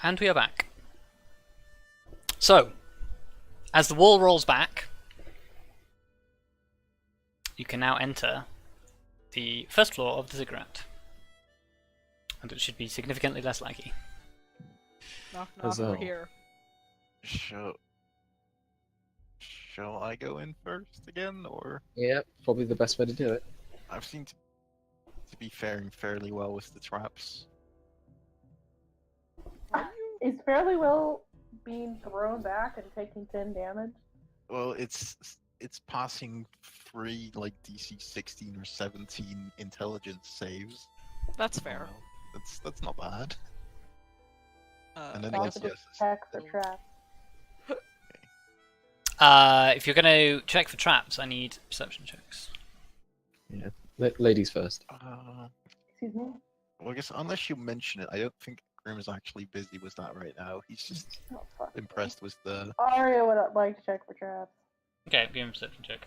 And we are back. So, as the wall rolls back, you can now enter the first floor of the ziggurat. And it should be significantly less laggy. Knock, knock, we're here. Shall I go in first again, or? Yeah, probably the best way to do it. I've seemed to be faring fairly well with the traps. Is fairly well being thrown back and taking 10 damage? Well, it's passing 3 like DC 16 or 17 intelligence saves. That's fair. That's not bad. And then That's against a check for traps. If you're going to check for traps, I need perception checks. Yeah, ladies first. Excuse me? Well, I guess unless you mention it, I don't think Grim is actually busy with that right now. He's just impressed with the. Arya would like to check for traps. Okay, give him a perception check.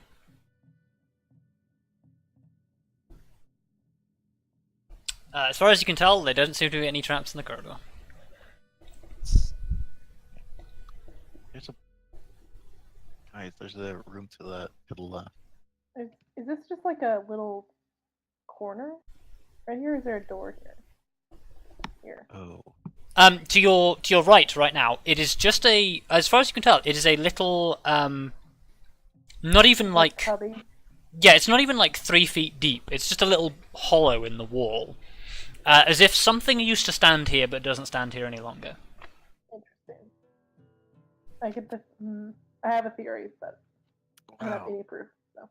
As far as you can tell, there doesn't seem to be any traps in the corridor. There's a room to the left. Is this just like a little corner right here? Or is there a door here? Here. Oh. To your right now, it is just a, as far as you can tell, it is a little, not even like, Cubby. yeah, it's not even like 3 feet deep. It's just a little hollow in the wall, as if something used to stand here but doesn't stand here any longer. Interesting. I get the. I have a theory, but I don't have Wow. any proof. So.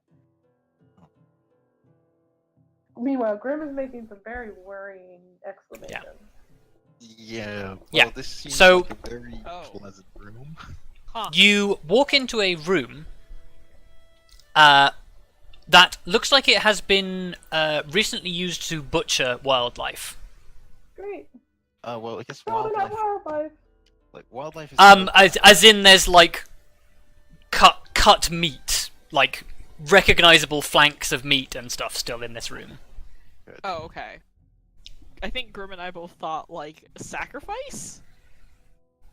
Meanwhile, Grim is making some very worrying exclamations. Yeah. Well, Yeah, this seems so- like a very pleasant room. Huh. You walk into a room that looks like it has been recently used to butcher wildlife. Great. Well, I guess Probably not wildlife. wildlife. Wildlife is. As in there's like cut meat, like recognizable flanks of meat and stuff still in this room. Good. Oh, okay. I think Grim and I both thought, like, sacrifice?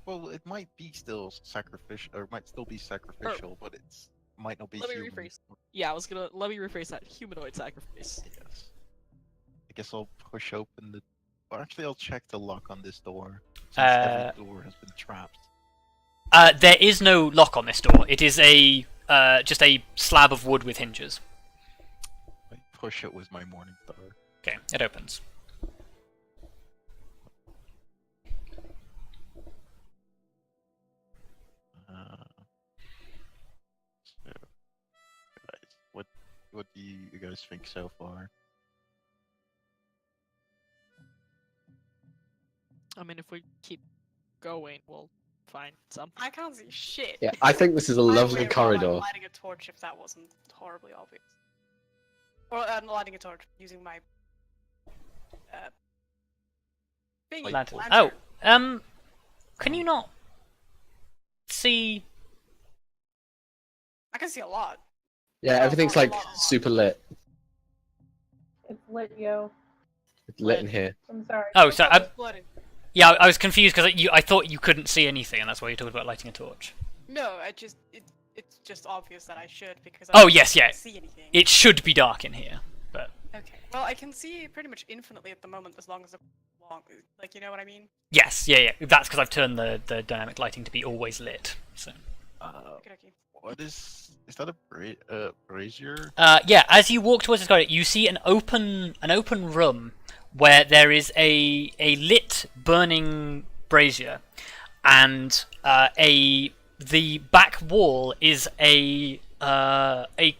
Well, it might be still sacrificial, or it might still be sacrificial, but it's might not be. Let me human. rephrase. Yeah, let me rephrase that. Humanoid sacrifice. Yes. I guess I'll push open the. Well, actually, I'll check the lock on this door. Since every door has been trapped. There is no lock on this door. It is a just a slab of wood with hinges. I push it with my morning star. Okay, it opens. So, guys, what do you guys think so far? I mean, if we keep going, we'll find something. I can't see shit. Yeah, I think this is a I lovely would rather corridor. lighting a torch if that wasn't horribly obvious. Or not lighting a torch, using my thingy, Lantern. lantern. Oh, can you not see? I can see a lot. Yeah, everything's like super lit. It's lit, yo. It's lit in here. I'm sorry. Oh, so It's flooded. yeah, I was confused because I thought you couldn't see anything, and that's why you talked about lighting a torch. No, it's just obvious that I should because I Oh, can't yes, yeah. see anything. It should be dark in here, but Okay. Well, I can see pretty much infinitely at the moment as long as the like, you know what I mean? yes, yeah. That's because I've turned the dynamic lighting to be always lit. So. Okay. What is that a brazier? Yeah, as you walk towards this corridor, you see an open room where there is a lit burning brazier, and the back wall is a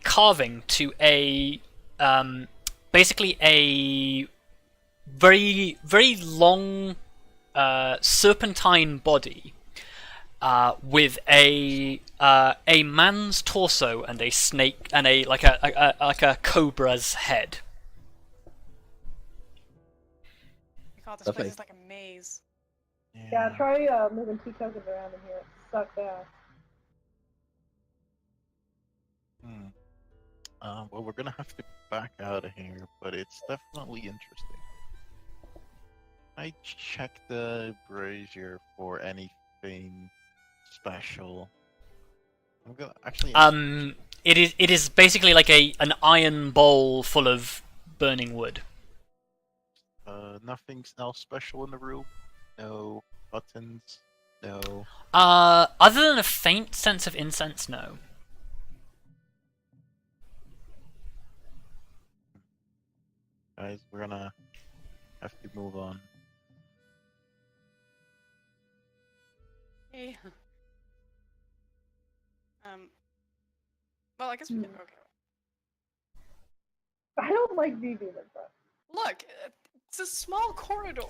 carving to a basically a very long serpentine body. With a man's torso and a snake and a like a cobra's head. God, this Lovely. place is like a maze. Yeah, try moving 2 tokens around in here. It sucks ass. Well, we're gonna have to back out of here, but it's definitely interesting. I check the brazier for anything special. I'm gonna actually. It is basically like an iron bowl full of burning wood. Nothing else special in the room. No buttons. No. Other than a faint sense of incense, no. Guys, we're gonna have to move on. Hey. Well, I guess we can. Okay. I don't like being in front. Look, it's a small corridor.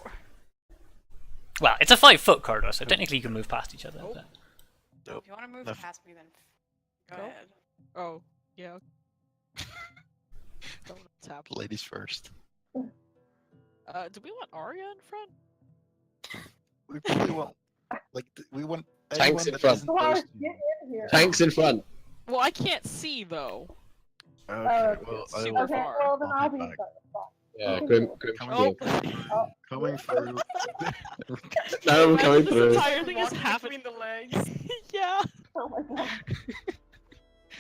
Well, it's a 5-foot corridor, so technically you can move past each other. Oh. But... Nope. If you want to move Left. past me, then go Nope. ahead. Oh, yeah. Don't know what's happening. Ladies first. Do we want Arya in front? We probably want. We want. Tanks anyone in that front. isn't Lars, close to get in here. Tanks in front. Well, I can't see though. you. Okay, well, I super will- Okay, far. well then I'll I'll head be back. fine. Yeah, Okay. Grim Coming, Oh, coming through. No, I'm coming this through. entire thing is Walking happening. between the legs. Yeah. Oh my god.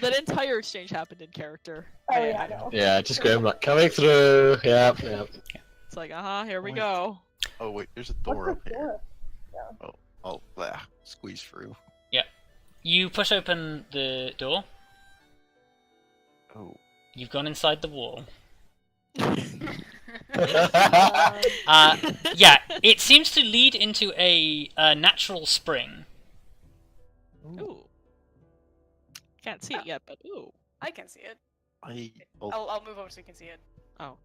That entire exchange happened in character. Oh yeah, I know. Yeah, just Grim like coming through. Yep, yep. It's like, here we Wait. go. Oh wait, there's a door What's up this here. door? Oh, blah, squeeze through. You push open the door. Oh. You've gone inside the wall. Um, Yeah, it seems to lead into a natural spring. Ooh. Can't see it yet, but ooh. I can see it. I'll I'll move over so you can see it. Oh.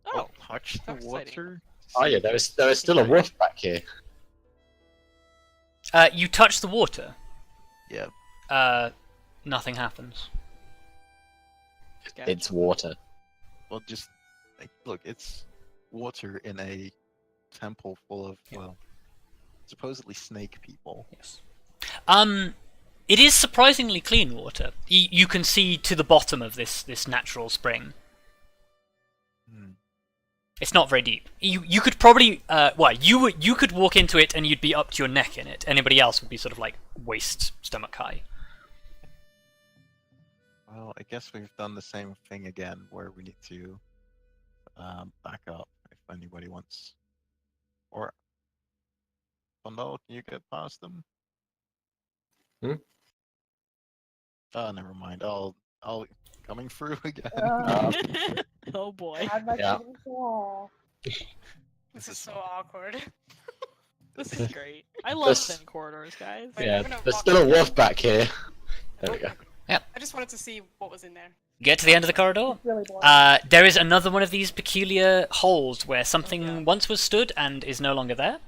I'll touch the That's exciting. water. Oh yeah, there is still a wolf back here. You touch the water. Yeah. Nothing happens. Gotcha. It's water. Well, just look. It's water in a temple full of supposedly snake people. Yes. It is surprisingly clean water. You can see to the bottom of this natural spring. Hmm. It's not very deep. You could probably you could walk into it and you'd be up to your neck in it. Anybody else would be sort of like waist stomach high. Well, I guess we've done the same thing again, where we need to back up if anybody wants. Or Vondal, can you get past them? Hmm? Oh, never mind. I'll coming through again. Oh boy. Add my Yeah. feet into the wall. This is so fun. awkward. This is great. I love This- thin corridors, guys. Wait, Yeah, I'm gonna there's walk still a in. wolf back here. There we go. I just wanted to see what was in there. Get to the end of the corridor. It's really boring. There is another one of these peculiar holes where something yeah. once was stood and is no longer there.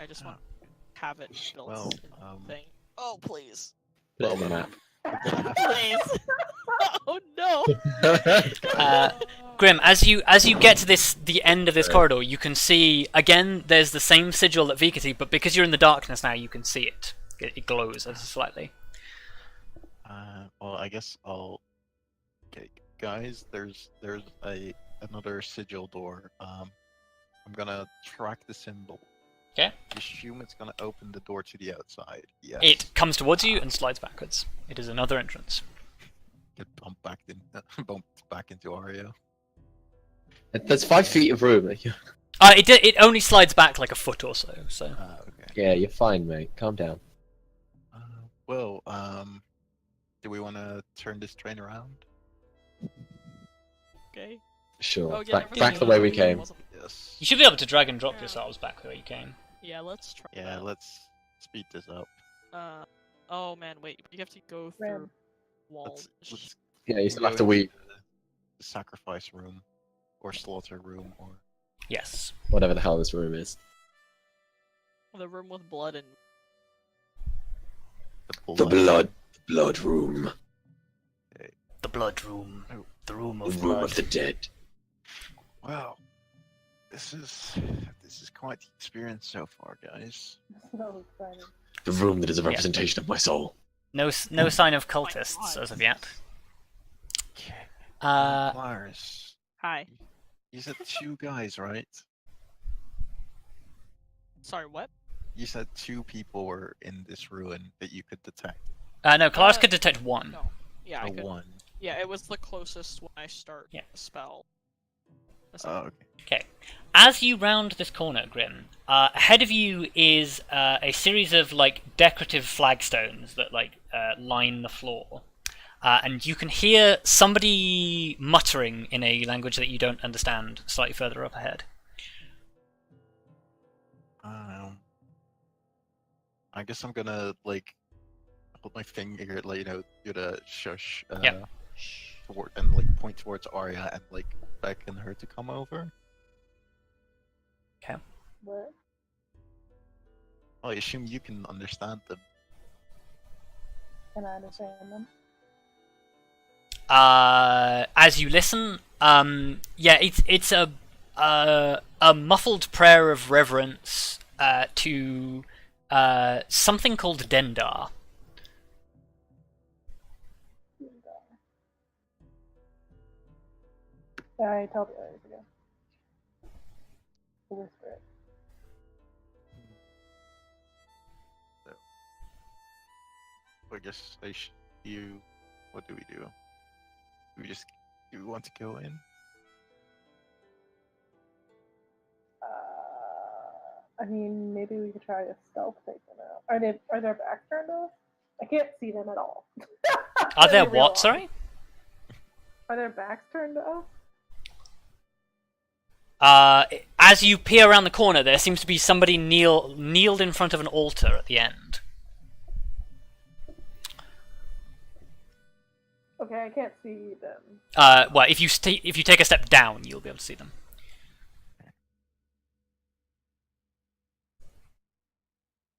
I just want to have it built. Well, thing. Oh please. Put it on the map. Please. Oh no. Grim, as you get to the end of this corridor, you can see again. There's the same sigil that Vika see, but because you're in the darkness now, you can see it. It glows ever so slightly. well, I guess I'll. Okay, guys, there's another sigil door. I'm gonna track the symbol. Okay. Assume it's gonna open the door to the outside. Yes. It comes towards you and slides backwards. It is another entrance. Get bumped back into Arya. There's 5 feet of room. It only slides back like a foot or so. So Okay. Yeah, you're fine, mate. Calm down. Well, do we want to turn this train around? Okay. Sure. Oh, yeah, back the way we came. Yes. you should be able to drag and drop yourselves back the way you came. Yeah, let's try. Yeah, that. let's speed this up. Oh man, wait. You have to go through Ram. walls. Let's Yeah, you still go have to into weep. the sacrifice room, or slaughter room, or Yes. Whatever the hell this room is. The room with blood and The blood room. The blood room. Oh. The room The of room blood. of the dead. Wow, this is quite the experience so far, guys. So excited. The room that is a representation of my soul. No sign of cultists as of yet. Okay. Uh, Kelariis, hi. you said 2 guys, right? Sorry, what? You said 2 people were in this ruin that you could detect. No, Kelariis could detect one. No. Yeah, I A could. 1. Yeah, it was the closest when I start Yeah. the spell. Oh, okay. Okay. As you round this corner, Grim, ahead of you is a series of like decorative flagstones that line the floor, and you can hear somebody muttering in a language that you don't understand slightly further up ahead. I guess I'm gonna hold my finger, do the shush, Yep. and point towards Arya and beckon her to come over. Okay. What? I assume you can understand them. Can I understand them? As you listen, yeah, it's a muffled prayer of reverence to something called Dendar. Yeah, I told you others ago. To whisper it. I guess what do we do? Do we want to go in? I mean, maybe we could try to stealth take them out. Are their backs turned to us? I can't see them at all. Are there Let me what? realize. Sorry. Are their backs turned to us? As you peer around the corner, there seems to be somebody kneeled in front of an altar at the end. Okay, I can't see them. Well, if you take a step down, you'll be able to see them.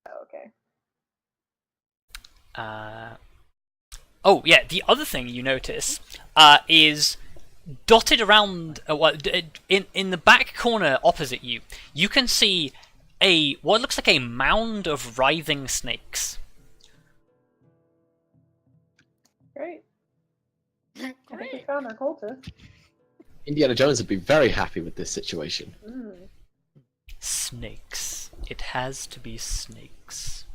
Oh, okay. Oh yeah, the other thing you notice is dotted around in the back corner opposite you. You can see what looks like a mound of writhing snakes. Great. I think we Great. found our cultist. Indiana Jones would be very happy with this situation. Snakes. It has to be snakes.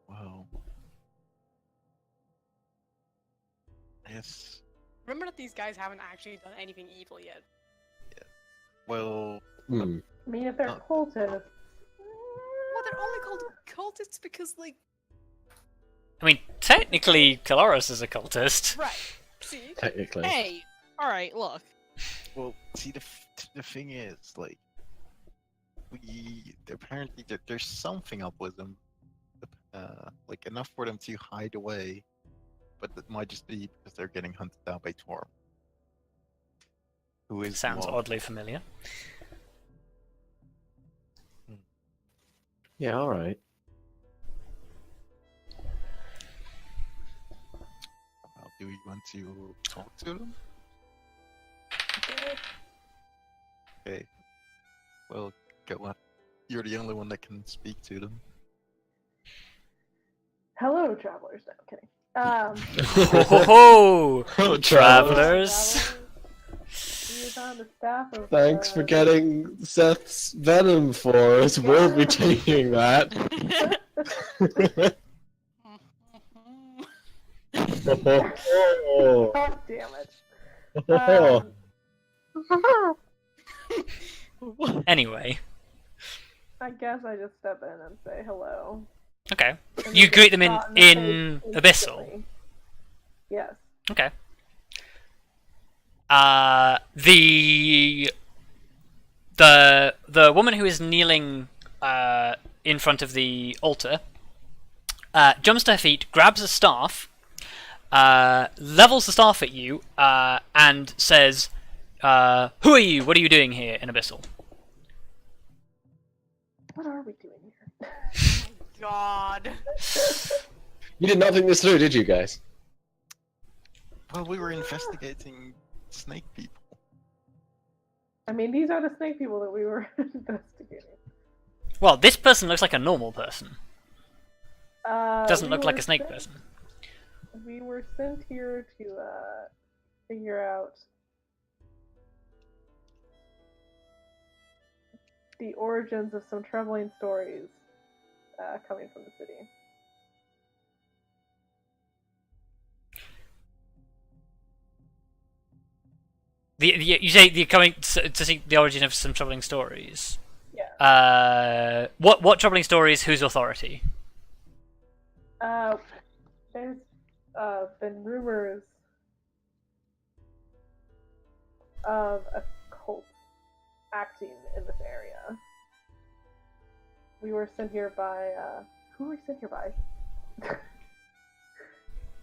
Well, yes. Remember that these guys haven't actually done anything evil yet. Well, Hmm. I mean, if they're Oh. cultists. Well, they're only called cultists because, I mean, technically, Kelariis is a cultist. right. See? Technically. Hey! Alright, look. well, see the thing is, apparently there's something up with them, enough for them to hide away, but it might just be because they're getting hunted down by Torm, who is Sounds mob. oddly familiar. Yeah, alright. Do we want to talk to them? Okay. Well, go on. You're the only one that can speak to them. Hello, travelers. No, kidding. Ho Oh, travelers! He is on the staff of. Thanks for getting Seth's venom for us. We'll be taking that. Oh. God damn it. Anyway, I guess I just step in and say hello. okay. And You they greet get them in shot the face Abyssal. instantly. Yes. Okay. The woman who is kneeling in front of the altar jumps to her feet, grabs a staff, levels the staff at you, and says, "Who are you? What are you doing here in Abyssal?" What are we doing here? God. You did not think this through, did you guys? Well, we were investigating snake people. I mean, these are the snake people that we were investigating. Well, this person looks like a normal person. Doesn't We look like were a snake sent- person. We were sent here to figure out the origins of some troubling stories coming from the city. You say you're coming to see the origin of some troubling stories. Yeah. What troubling stories? Whose authority? There's been rumors of a cult acting in this area. We were sent here by who were we sent here by?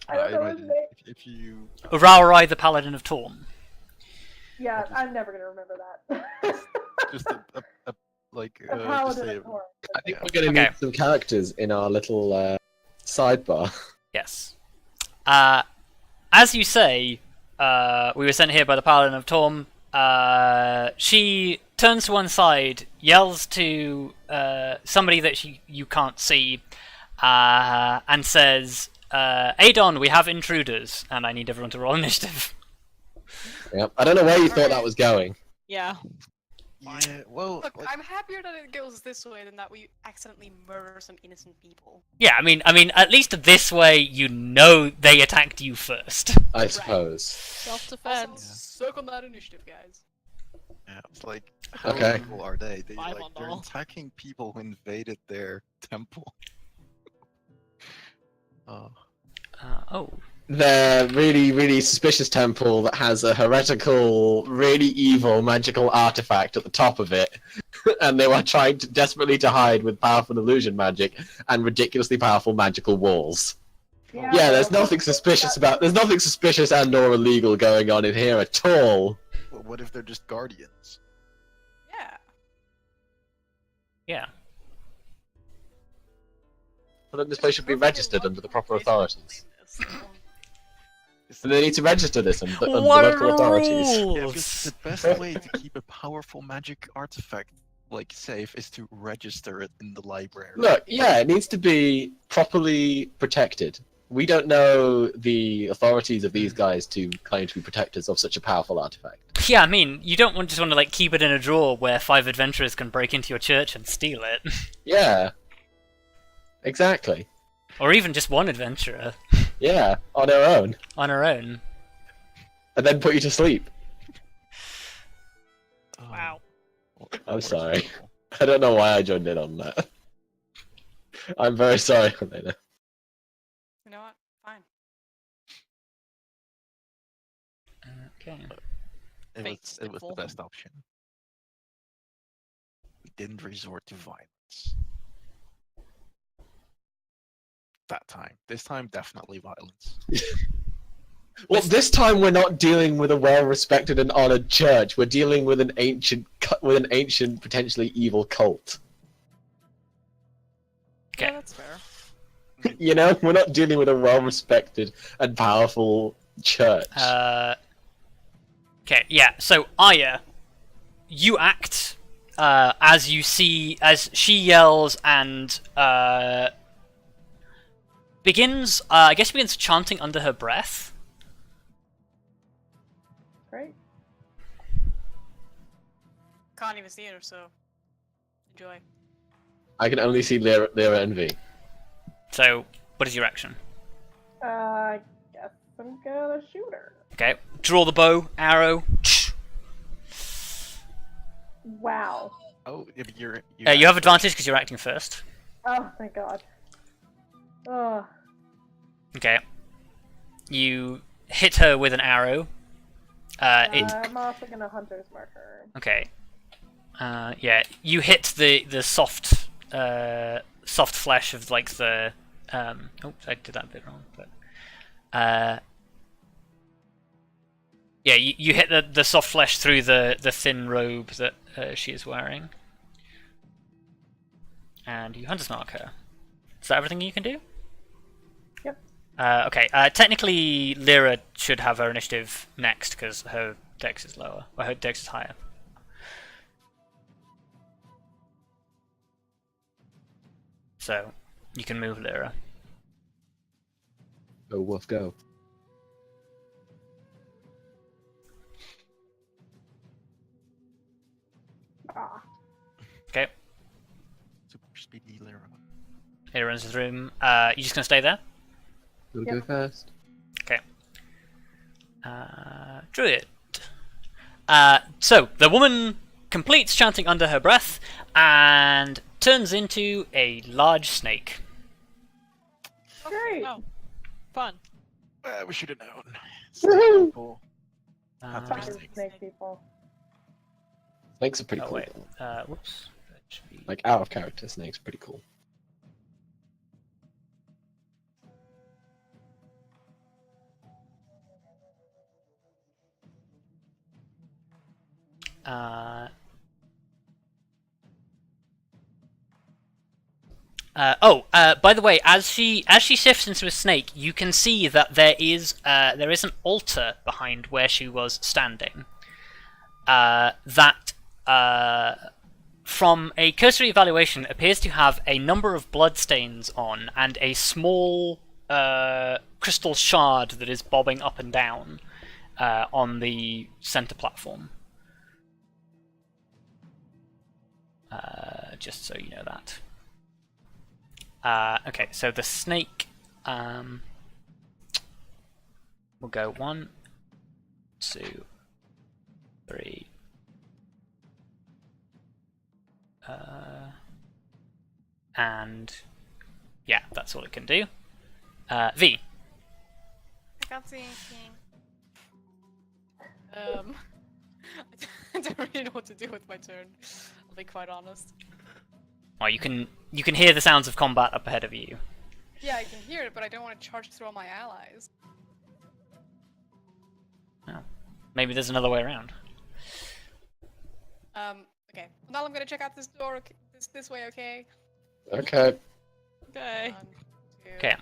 I don't know his imagine name. if you Urarai, the Paladin of Torm. Yeah, I'm never gonna remember that. just a like A just paladin say of Torm. I think we're going to Okay. need some characters in our little sidebar. Yes. As you say, we were sent here by the Paladin of Torm. She turns to one side, yells to somebody that you can't see, and says, Adon, we have intruders, and I need everyone to roll initiative. Yep. I don't know where you thought that was going. Yeah. yeah. Well, Look, like, I'm happier that it goes this way than that we accidentally murder some innocent people. Yeah, I mean, at least this way, you know they attacked you first. I suppose. Self-defense. Also, suck on that initiative, guys. yeah, it's like how Okay. evil are they? They're Bye, like they're Vondal. attacking people who invaded their temple. Oh. The really, really suspicious temple that has a heretical, really evil magical artifact at the top of it, and they were trying desperately to hide with powerful illusion magic and ridiculously powerful magical walls. Yeah, there's nothing suspicious there's nothing suspicious and/or illegal going on in here at all. But what if they're just guardians? Yeah. Yeah. Well, then this place should be registered under the proper authorities. So, So they need to register this under the What are local the authorities. Yeah, rules? because the best way to keep a powerful magic artifact like safe is to register it in the library. Look, yeah, it needs to be properly protected. We don't know the authorities of these guys to claim to be protectors of such a powerful artifact. Yeah, I mean, you don't just want to like keep it in a drawer where 5 adventurers can break into your church and steal it, Yeah. Exactly. or even just one adventurer Yeah, on their own. on her own. And then put you to sleep. Wow. I'm sorry. I don't know why I joined in on that. I'm very sorry, Helena. you know what? Fine. Okay. Fate's It was the simple. best option. We didn't resort to violence. That time. This time, definitely violence. Well, this time we're not dealing with a well-respected and honored church. We're dealing with an ancient, potentially evil cult. Okay. Yeah, that's fair. You know, we're not dealing with a well-respected and powerful church. Okay, yeah, so Arya, you act as she yells and begins chanting under her breath. Great. Can't even see her, so enjoy. I can only see Lyra and V. So, what is your action? I guess I'm gonna shoot her. Okay, draw the bow, arrow. Wow. Oh, yeah, but you You have advantage because you're acting first. Oh, thank God. Ugh. Okay. You hit her with an arrow. I'm also gonna hunter's mark her. Okay. Yeah, you hit the soft flesh of like the oh, I did that a bit wrong, but yeah, you hit the soft flesh through the thin robe that she is wearing, and you hunter's mark her. Is that everything you can do? Yep. Okay. Technically, Lyra should have her initiative next because her dex is lower, or her dex is higher. So, you can move Lyra. Go, wolf, go. Ah. Okay. Lyra runs to the room. You just gonna stay there? Who'll Yep. go first? Okay. Druid. So the woman completes chanting under her breath and turns into a large snake. Great. Oh, fun. We should have known. Woohoo! Cool. Uh, Fire snake people. Snakes are pretty oh cool. wait. though. Whoops. That should be... Like out of character, snakes are pretty cool. By the way, as she shifts into a snake, you can see that there is an altar behind where she was standing. That from a cursory evaluation appears to have a number of bloodstains on and a small crystal shard that is bobbing up and down on the center platform. Just so you know that. Okay, so the snake will go 1, 2, 3. And yeah, that's all it can do. V. I can't see anything. I don't really know what to do with my turn. I'll be quite honest. Well, you can hear the sounds of combat up ahead of you. Yeah, I can hear it, but I don't want to charge through all my allies. Oh, maybe there's another way around. Okay. Now I'm gonna check out this door. This way, okay? Okay. Okay. 1, 2. Okay.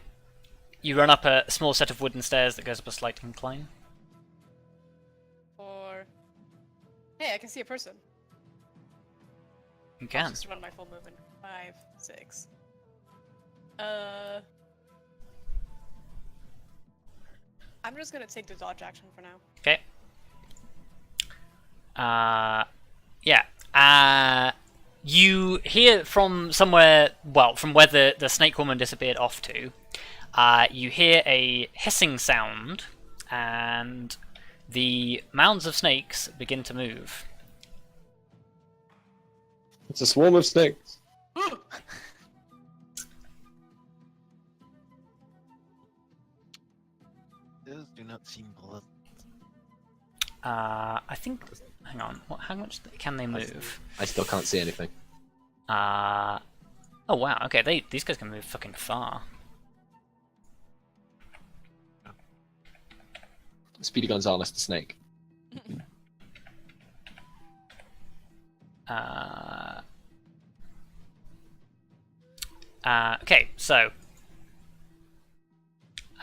You run up a small set of wooden stairs that goes up a slight incline. 4. Hey, I can see a person. You I'll can. just run my full movement. 5, 6. I'm just gonna take the dodge action for now. Okay. Yeah. You hear from somewhere, well, from where the snake woman disappeared off to, you hear a hissing sound, and the mounds of snakes begin to move. It's a swarm of snakes. Those do not seem pleasant. I think. Hang on. How much can they move? I still can't see anything. Oh wow. Okay, these guys can move fucking far. Speedy Gonzales the snake. Okay, so.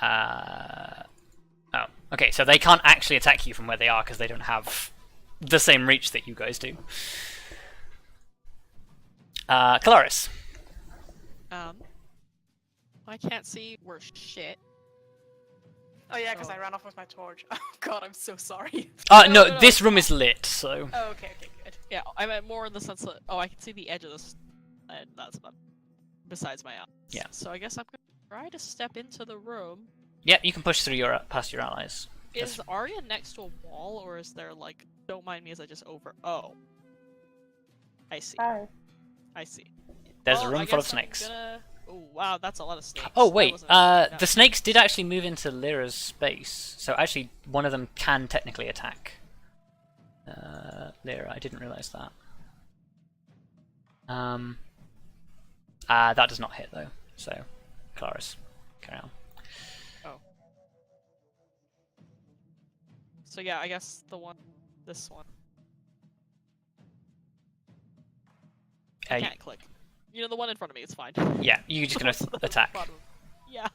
Oh, okay, so they can't actually attack you from where they are because they don't have the same reach that you guys do. Kelariis. I can't see worth shit. Oh yeah, because I ran off with my torch. Oh god, I'm so sorry. No, this room is lit, so. Oh, okay, good. Yeah, I meant more in the sense that I can see the edge of this, and that's about besides my eyes. Yeah. So I guess I'm gonna try to step into the room. Yeah, you can push through past your allies. Is Arya next to a wall, or is there like? Don't mind me as I just over. Oh. I see. Hi. I see. There's Well, a room I full of guess I'm snakes. Oh wow, that's a lot of snakes. Oh That wait, wasn't enough. the snakes did actually move into Lyra's space, so actually one of them can technically attack Lyra. I didn't realize that. That does not hit though. So, Kelariis, carry on. Oh. So yeah, I guess this one. I can't click. You know, the one in front of me, it's fine. Yeah, you're just gonna attack. Yeah.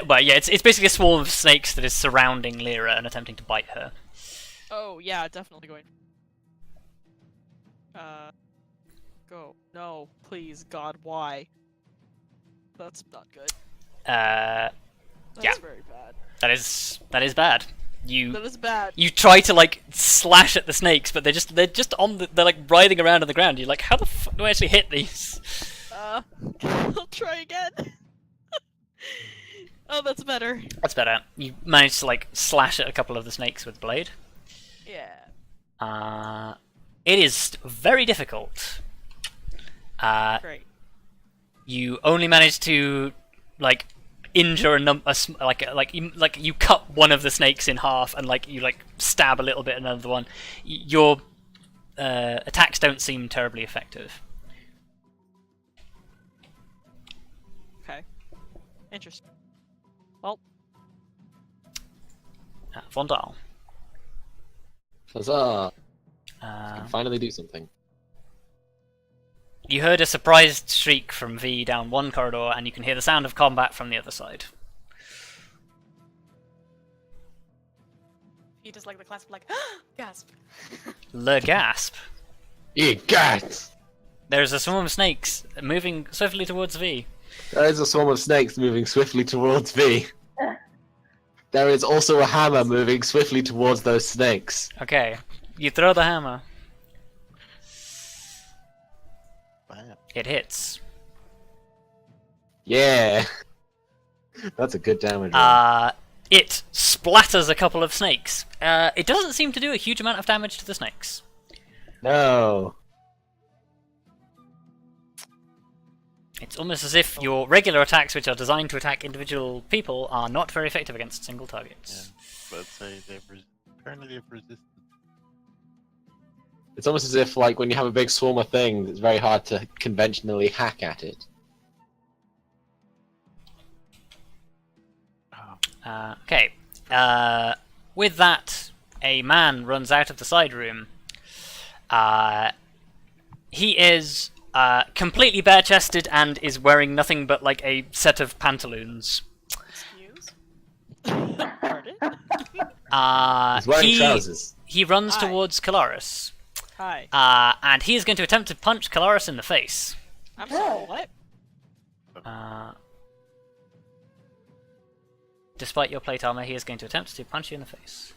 Well, yeah, it's basically a swarm of snakes that is surrounding Lyra and attempting to bite her. Oh yeah, definitely going. Go. No, please, God, why? That's not good. That's Yeah. very bad. That is bad. That is bad. You try to like slash at the snakes, but they're just on they're like writhing around on the ground. You're like, how the fuck do I actually hit these? I'll try again. Oh, that's better. That's better. You managed to like slash at a couple of the snakes with the blade. Yeah. It is very difficult. Great. You only managed to like injure you cut one of the snakes in half and like you like stab a little bit another one. Your attacks don't seem terribly effective. Okay. Interesting. Well, Vondal. Huzzah! Can finally do something. You heard a surprised shriek from V down one corridor, and you can hear the sound of combat from the other side. He does like the classic, like, gasp. Le gasp. You got! There's a swarm of snakes moving swiftly towards V. There is a swarm of snakes moving swiftly towards V. There is also a hammer moving swiftly towards those snakes. Okay, you throw the hammer. Bam. It hits. Yeah! That's a good damage roll. It splatters a couple of snakes. It doesn't seem to do a huge amount of damage to the snakes. No! It's almost as if your regular attacks, which are designed to attack individual people, are not very effective against single targets. Yeah, but say apparently they've resisted. It's almost as if, like, when you have a big swarm of things, it's very hard to conventionally hack at it. Okay. With that, a man runs out of the side room. He is completely bare-chested and is wearing nothing but like a set of pantaloons. Excuse? pardon? He's wearing trousers. He runs Hi. towards Kelariis. Hi. And he is going to attempt to punch Kelariis in the face. I'm sorry, what? Despite your plate armor, he is going to attempt to punch you in the face.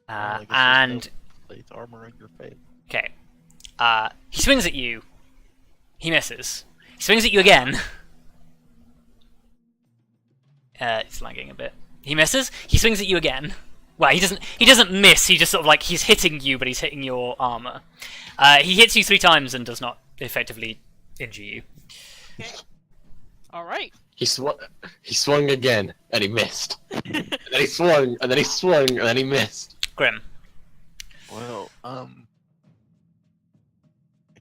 I guess there's And no plate armor in your face. okay, he swings at you. He misses. He swings at you again. It's lagging a bit. He misses. He swings at you again. Well, he doesn't miss. He just sort of like he's hitting you, but he's hitting your armor. He hits you 3 times and does not effectively injure you. Okay. Alright. He swung again, and he missed. And then he swung, and then he swung, and then he missed. Grim. Well, I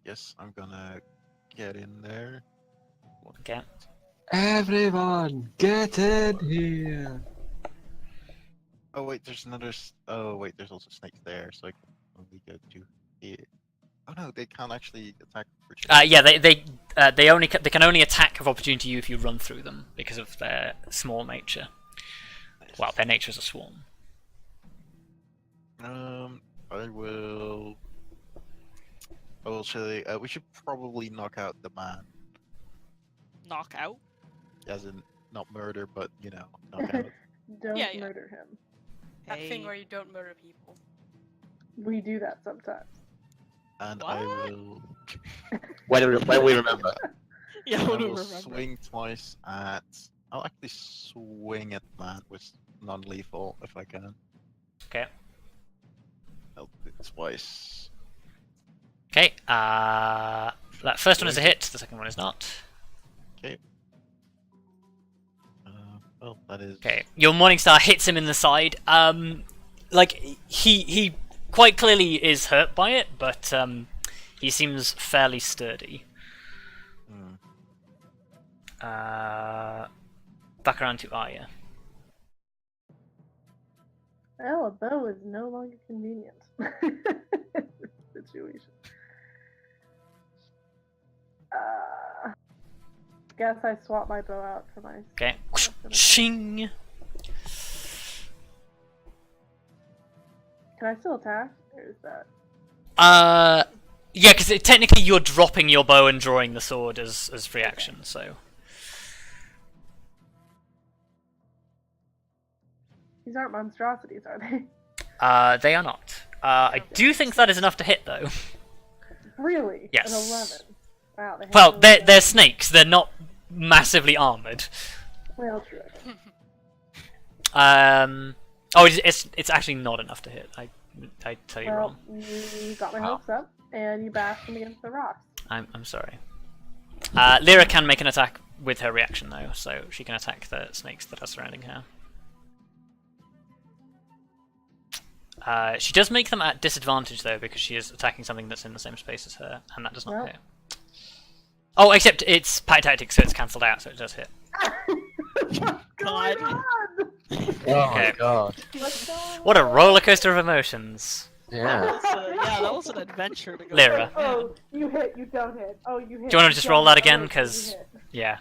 guess I'm gonna get in there. Okay. Everyone, get in here! Oh wait, there's another. Oh wait, there's also snakes there, so I can only go to here. Oh no, they can't actually attack. Yeah, they can only attack of opportunity you if you run through them because of their small nature. Well, their nature is a swarm. I will. I will say we should probably knock out the man, Knock out? as in not murder, but you know, knock out. Don't Yeah, yeah. murder him. That Hey. thing where you don't murder people. We do that sometimes. And I What? will. When we remember. Yeah, I I will would remember. swing twice at. I'll actually swing at the man with non-lethal if I can. Okay. I'll do it twice. Okay. That first one is a hit. The second one is not. Okay. Well, that is. Okay. Your Morningstar hits him in the side. Like he quite clearly is hurt by it, but he seems fairly sturdy. Hmm. Back around to Arya. Well, a bow is no longer convenient. Situation. Guess I swap my bow out for my. Okay. Shing. Can I still attack? Or is that? Yeah, because technically you're dropping your bow and drawing the sword as free action, so. These aren't monstrosities, are they? They are not. I do think that is enough to hit, though. Really? Yes. An 11. Wow, they have Well, no they're gun. snakes. They're not massively armored. Well, true. Oh, it's actually not enough to hit. I tell you Well, wrong. you got my hopes up, and you bashed them against the rocks. I'm sorry. Lyra can make an attack with her reaction though, so she can attack the snakes that are surrounding her. She does make them at disadvantage though, because she is attacking something that's in the same space as her, and that does not Well. hit. Oh, except it's pack tactics, so it's cancelled out, so it does hit. God. Oh my Okay. god. Let's go. What a roller coaster of emotions. Yeah. Yeah, that was an adventure to go. Lyra. Oh, you hit, you don't hit. Oh, you hit. Do you want to just roll don't that hit. again? Oh, you 'Cause- hit. Yeah.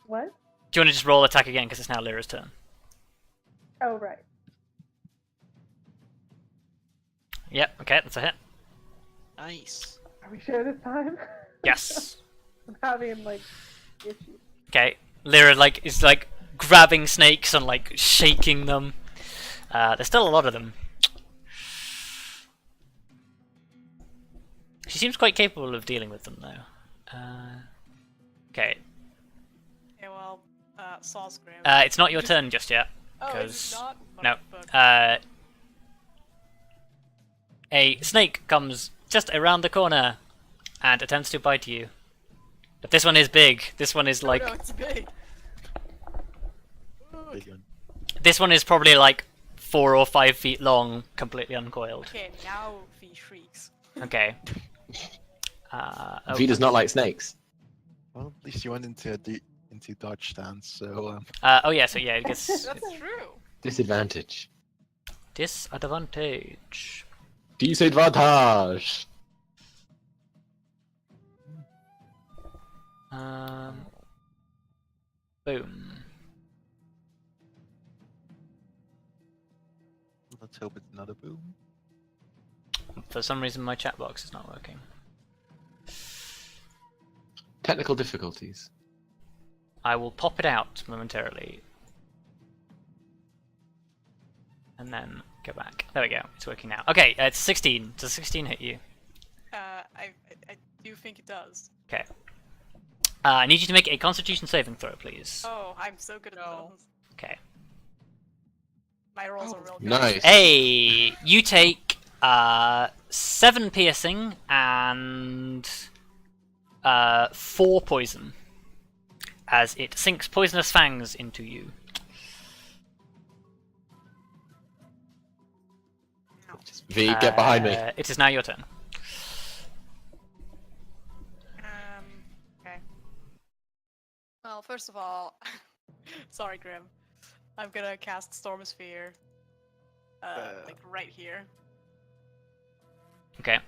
What? Do you want to just roll attack again, because it's now Lyra's turn? Oh, right. Yep, okay, that's a hit. Nice. Are we sure this time? Yes. I'm having, like, issues. Okay, Lyra is grabbing snakes and shaking them. There's still a lot of them. She seems quite capable of dealing with them though. Okay, Okay, well, Saw's Grim. it's not your turn just yet. oh, because- it's not? No. Motherfucker. A snake comes just around the corner and attempts to bite you. But this one is big. This one is Oh, no, it's big. Big one. this one is probably 4 or 5 feet long, completely uncoiled. Okay, now he shrieks. Okay. V does not like snakes. Well, at least you went into into dodge stance, so Oh yeah, so yeah, it gets That's true. Disadvantage. disadvantage. Disadvantage. Boom. let's hope it's not a boom. For some reason, my chat box is not working. Technical difficulties. I will pop it out momentarily. And then go back. There we go. It's working now. Okay, it's 16. Does 16 hit you? I do think it does. Okay. I need you to make a Constitution saving throw, please. Oh, I'm so good at No. those. Okay. My rolls are real good. Nice. Hey, you take 7 piercing and 4 poison as it sinks poisonous fangs into you. V, get behind me. It is now your turn. Okay. Well, first of all, sorry, Grim. I'm gonna cast Storm Sphere. Like right here. Okay.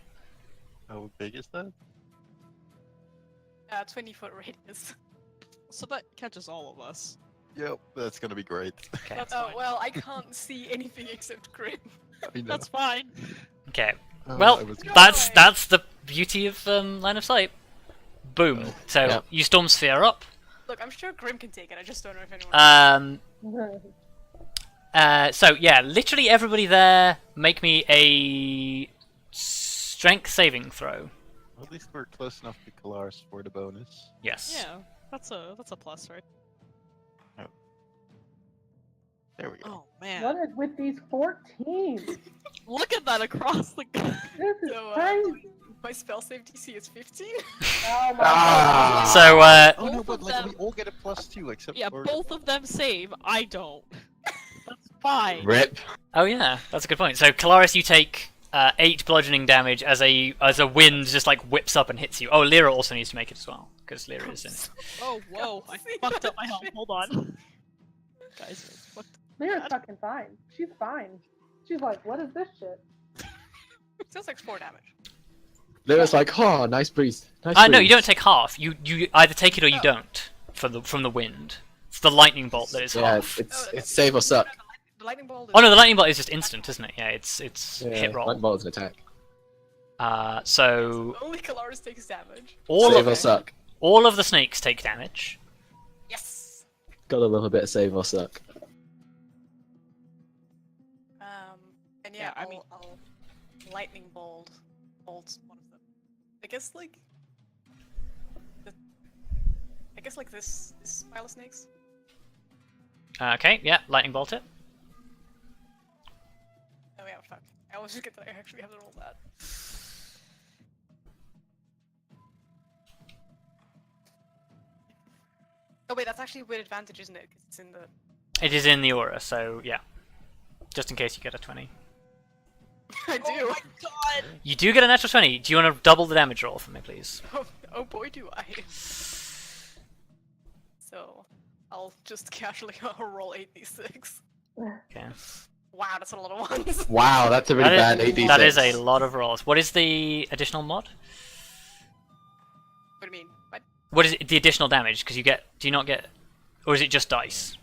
How big is that? 20-foot radius. So that catches all of us. Yep, that's gonna be great. Okay. That's Oh fine. well, I can't see anything except Grim. I know. That's fine. Okay. Oh, Well, I was- that's the beauty of line of sight. Boom. So Yeah. you storm sphere up. Look, I'm sure Grim can take it. I just don't know if anyone. So yeah, literally everybody there, make me a strength saving throw. At least we're close enough to Kelariis for the bonus. Yes. Yeah, that's a plus, right? There we go. Oh man, What is with these 14? look at that across the. This is So, crazy. My spell save DC is 15. Oh my Ah. So Oh no, Both but of like them- we all get a +2 except Yeah, for both of them save. I don't. That's fine. Rip. oh yeah, that's a good point. So Kelariis, you take 8 bludgeoning damage as a wind just whips up and hits you. Oh, Lyra also needs to make it as well because Lyra is in it. Oh whoa! I fucked up my health. Hold on, guys. I fucked. Lyra's fucking fine. She's fine. She's like, what is this shit? Still takes 4 damage. Lyra's like, oh, nice breeze. Nice No, breeze. you don't take half. You either take it or you Oh. don't from the wind. It's the lightning bolt that is Yeah, half. it's save or suck. The lightning bolt. Oh no, the lightning bolt is just instant, isn't it? Yeah, it's Yeah, hit roll. Lightning bolt is an attack. So Only Kelariis takes damage. all Save of or suck. all of the snakes take damage. Yes. Got a little bit of save or suck. And Yeah, yeah, I mean- I'll lightning bolts one of them. I guess like. I guess like this pile of snakes. Okay, yeah, lightning bolt it. Oh yeah, fuck. I always forget that I actually have to roll that. Oh wait, that's actually with advantage, isn't it? 'Cause it's in the. It is in the aura, so yeah. Just in case you get a 20. I do. Oh my god! You do get a natural 20. Do you want to double the damage roll for me, please? Oh boy, do I. So, I'll just casually roll 8d6. Okay. Wow, that's a lot of ones. Wow, that's a really bad 8d6. That is a lot of rolls. What is the additional mod? What do you mean? What? What is it, the additional damage? Because you get, do you not get, or is it just dice?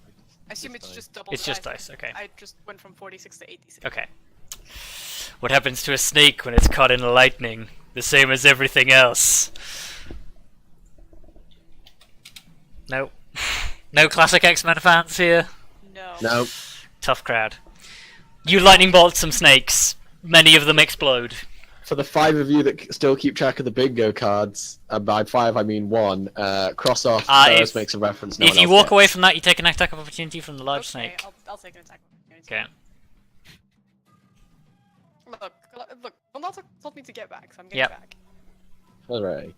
I assume it's just double. It's the just dice, okay. I just went from 46 to 86. Okay. What happens to a snake when it's caught in lightning? The same as everything else. No. No classic X-Men fans here. No. No. Tough crowd. You lightning bolt some snakes. Many of them explode. For the 5 of you that still keep track of the bingo cards, by 5 I mean 1, cross off Ferrous makes a reference. No if one you else walk gets. away from that, you take an attack of opportunity from the large Okay, snake. I'll take an attack. Okay. Look, Vondal told me to get back, so I'm getting Yep. back. Alright.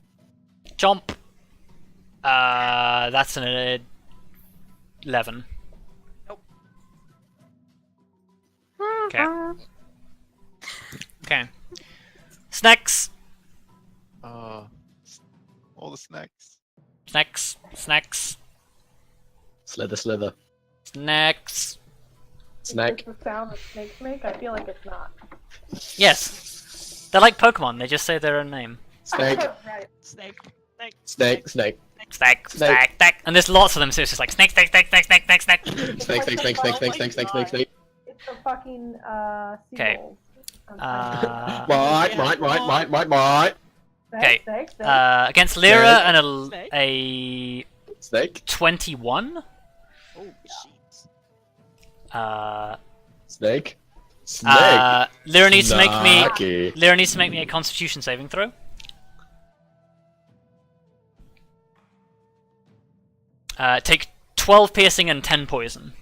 Jump. That's an 11. Nope. Okay. Okay. Snacks. All the snacks. Snacks. Snacks. Slither, slither. Snacks. Snake. Is this the sound that snakes make? I feel like it's not. Yes. They're like Pokemon. They just say their own name. Snake. Right. Snake. Snake. Snake. Snack. Snack. Snack. And there's lots of them, so it's just like snake, snake, snake, snake, snake, snake, snake. Snake, snake, snake, snake, snake, snake, snake, snake, snake. It's the fucking Okay. seagulls. Right. Okay. Snake. Against Lyra and Snake. a Snake. 21. Oh, jeez. Snake. Snake. Lyra needs to make me. Snacky. Lyra needs to make me a Constitution saving throw. Take 12 piercing and 10 poison,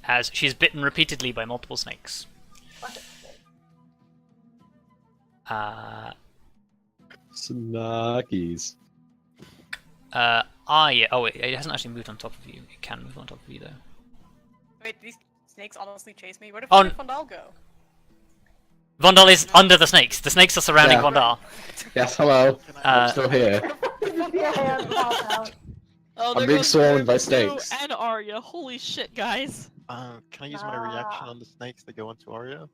as she's bitten repeatedly by multiple snakes. Snackies. Yeah. Oh, it hasn't actually moved on top of you. It can move on top of you though. Wait, these snakes honestly chase me? Where did On- Vondal go? Vondal is under the snakes. The snakes are surrounding Yeah. Vondal. Yes, hello. I'm Uh, still here. Oh, I'm there being goes swarmed by Menno snakes. And Arya. Holy shit, guys. Can I use my reaction on the snakes that go onto Arya?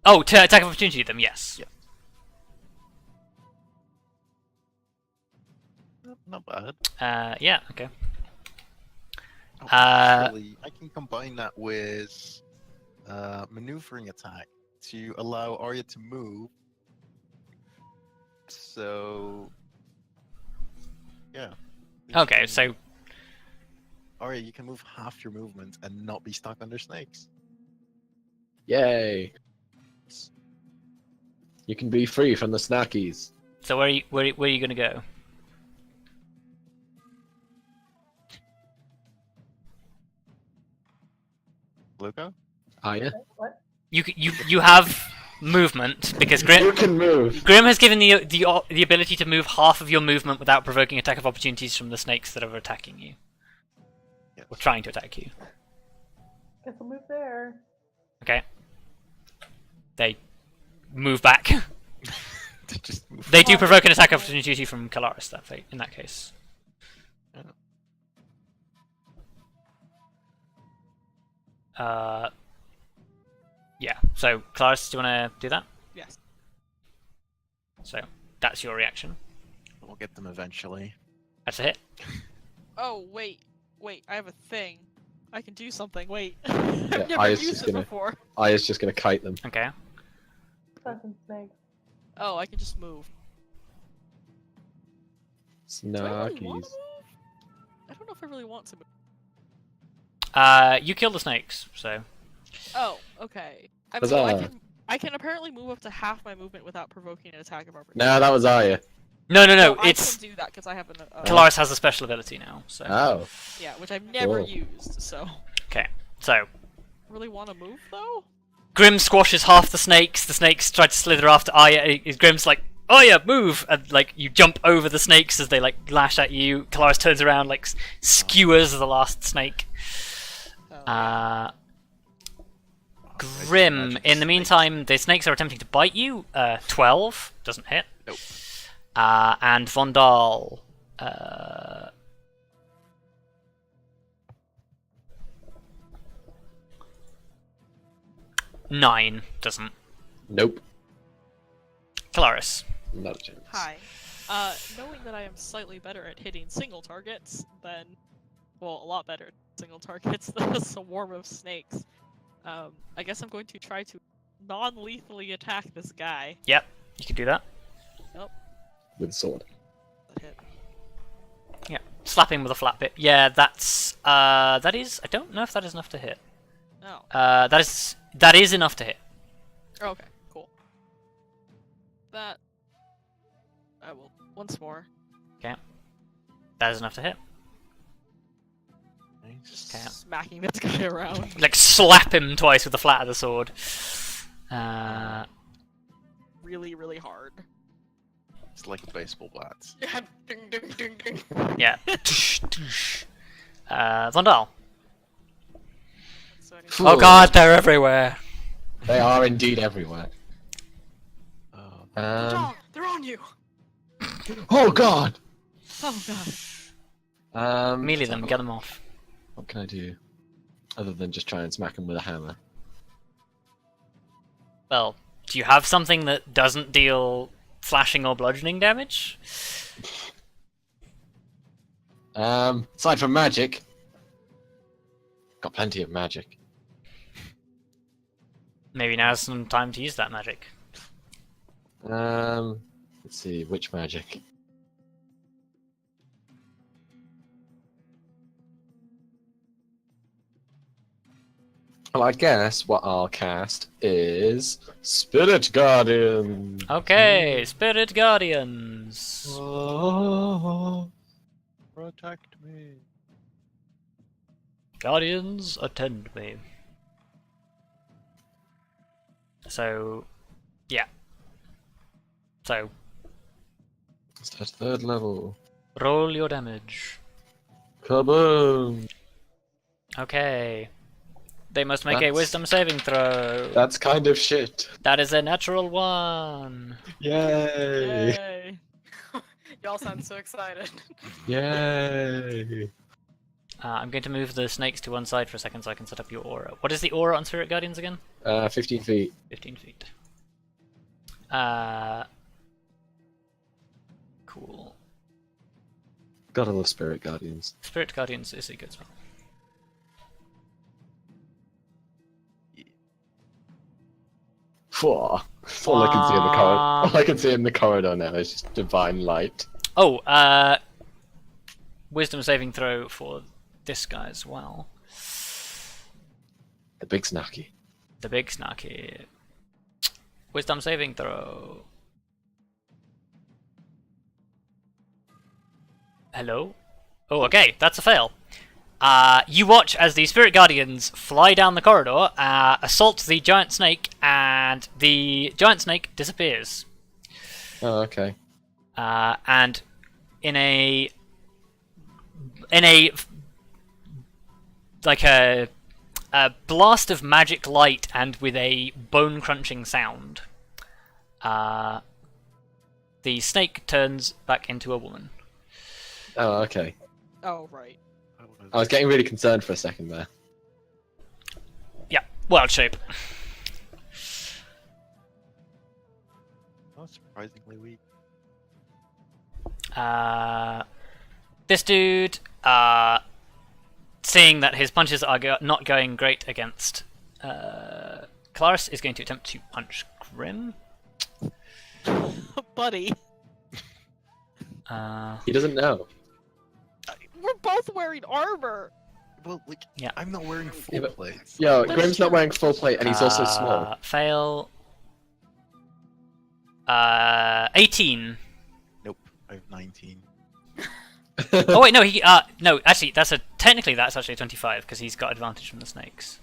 Oh, to attack of opportunity them, yes. Yeah. Not bad. Yeah, okay. Oh, Uh, actually, I can combine that with maneuvering attack to allow Arya to move. So, yeah. Okay, so Arya, you can move half your movement and not be stuck under snakes. Yay. You can be free from the snackies. so where are you gonna go? Luka? Arya? What? You have movement because You Grim can move. has given the ability to move half of your movement without provoking attack of opportunities from the snakes that are attacking you Yes. or trying to attack you. Guess I'll move there. Okay. They move back. To just move. They do provoke an attack of opportunity from Kelariis in that case. Yeah. So, Kelariis, do you want to do that? Yes. So, that's your reaction. We'll get them eventually. That's a hit. Oh, wait. I have a thing. I can do something. Wait. Yeah, I've never Arya's used just it gonna- before. Arya's just gonna kite them. Okay. Fucking snakes. Oh, I can just move. Do I really want to Snackies. move? I don't know if I really want to move. You kill the snakes, so. Oh, okay. I Huzzah. I can apparently move up to half my movement without provoking an attack of opportunity. No, that was Arya. No, I it's can do that because I have an. Kelariis has a special ability now. So Oh. Yeah, which I've never Cool. used. So. okay, so Really want to move though? Grim squashes half the snakes. The snakes try to slither after Arya. Grim's like, Arya, move! And like you jump over the snakes as they like lash at you. Kelariis turns around, like skewers the last snake. Oh, Grim. In the meantime, the snakes are attempting to bite you. 12 doesn't hit. Nope. And Vondal. 9 doesn't. Nope. Kelariis. Not a chance. Hi. Knowing that I am slightly better at hitting single targets than, well, a lot better at single targets than a swarm of snakes, I guess I'm going to try to non-lethally attack this guy. Yep, you can do that. With a sword. That hit. Yeah, slap him with a flat bit. Yeah, that's that is. I don't know if that is enough to hit. No. That is enough to hit. Okay, cool. That. I will once more. Okay, that is enough to hit. Nice. Okay. Smacking this guy around. Like slap him twice with the flat of the sword. Really, really hard. It's like a baseball bat. Yeah, ding ding ding ding. Yeah. Vondal. So Oh god, they're everywhere. They are indeed everywhere. Oh, Um, they're on you. oh god! Oh god. Melee them, get them off. What can I do? Other than just try and smack them with a hammer. Well, do you have something that doesn't deal slashing or bludgeoning damage? Aside from magic. Got plenty of magic. Maybe now's some time to use that magic. Let's see, which magic? Well, I guess what I'll cast is Spirit Guardian. Okay, Spirit Guardians. Oh. protect me. Guardians, attend me. So, yeah. So, It's that third level. roll your damage. Kaboom! Okay. They must make a That's- wisdom saving throw. That's kind of shit. That is a natural 1. Yay! Yay. Y'all sound so excited. Yay! I'm going to move the snakes to one side for a second so I can set up your aura. What is the aura on Spirit Guardians again? 15 feet. 15 feet. Cool. Gotta love Spirit Guardians. Spirit Guardians is a good spell. All I can see in the corridor. All I can see in the corridor now is just divine light. Oh, wisdom saving throw for this guy as well. The big snacky. The big snarky. Wisdom saving throw. Hello? Oh, okay, that's a fail. You watch as the Spirit Guardians fly down the corridor, assault the giant snake, and the giant snake disappears. Oh, okay. And in a like a blast of magic light and with a bone crunching sound, the snake turns back into a woman. Oh, okay. Oh, right. I was getting really concerned for a second there. Yeah, wild shape. Not surprisingly weak. This dude, seeing that his punches are not going great against Kelariis, is going to attempt to punch Grim. Buddy. He doesn't know. We're both wearing armor. Well, like, Yeah. I'm not wearing full Yeah, but- plates. Yo, That's Grim's not true. wearing full plate and he's also small. Fail. 18. Nope, I have 19. Oh wait, no, no, actually, technically that's actually a 25 because he's got advantage from the snakes.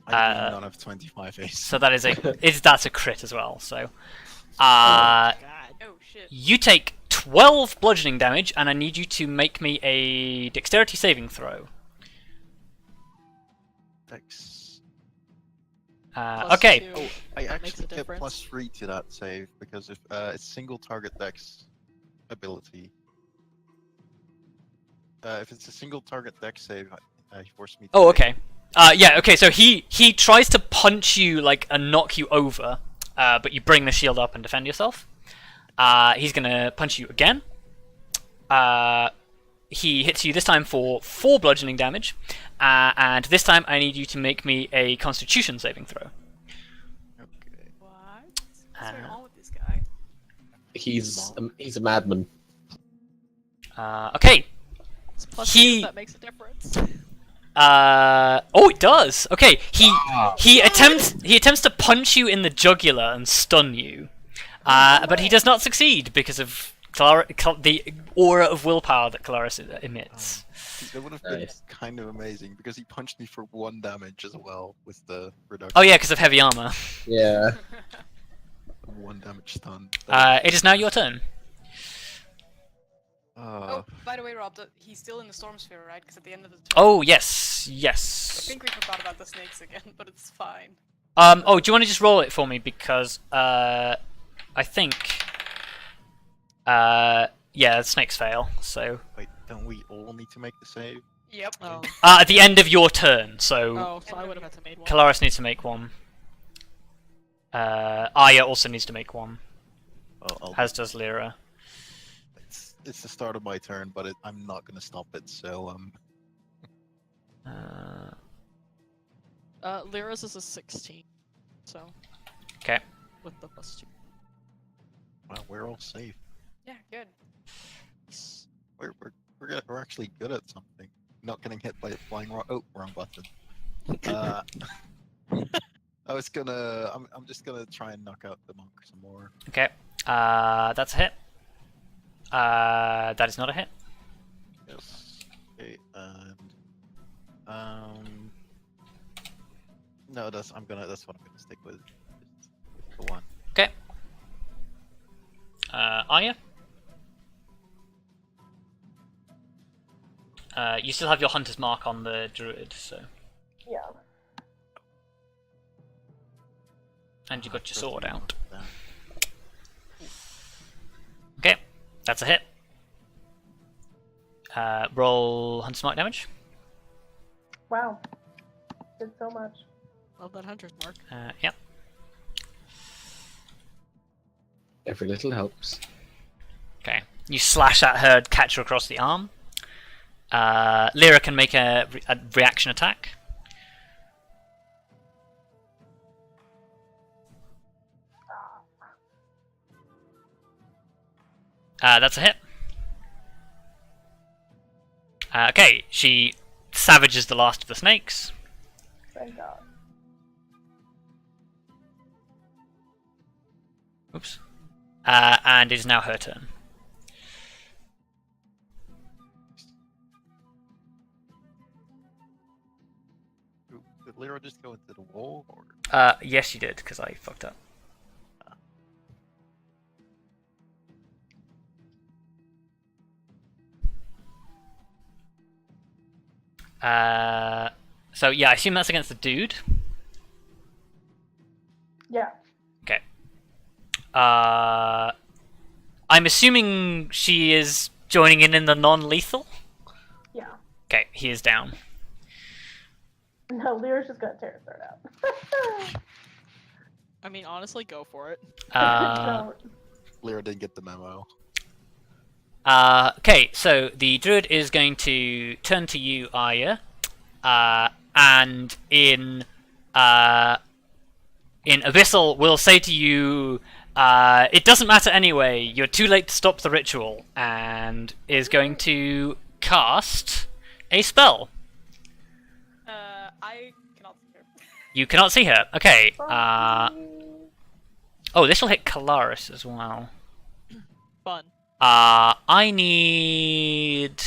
I do none of 25 AC. So that that's a crit as well. So, God. Oh shit. you take 12 bludgeoning damage, and I need you to make me a dexterity saving throw. Dex. Okay. +2. Oh, I That makes actually a get difference. +3 to that save because if it's single target dex ability. If it's a single target dex save, he forced me to Oh, make- okay. Yeah, okay, so he tries to punch you, like, and knock you over, but you bring the shield up and defend yourself. He's gonna punch you again. He hits you this time for 4 bludgeoning damage, and this time I need you to make me a constitution saving throw. Okay. What? What's going Uh, on with this guy? He's a madman. Okay. It's +2, He- that makes a difference. Oh, it does. Okay, he attempts to punch you in the jugular and stun you, but he does not succeed because of the aura of willpower that Kelariis emits. That would have been Nice. kind of amazing because he punched me for 1 damage as well with the reduction. Oh yeah, because of heavy armor. Yeah. 1 damage stun. It is now your turn. Oh, by the way, Rob, he's still in the storm sphere, right? Because at the end of the turn, Oh yes, I yes. think we forgot about the snakes again, but it's fine. Oh, do you want to just roll it for me because I think yeah, snakes fail. So Wait, don't we all need to make the save? Yep. Oh, at the end of your turn, so oh, so I would have had to make one. Kelariis needs to make one. Arya also needs to make one, as does Lyra. It's the start of my turn, but I'm not gonna stop it. So Lyra's is a 16, so. Okay. With the +2. well, we're all safe. Yeah, good. We're actually good at something. Not getting hit by a flying rock. Oh, wrong button. I'm just gonna try and knock out the monk some more. Okay. That's a hit. That is not a hit. Yes. Okay, and no, that's what I'm gonna stick with. Just the 1. Okay. Arya? You still have your hunter's mark on the druid, so. Yeah. And you got your sword out. Yeah. Okay, that's a hit. Roll hunter's mark damage. Wow. Did so much. Love that hunter's mark. Yeah. Every little helps. Okay. You slash at her, catch her across the arm. Lyra can make a reaction attack. That's a hit. Okay, she savages the last of the snakes. Thank God. Oops. And it is now her turn. Did Lyra just go into the wall, or? Yes, you did, because I fucked up. So yeah, I assume that's against the dude. Yeah. Okay. I'm assuming she is joining in the non-lethal. Yeah. Okay, he is down. No, Lyra's just gonna tear his throat out. I mean, honestly, go for it. Don't. Lyra didn't get the memo. Okay, so the druid is going to turn to you, Arya, and in Abyssal will say to you, it doesn't matter anyway, you're too late to stop the ritual, and is going to cast a spell. I cannot see her. You cannot see her. Okay. Oh, this will hit Kelariis as well. Fun. I need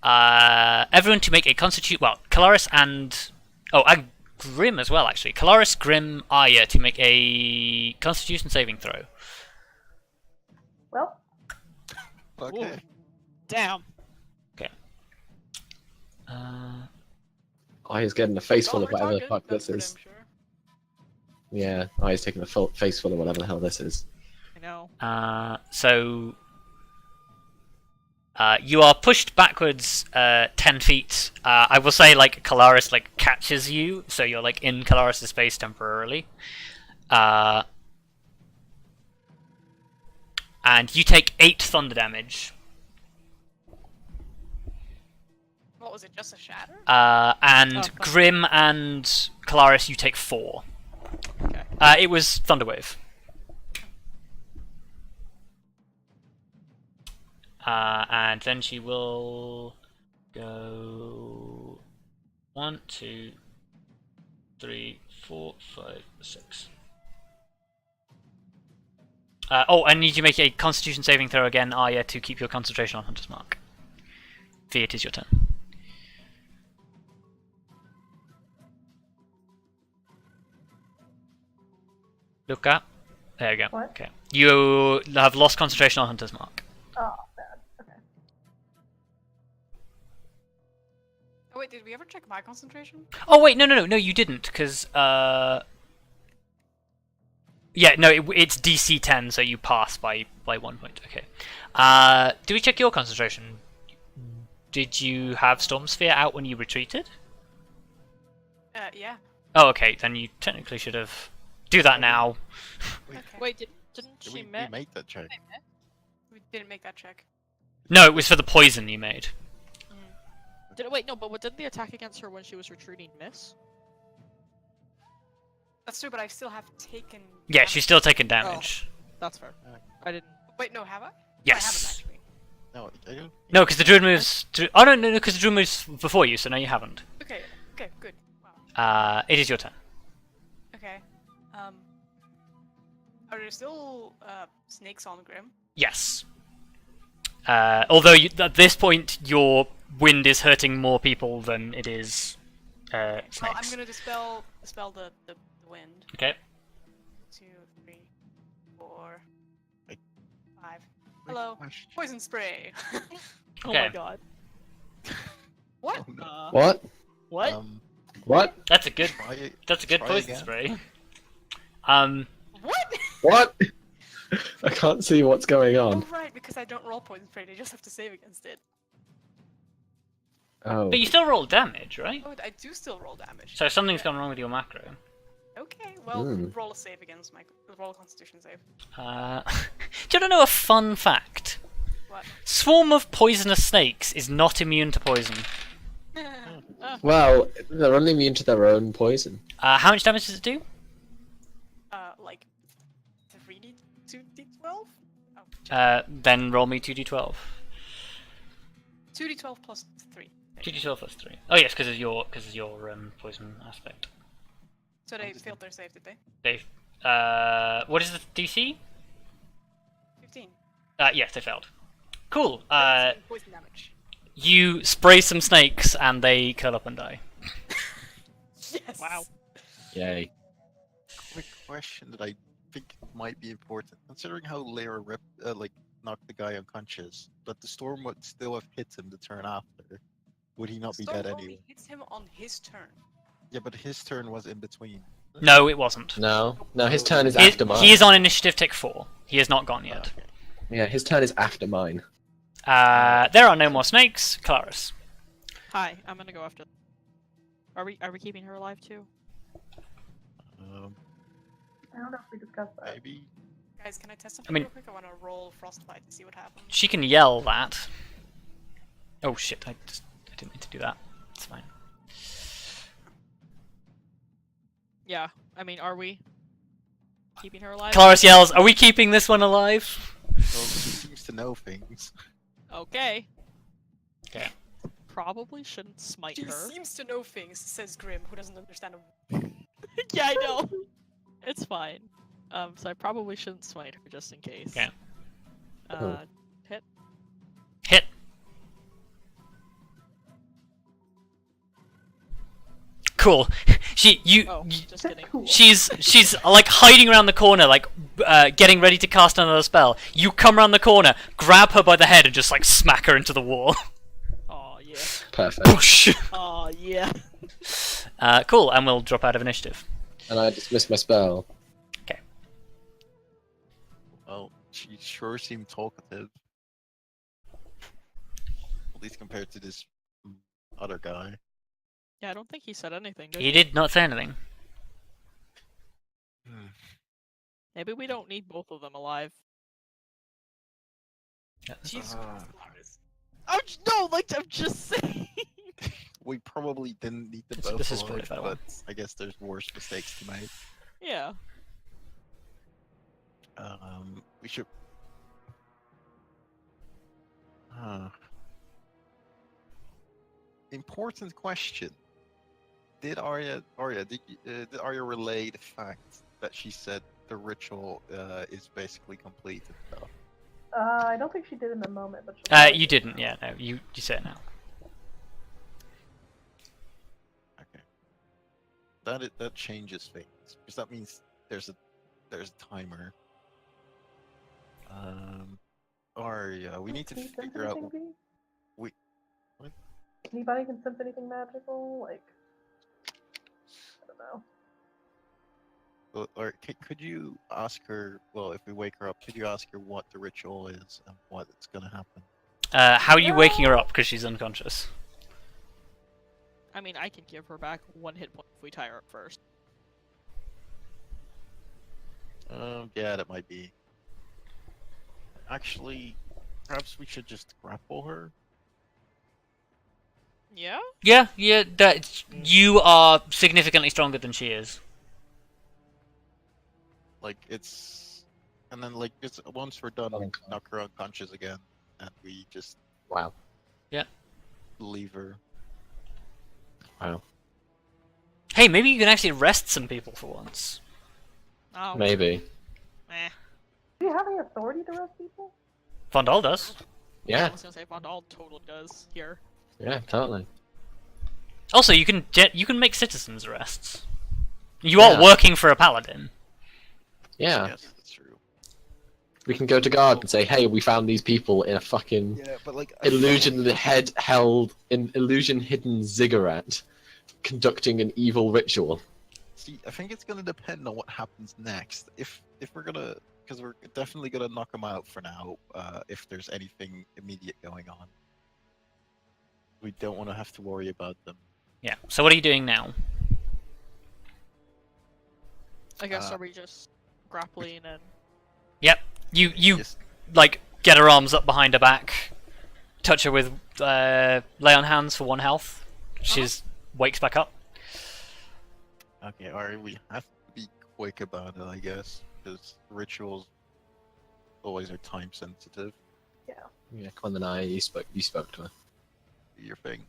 everyone to make a constitution. Well, Kelariis and Grim as well. Actually, Kelariis, Grim, Arya to make a Constitution saving throw. Well, Okay. Ooh. Damn. Okay. He's getting a face full Oh, of whatever the target, fuck that's this for is. damn sure. Yeah, he's taking a face full of whatever the hell this is. I know. So you are pushed backwards 10 feet. I will say, like, Kelariis like catches you, so you're like in Kelariis' space temporarily. And you take 8 thunder damage. What was it? Just a shatter? And Oh, fuck. Grim and Kelariis, you take 4. Okay. It was Thunderwave. And then she will go 1, 2, 3, 4, 5, 6. I need you to make a Constitution saving throw again, Arya, to keep your concentration on Hunter's Mark. V, it is your turn. Luka, there you go. What? Okay, you have lost concentration on Hunter's Mark. oh, bad. Okay. Oh wait, did we ever check my concentration? Oh wait, no, you didn't, because yeah, no, it's DC 10, so you pass by 1 point. Okay. Do we check your concentration? Did you have Storm Sphere out when you retreated? Yeah. Oh, okay, then you technically should have. Do that now. Okay. Wait, didn't Yeah, she we met? made that check. We didn't make that check. No, it was for the poison you made. Wait, no, but didn't the attack against her when she was retreating miss? That's true, but I still have taken. Yeah, damage. she's still taking damage. That's fair. I didn't. Wait, no, have I? Yes. I haven't actually. No, I don't. No, because the druid moves. Oh no, because the druid moves before you, so no, you haven't. Okay. Okay. Good. Wow. It is your turn. Okay. Are there still snakes on Grim? Yes. Although at this point your wind is hurting more people than it is snakes. Well, I'm gonna dispel the wind. Okay. 2, 3, 4, Wait. 5. Hello. Question. Poison spray. Oh Okay. my god. What? Oh, no. What? What? What? That's a good. Try it. That's a good Try poison again. spray. What? What? I can't see what's going on. Oh right, because I don't roll poison spray. They just have to save against it. Oh. But you still roll damage, right? Oh, I do still roll damage. So something's gone wrong with your macro. Okay, well, Hmm. roll a save against my roll a Constitution save. Do you want to know a fun fact? What? Swarm of poisonous snakes is not immune to poison. Well, they're only immune to their own poison. How much damage does it do? Like 3d 2d12. Oh, Then roll me 2d12. 2d12 plus 3. 2d12 plus 3. Oh yes, because of your poison aspect. So they failed their save, did they? They. What is the DC? 15. Yes, they failed. Cool. Poison damage. You spray some snakes and they curl up and die. Yes. Wow. Yay. Quick question that I think might be important. Considering how Blair knocked the guy unconscious, but the storm would still have hit him the turn after. Would he not be Storm dead only anyway? hits him on his turn. Yeah, but his turn was in between. No, it wasn't. No, his turn is He, after mine. he is on initiative tick 4. He has not gone yet. Okay. Yeah, his turn is after mine. There are no more snakes. Kelariis. Hi, I'm gonna go after. Are we keeping her alive too? I don't know if we discussed that. Maybe. Guys, can I test something mean- real quick? I want to roll Frostbite to see what happens. She can yell that. Oh shit! I didn't mean to do that. It's fine. Yeah. I mean, are we keeping her alive? Kelariis yells, "Are we keeping this one alive?" Well, he seems to know things. Okay. Okay. Probably shouldn't smite She her. seems to know things, says Grim, who doesn't understand a. Yeah, I know. It's fine. So I probably shouldn't smite her just in case. Okay. Hit. Hit. Cool. Oh, just kidding. Cool. She's like hiding around the corner, like getting ready to cast another spell. You come around the corner, grab her by the head, and just like smack her into the wall. Oh yeah. Perfect. Push. Oh yeah. Cool, and we'll drop out of initiative. And I dismiss my spell. Well, she sure seemed talkative. At least compared to this other guy. Yeah, I don't think he said anything. Did He did not say anything. Maybe we don't need both of them alive. Jesus Ah. Christ. I'm just saying. We probably didn't need the This- both this is alive, pretty fair one. but I guess there's worse mistakes to make. Yeah. We should. Important question. Did Arya relay the fact that she said the ritual is basically complete and stuff? I don't think she did in the moment, but she'll You didn't, yeah, no, you say it now. Okay. That changes things because that means there's a timer. Arya, we need to Can you sense figure out. anything, V? we- what? Anybody can sense anything magical? Like, I don't know. Or could you ask her? Well, if we wake her up, could you ask her what the ritual is and what's gonna happen? How are you waking her up because she's unconscious? I mean, I can give her back 1 hit point if we tie her up first. Yeah, that might be. Actually, perhaps we should just grapple her. Yeah? Yeah, that you are significantly stronger than she is. Like it's, and then like it's once we're done, we knock her unconscious again, and we just Wow. leave her. Wow. Hey, maybe you can actually rest some people for once. Oh. Maybe. Eh. Do you have any authority to rest people? Vondal does. I Yeah. was gonna say Vondal totally does here. Yeah, totally. Also, you can make citizens arrests. You are Yeah. working for a paladin. Yeah. Yes, that's true. We can go to guard and say, hey, we found these people in a fucking Yeah, but like illusion hidden ziggurat conducting an evil ritual. See, I think it's gonna depend on what happens next. If we're gonna, because we're definitely gonna knock them out for now. If there's anything immediate going on, we don't want to have to worry about them. Yeah. So what are you doing now? I guess Uh, are we just grappling and Yep. You Yes. like get her arms up behind her back, touch her with lay on hands for 1 health. She's wakes back up. Okay, alright, we have to be quick about it, I guess, because rituals always are time sensitive. Yeah, Quinn and I, you spoke to her. Do your thing.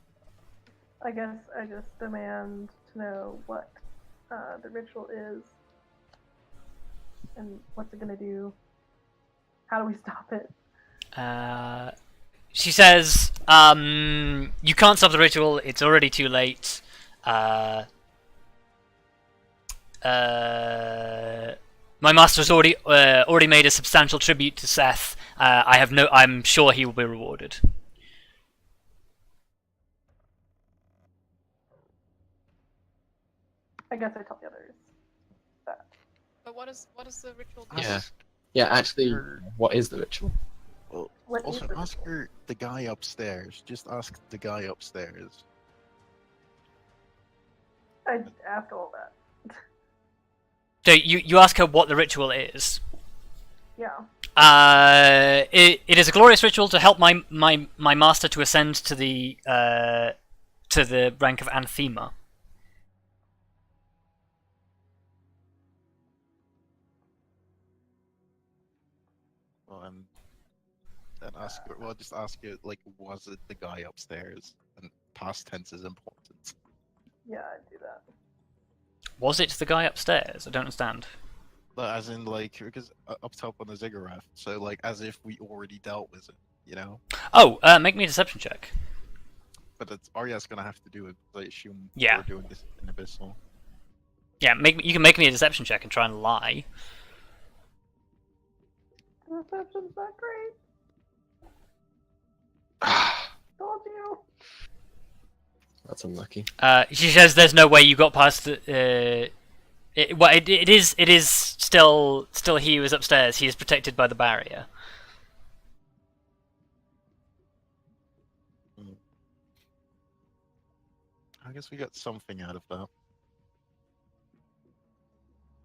I guess I just demand to know what the ritual is and what's it gonna do. How do we stop it? She says, "You can't stop the ritual. It's already too late. My master's already made a substantial tribute to Sseth. I'm sure he will be rewarded." I guess I tell the others that. But what is the ritual do? Yeah. Yeah, actually, Her- what is the ritual? Well, What is also, the ask ritual? her the guy upstairs. Just ask the guy upstairs. I ask all that. So you ask her what the ritual is. Yeah. It is a glorious ritual to help my master to ascend to the rank of Anthema. Well, and ask her. Well, just ask her. Like, was it the guy upstairs? And past tense is important. Yeah, I do that. Was it the guy upstairs? I don't understand. As in, like, because up top on the ziggurat, so like as if we already dealt with it, you know. Oh, make me a deception check. But it's Arya's gonna have to do it. I assume Yeah. we're doing this in Abyssal. Yeah, you can make me a deception check and try and lie. Reception's not great. Told you. That's unlucky. She says there's no way you got past the. It is still he who is upstairs. He is protected by the barrier. I guess we got something out of that.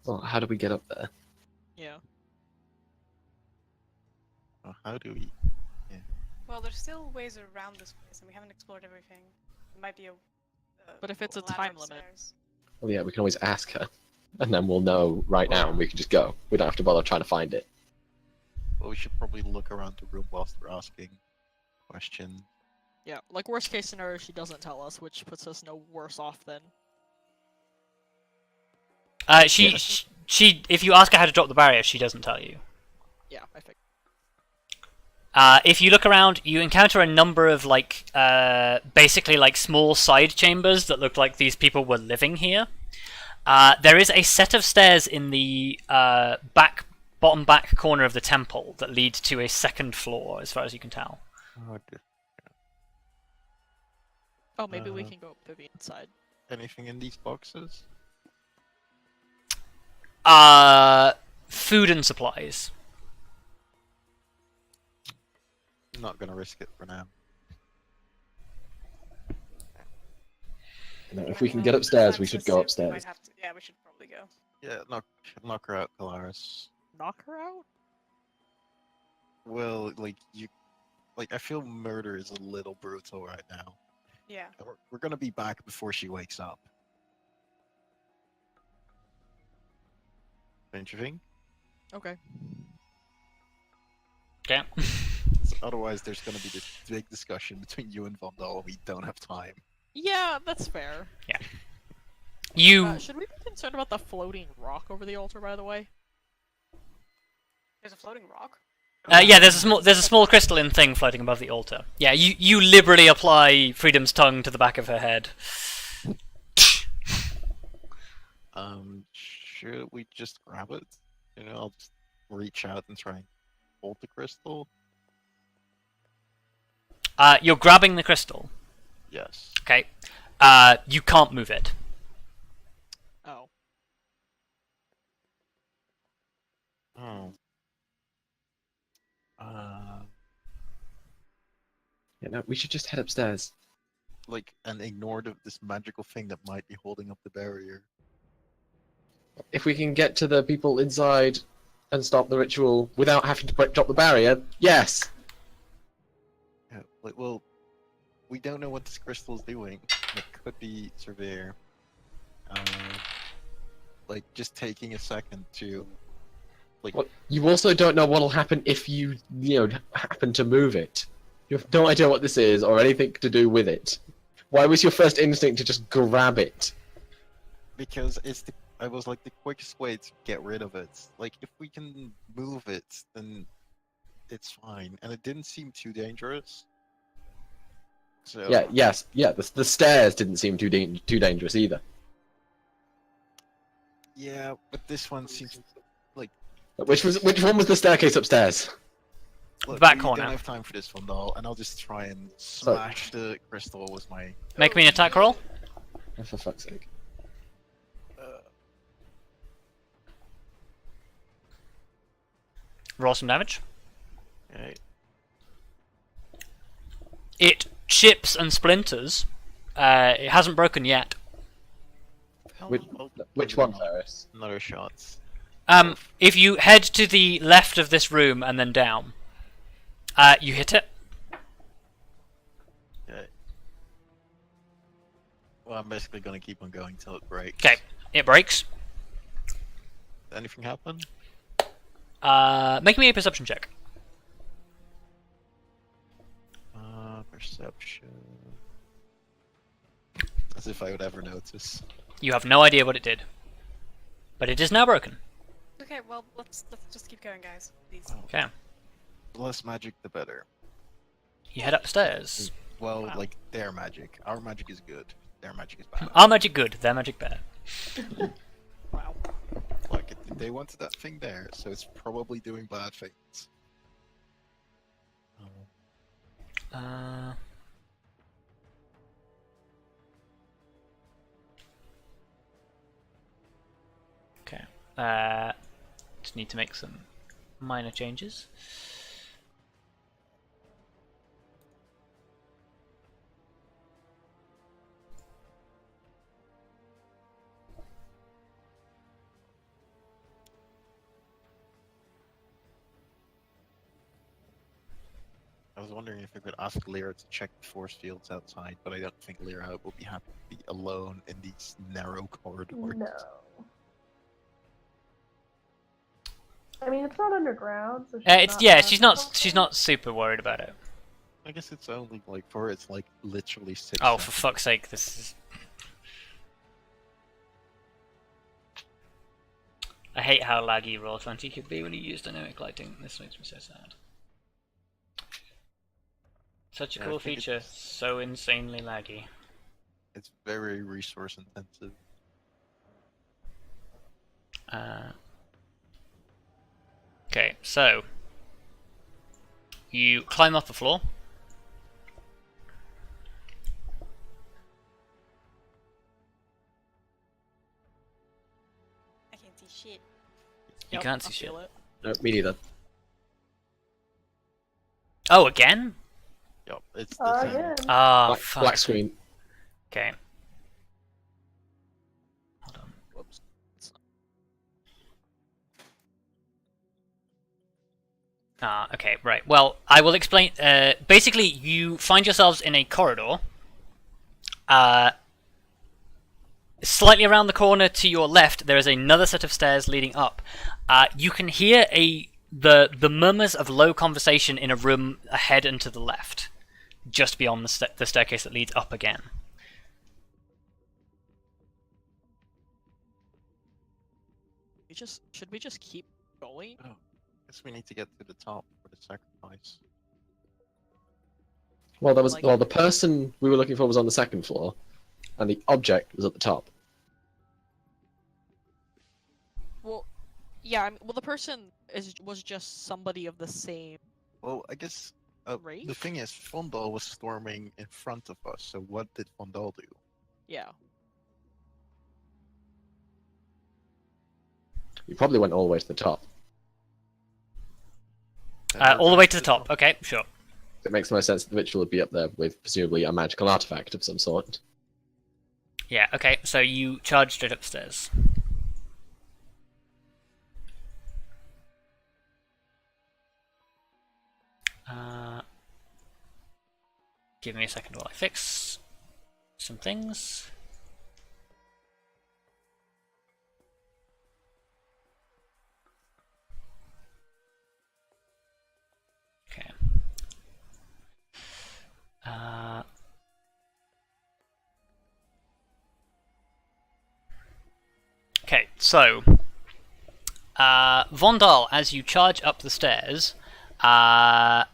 Well, how do we get up there? Yeah. How do we? Well, there's still ways around this place, and we haven't explored everything. It might be a. But if it's a ladder time limit. upstairs. Well, yeah, we can always ask her, and then we'll know right now, and we can just go. We don't have to bother trying to find it. Well, we should probably look around the room whilst we're asking questions. Yeah, like worst case scenario, she doesn't tell us, which puts us no worse off than. She if you ask her how to drop the barrier, she doesn't tell you. Yeah, I think. If you look around, you encounter a number of like basically like small side chambers that look like these people were living here. There is a set of stairs in the bottom back corner of the temple that lead to a second floor, as far as you can tell. Oh, maybe we can go up to the inside. Anything in these boxes? Food and supplies. Not gonna risk it for now. You know, if we can get upstairs, we should go upstairs. Yeah, we should probably go. Yeah, knock her out, Kelariis. Knock her out? Well, I feel murder is a little brutal right now. Yeah. We're gonna be back before she wakes up. Don't you think? Okay. Okay. Otherwise, there's gonna be this big discussion between you and Vondal, and we don't have time. Yeah, that's fair. You Should we be concerned about the floating rock over the altar, by the way? There's a floating rock. yeah, there's a small crystalline thing floating above the altar. Yeah, you liberally apply Freedom's tongue to the back of her head. Should we just grab it? You know, I'll just reach out and try and hold the crystal. You're grabbing the crystal. Yes. Okay. You can't move it. Oh. Oh. Yeah, no, we should just head upstairs. And ignore this magical thing that might be holding up the barrier. If we can get to the people inside and stop the ritual without having to drop the barrier, yes! Yeah, well, we don't know what this crystal is doing. It could be severe. Just taking a second to... Well, you also don't know what'll happen if you happen to move it. You have no idea what this is or anything to do with it. Why was your first instinct to just grab it? Because I was the quickest way to get rid of it. If we can move it, then it's fine. And it didn't seem too dangerous. So... The stairs didn't seem too dangerous either. Yeah, but this one seems Which one was the staircase upstairs? Look, Back we corner. don't have time for this one, though, and I'll just try and smash the crystal with my... Make me an attack roll. Oh, for fuck's sake. Roll some damage. Okay. It chips and splinters. It hasn't broken yet. Which one, Ferrous? Another shot. If you head to the left of this room and then down, you hit it. Okay. Well, I'm basically gonna keep on going till it breaks. Okay, it breaks. Anything happen? Make me a perception check. Perception. As if I would ever notice. You have no idea what it did, but it is now broken. Okay, well, let's just keep going, guys. Please. Okay. The less magic, the better. You head upstairs. Well, Wow. like their magic. Our magic is good. Their magic is bad. Our magic good, their magic bad. Wow. Like they wanted that thing there, so it's probably doing bad things. Okay. Just need to make some minor changes. I was wondering if I could ask Lyra to check the force fields outside, but I don't think Lyra will be happy to be alone in these narrow corridors. No. I mean, it's not underground, so she's not super worried about it. I guess it's only like for it's like literally 6 Oh, for seconds. fuck's sake, this is... I hate how laggy Roll20 could be when you use dynamic lighting. This makes me so sad. Such a Yeah, I cool think feature, it's- so insanely laggy. It's very resource intensive. Okay, so you climb up the floor. I can't see shit. You Yep, can't I see shit. feel it. No, me neither. Oh, again? Yup, it's the same. Again. Ah, Black, black screen. Okay. Hold on. Whoops. Ah, okay, right. Well, I will explain. Basically, you find yourselves in a corridor. Slightly around the corner to your left, there is another set of stairs leading up. You can hear the murmurs of low conversation in a room ahead and to the left, just beyond the staircase that leads up again. Should we just keep going? Guess we need to get to the top for the sacrifice. Well, Like- the person we were looking for was on the second floor, and the object was at the top. Well, yeah. Well, the person was just somebody of the same. Well, I guess Race? the thing is, Vondal was storming in front of us. So what did Vondal do? Yeah. You probably went all the way to the top. All the way to the top. Okay, sure. It makes the most sense that the ritual would be up there with presumably a magical artifact of some sort. Yeah, okay, so you charge straight upstairs. Give me a second while I fix some things. Okay. Okay, so Vondal, as you charge up the stairs, I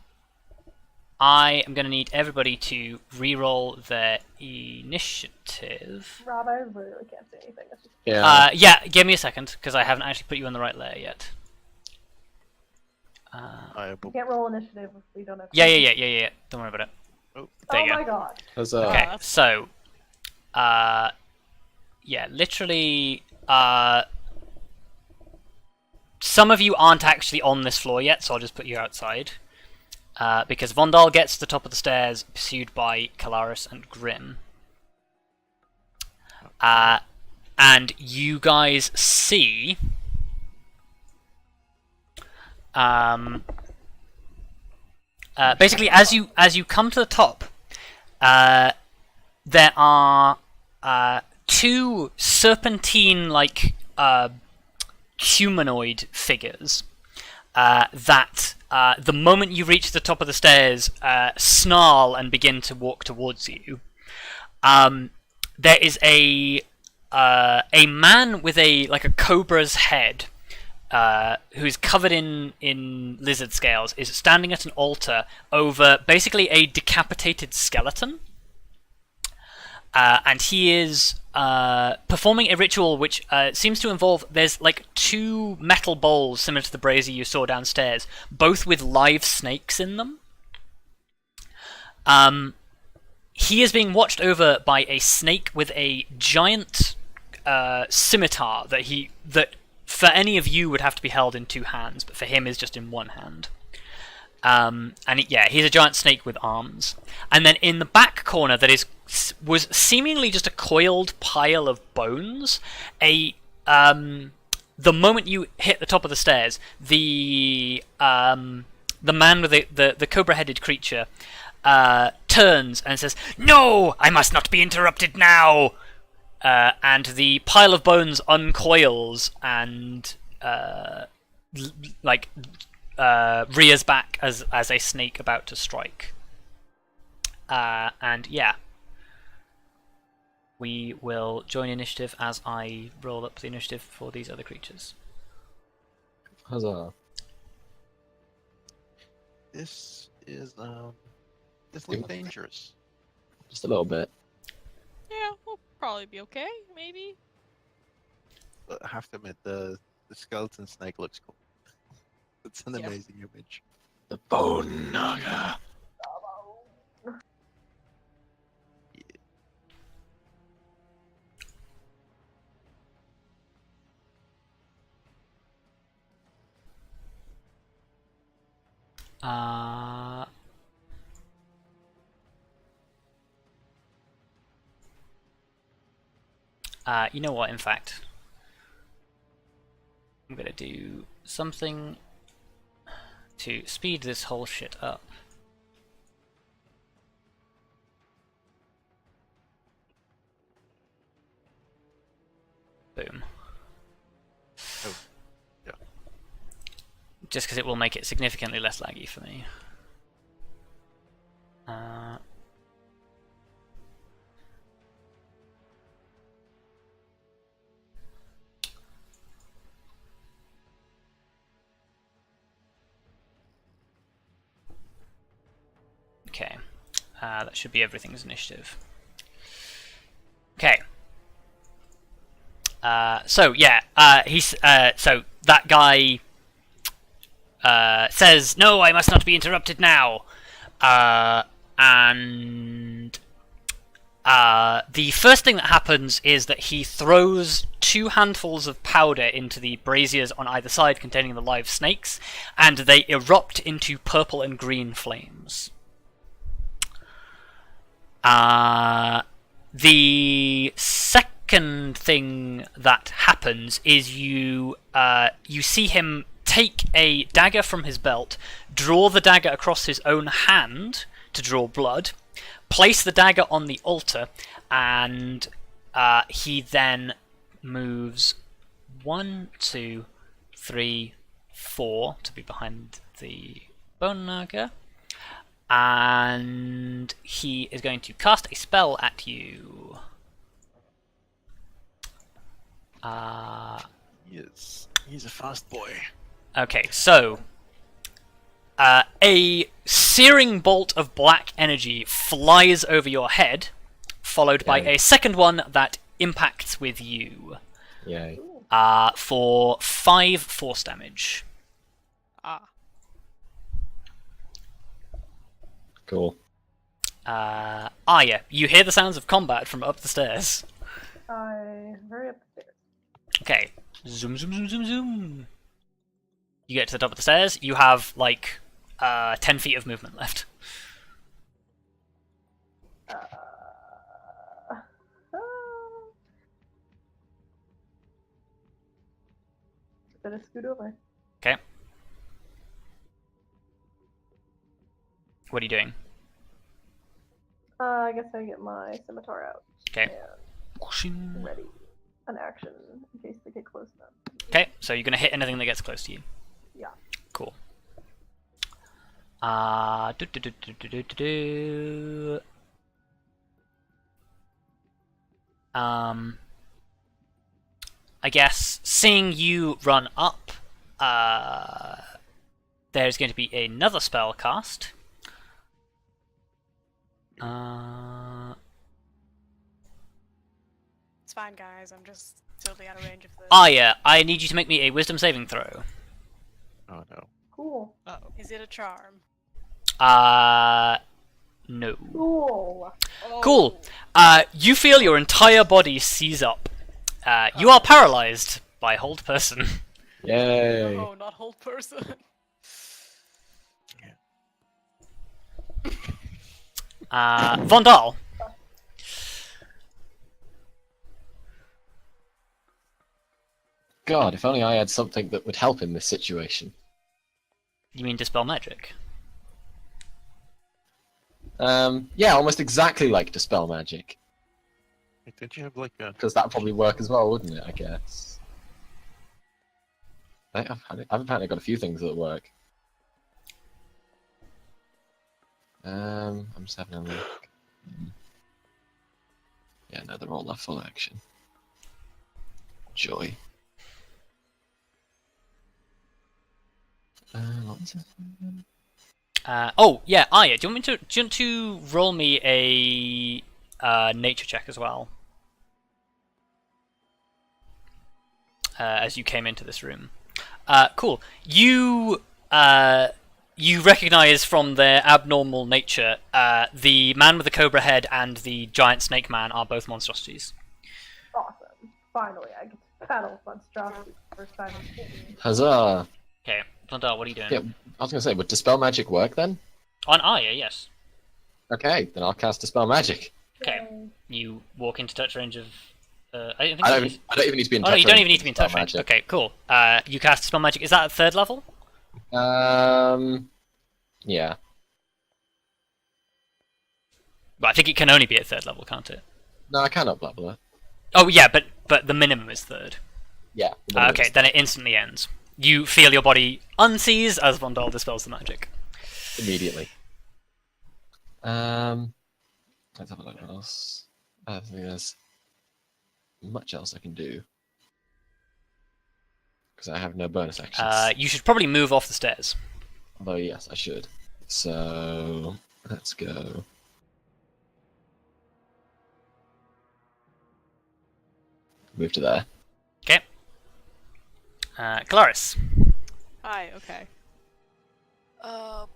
am going to need everybody to re-roll their initiative. Rob, I literally can't see anything. It's just... Yeah. Yeah, give me a second, because I haven't actually put you on the right layer yet. You can't roll initiative if we don't have... Yeah. Don't worry about it. Oh, There Oh you go. my god. There's Okay, that's- so, yeah, literally, some of you aren't actually on this floor yet, so I'll just put you outside. Because Vondal gets to the top of the stairs, pursued by Kelariis and Grim. And you guys see... basically, as you come to the top, there are two serpentine-like humanoid figures that, the moment you reach the top of the stairs, snarl and begin to walk towards you. There is a man with a cobra's head, who's covered in lizard scales, is standing at an altar over basically a decapitated skeleton. And he is performing a ritual which seems to involve, there's like 2 metal bowls similar to the brazier you saw downstairs, both with live snakes in them. He is being watched over by a snake with a giant scimitar that for any of you would have to be held in 2 hands, but for him is just in 1 hand. He's a giant snake with arms. And then in the back corner was seemingly just a coiled pile of bones. The moment you hit the top of the stairs, the man with the cobra-headed creature turns and says, "No, I must not be interrupted now." And the pile of bones uncoils and rears back as a snake about to strike. We will join initiative as I roll up the initiative for these other creatures. Huzzah. This looks dangerous. Just a little bit. Yeah, we'll probably be okay, maybe. But I have to admit, the skeleton snake looks cool. It's an amazing image. The Bone Naga. You know what, in fact, I'm gonna do something to speed this whole shit up. Boom. Oh, yeah. Just because it will make it significantly less laggy for me. Okay, that should be everything's initiative. Okay. So that guy says, "No, I must not be interrupted now." And the first thing that happens is that he throws 2 handfuls of powder into the braziers on either side containing the live snakes, and they erupt into purple and green flames. The second thing that happens is you see him take a dagger from his belt, draw the dagger across his own hand to draw blood, place the dagger on the altar, and he then moves 1, 2, 3, 4 to be behind the Bone Naga. And he is going to cast a spell at you. He's a fast boy. Okay, so a searing bolt of black energy flies over your head, followed by a second one that impacts with you. Yay. For 5 force damage. Cool. Arya, you hear the sounds of combat from up the stairs. I hurry up the stairs. Okay. Zoom, zoom, zoom, zoom, zoom. You get to the top of the stairs. You have, 10 feet of movement left. Gonna scoot over. Okay. What are you doing? I guess I get my scimitar out. Okay. And ready. An action in case they get close enough. Okay, so you're gonna hit anything that gets close to you. Yeah. Cool. I guess seeing you run up, there's going to be another spell cast. It's fine, guys. I'm just totally out of range of this. Arya, I need you to make me a wisdom saving throw. Oh no. Cool. Uh-oh. Is it a charm? No. Cool. Oh. Cool. You feel your entire body seize up. You are paralyzed by hold person. Yay. No, not hold person. Vondal. God, if only I had something that would help in this situation. You mean dispel magic? Yeah, almost exactly like Dispel Magic. Hey, didn't you have like a? Because that'd probably work as well, wouldn't it, I guess? I've apparently got a few things that work. I'm just having a look. Yeah, no, they're all left full action. Joy. What was it? Oh, yeah, Arya, do you want to roll me a nature check as well? As you came into this room. Cool. You recognize from their abnormal nature, the man with the cobra head and the giant snake man are both monstrosities. Awesome. Finally, I get to battle monstrosity for the first time in history. Huzzah! Okay, Vondal, what are you doing? Yeah, I was gonna say, would Dispel Magic work then? On Arya, yes. Okay, then I'll cast Dispel Magic. Okay. Yay. You walk into touch range of... I I don't even need to be in touch. Oh, no, you don't range even need to for be in Dispel touch range. Magic. Okay, cool. You cast spell magic. Is that at 3rd level? Yeah. Well, I think it can only be at 3rd level, can't it? No, I cannot level it. Oh, yeah, but the minimum is 3rd. Yeah. Okay, then it instantly ends. You feel your body unseize as Vondal dispels the magic. Immediately. Let's have a look what else. I don't think there's much else I can do. Because I have no bonus actions. You should probably move off the stairs. Although, yes, I should. So, let's go. Move to there. Okay. Kelariis. Hi, okay. Boy.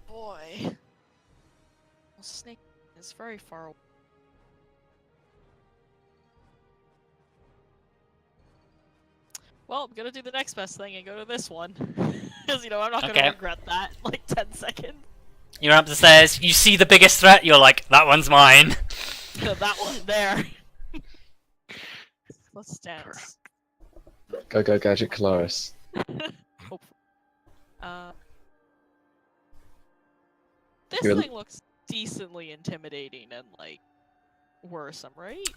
Well, Snake is very far away. Well, I'm gonna do the next best thing and go to this one. Because, I'm not gonna regret that in like 10 seconds. You're up the stairs, you see the biggest threat, you're like, that one's mine. That one there. Let's dance. Go, Gadget Kelariis. Hopefully. This You're- thing looks decently intimidating and, like, worrisome, right?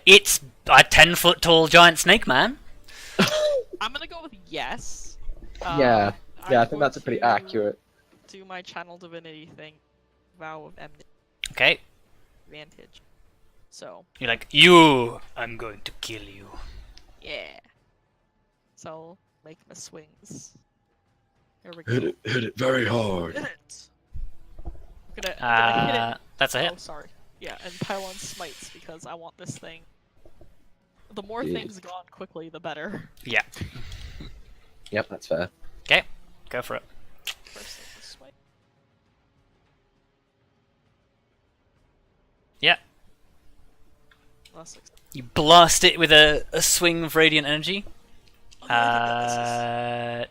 It's a 10-foot tall giant snake man. I'm gonna go with yes. Yeah, I I'm think that's a pretty going to accurate. Do my channel divinity thing. Vow of enmity Okay. advantage. So, You're like, I'm going to kill you. yeah. So, make my swings. Here we go. Hit it very hard. Hit it! I'm gonna hit it. That's a hit. Oh, sorry. Yeah, and pile on smites because I want this thing. The more Yeah. things gone quickly, the better. Yeah. Yep, that's fair. Okay, go for it. First thing is smite. Yeah. Last 6. You blast it with a swing of radiant energy. Oh, That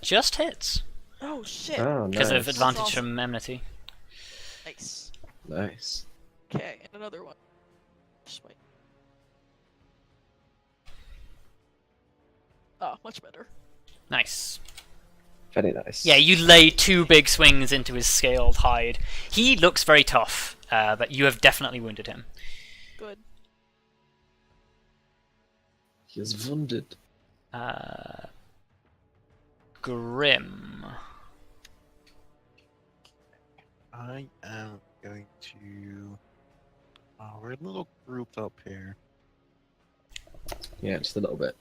just hits. oh shit! Oh, Because nice. of advantage That's awesome. from enmity. Nice. Nice. Okay, and another one. Smite. Oh, much better. Nice. Very nice. Yeah, you lay 2 big swings into his scaled hide. He looks very tough, but you have definitely wounded him. Good. He is wounded. Grim. I am going to. We're a little grouped up here. Yeah, just a little bit.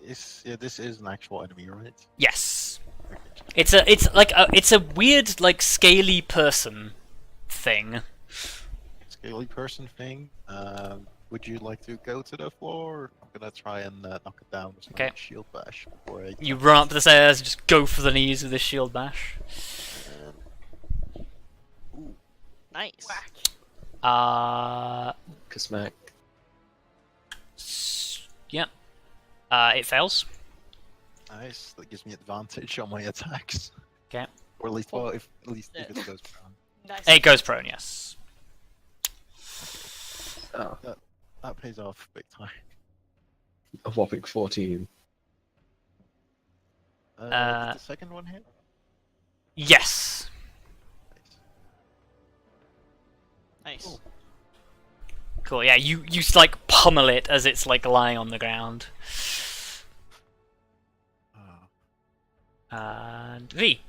this is an actual enemy, right? Yes. Okay. It's a weird like scaly person thing. Scaly person thing. Would you like to go to the floor? I'm gonna try and knock it down with my Okay. shield bash before I. You run up the stairs, and just go for the knees with this shield bash. Nice. Whack. Smack. Yep. It fails. Nice. That gives me advantage on my attacks. Okay. Or at least, well, if it goes prone. Nice. It goes prone, yes. Oh, That pays off big time. a whopping 14. Did the second one hit? Yes. Nice. Cool. Cool. Yeah, you like pummel it as it's like lying on the ground. And V.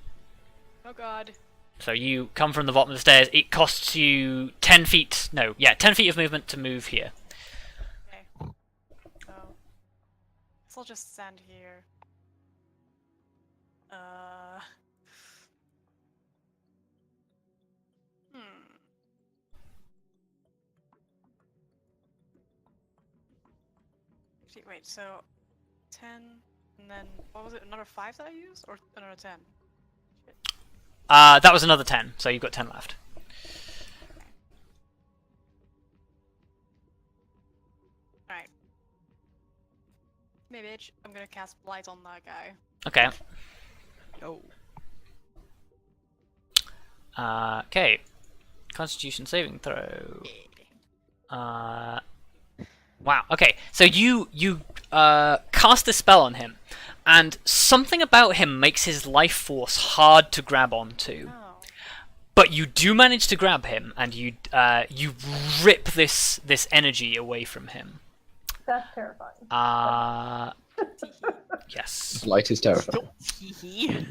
Oh god. So you come from the bottom of the stairs. It costs you 10 feet. No, yeah, 10 feet of movement to move here. Okay. So, guess I'll just stand here. Hmm. Wait, so 10, and then what was it? Another 5 that I used, or another 10? That was another 10, so you've got 10 left. Alright. Hey bitch, I'm gonna cast Blight on that guy. Okay. Oh. Okay. Constitution saving throw. Wow. Okay. So you cast a spell on him, and something about him makes his life force hard to grab onto. Oh. But you do manage to grab him, and you rip this energy away from him. That's terrifying. Yes. Light is terrifying.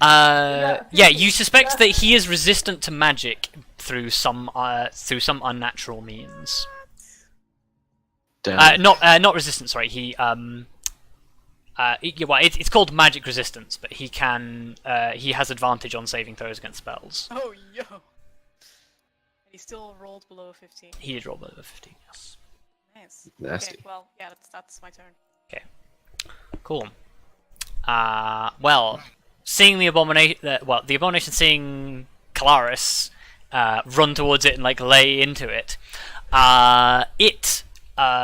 Yeah, you suspect that he is resistant to magic through some unnatural means. Damn. Not resistant. Sorry, it's called magic resistance, but he has advantage on saving throws against spells. Oh, yo! And he still rolled below 15. He did roll below 15. Yes. Nice. Nasty. Okay, well, yeah, that's my turn. Cool. Well, seeing the abomination seeing Kelariis run towards it and like lay into it, it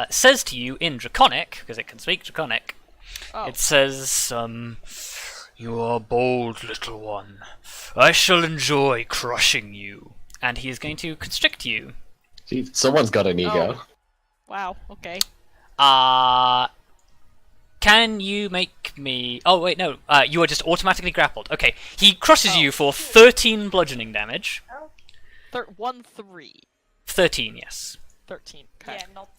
says to you in Draconic, because it can speak Draconic. Oh. It says, "You are bold, little one. I shall enjoy crushing you." And he is going to constrict you. Gee, someone's got an ego. Oh. Wow. Okay. Can you make me... Oh, wait, no. You are just automatically grappled. Okay. He crushes you for 13 bludgeoning damage. 1-3. 13, yes. 13. Okay. Yeah, not.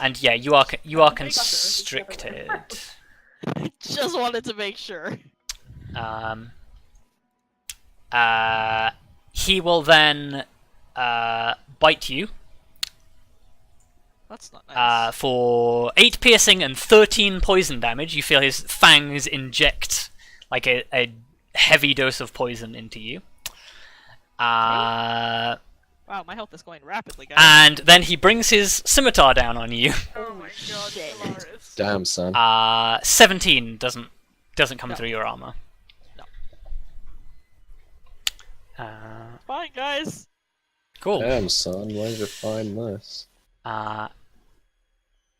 And yeah, you are constricted. Just wanted to make sure. He will then bite you That's not nice. for 8 piercing and 13 poison damage. You feel his fangs inject like a heavy dose of poison into you. Wow, my health is going rapidly, guys. And then he brings his scimitar down on you. Oh my god, Kelariis. Damn, son. 17 doesn't come No. through your armor. No. Fine, guys. Cool. Damn, son. Where did you find this?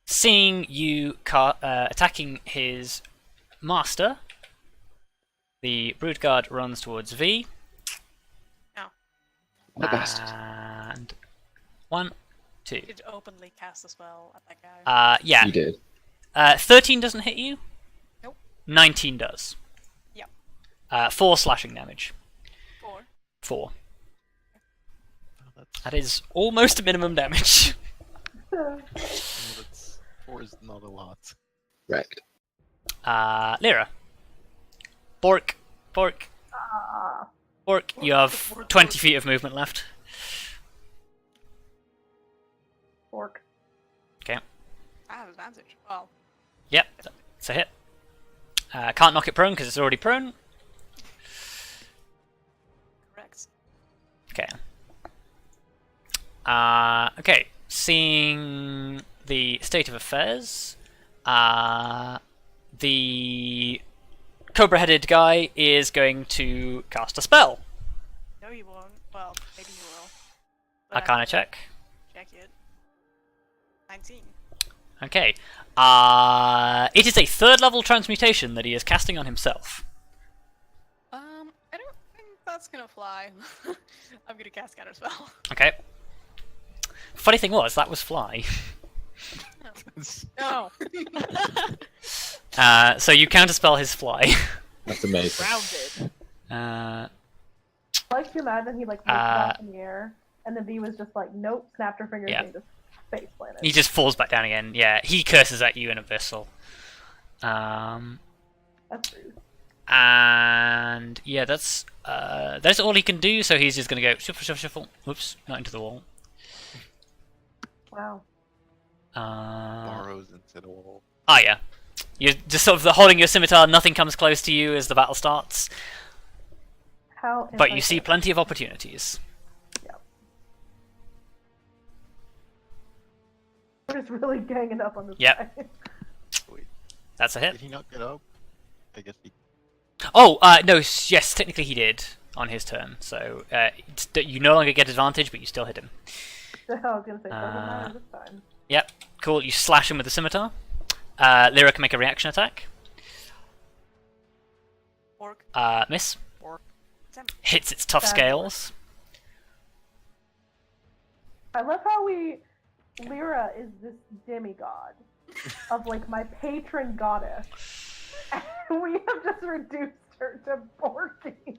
Seeing you attacking his master, the Broodguard runs towards V. My bastard. And 1, 2. Did openly cast a spell at that guy. Yeah. You did. 13 doesn't hit you. Nope. 19 does. Yep. 4 slashing damage. 4. 4. Oh, That is almost minimum damage. that's 4 is not a lot. Wrecked. Lyra. Bork. Bork, you have 20 feet of movement left. Fork. Okay. I have advantage. Well, Yep, it's a hit. Can't knock it prone because it's already prone. Correct. Okay. Okay. Seeing the state of affairs, the cobra-headed guy is going to cast a spell. No, you won't. Well, maybe you will. But Arcana check. Check it. 19. Okay. It is a 3rd level transmutation that he is casting on himself. I don't think that's gonna fly. I'm gonna cast Counterspell. Okay. Funny thing was, that was fly. No. So you counterspell his fly. That's amazing. Grounded. Uh, I like to imagine he like lifted off in the air, and then V was just like, nope, snapped her fingers Yeah. and just face planted. he just falls back down again. Yeah, he curses at you in Abyssal. That's rude. And yeah, that's all he can do. So he's just gonna go shuffle, shuffle, shuffle. Whoops, not into the wall. Wow. Borrows into the wall. Oh yeah, you're just sort of holding your scimitar. Nothing comes close to you as the battle starts, How? but you see insightful. plenty of opportunities. We're just really ganging up on this Yep. guy. Wait, That's a hit. did he not get up? I guess he. Oh, no, yes, technically he did on his turn. So you no longer get advantage, but you still hit him. I was gonna say, doesn't matter this time. Yep, cool. You slash him with the scimitar. Lyra can make a reaction attack. Orc. Miss. Orc. Damn. Hits its tough Bad scales. I love how Lyra is this demigod of like my patron goddess, and we have just reduced her to Borky.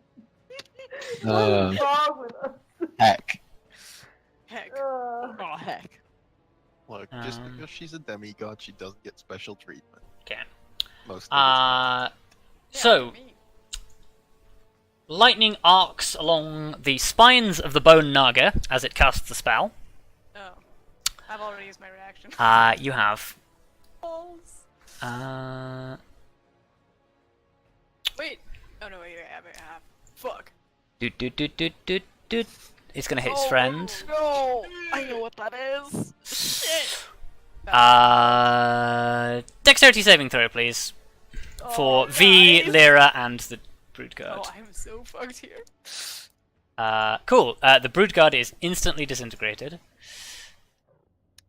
What is wrong with us? Heck. Heck. Oh heck. Look, just because she's a demigod, she doesn't get special treatment. Okay. Most of the time. So, me. lightning arcs along the spines of the bone naga as it casts the spell. Oh. I've already used my reaction. You have. Balls. Wait. Oh no, wait, I have. Fuck. Doot, doot, doot, doot, doot, doot. It's gonna hit its Oh, friend. No! I know what that is. Shit. Dexterity saving throw, please. For Oh, V, guys. Lyra, and the Broodguard. Oh, I'm so fucked here. Cool. The Broodguard is instantly disintegrated.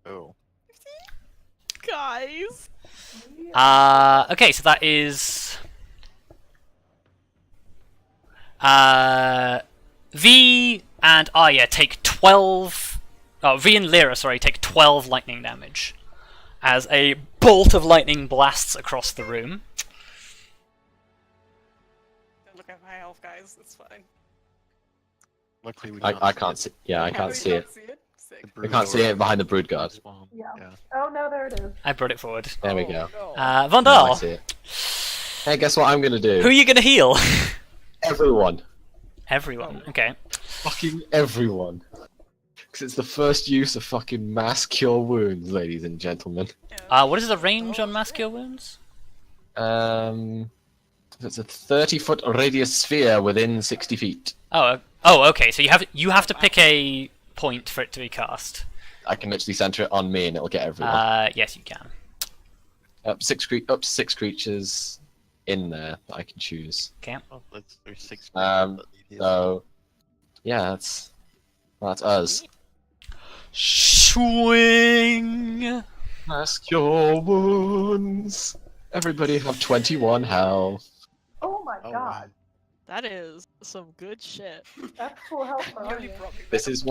Oh. Guys. Okay, so that is... V and Arya take 12... Oh, V and Lyra, sorry, take 12 lightning damage. As a bolt of lightning blasts across the room. Don't look at my health, guys. It's fine. Luckily, we I can't see. Yeah, I can't we see it. See it? Sick. I can't see it behind the Broodguard. Yeah. Yeah. Oh no, there it is. I brought it forward. There we go. No. Now I Vondal, see it. Hey, guess what I'm gonna do? who are you gonna heal? Everyone. Everyone. Okay. Fucking everyone. Because it's the first use of fucking mass cure wounds, ladies and gentlemen. What is the range on mass cure wounds? It's a 30-foot radius sphere within 60 feet. Oh, okay. So you have to pick a point for it to be cast. I can literally center it on me and it'll get everyone. Yes, you can. Up to six creatures in there that I can choose. Okay. Oh, there's 6 Um, that need healing. So, yeah, that's us. Swing. Mass cure wounds. Everybody have 21 health. Oh my Oh, god, wow. That is some good shit. that's full health for Nearly Arya. brought me back This up is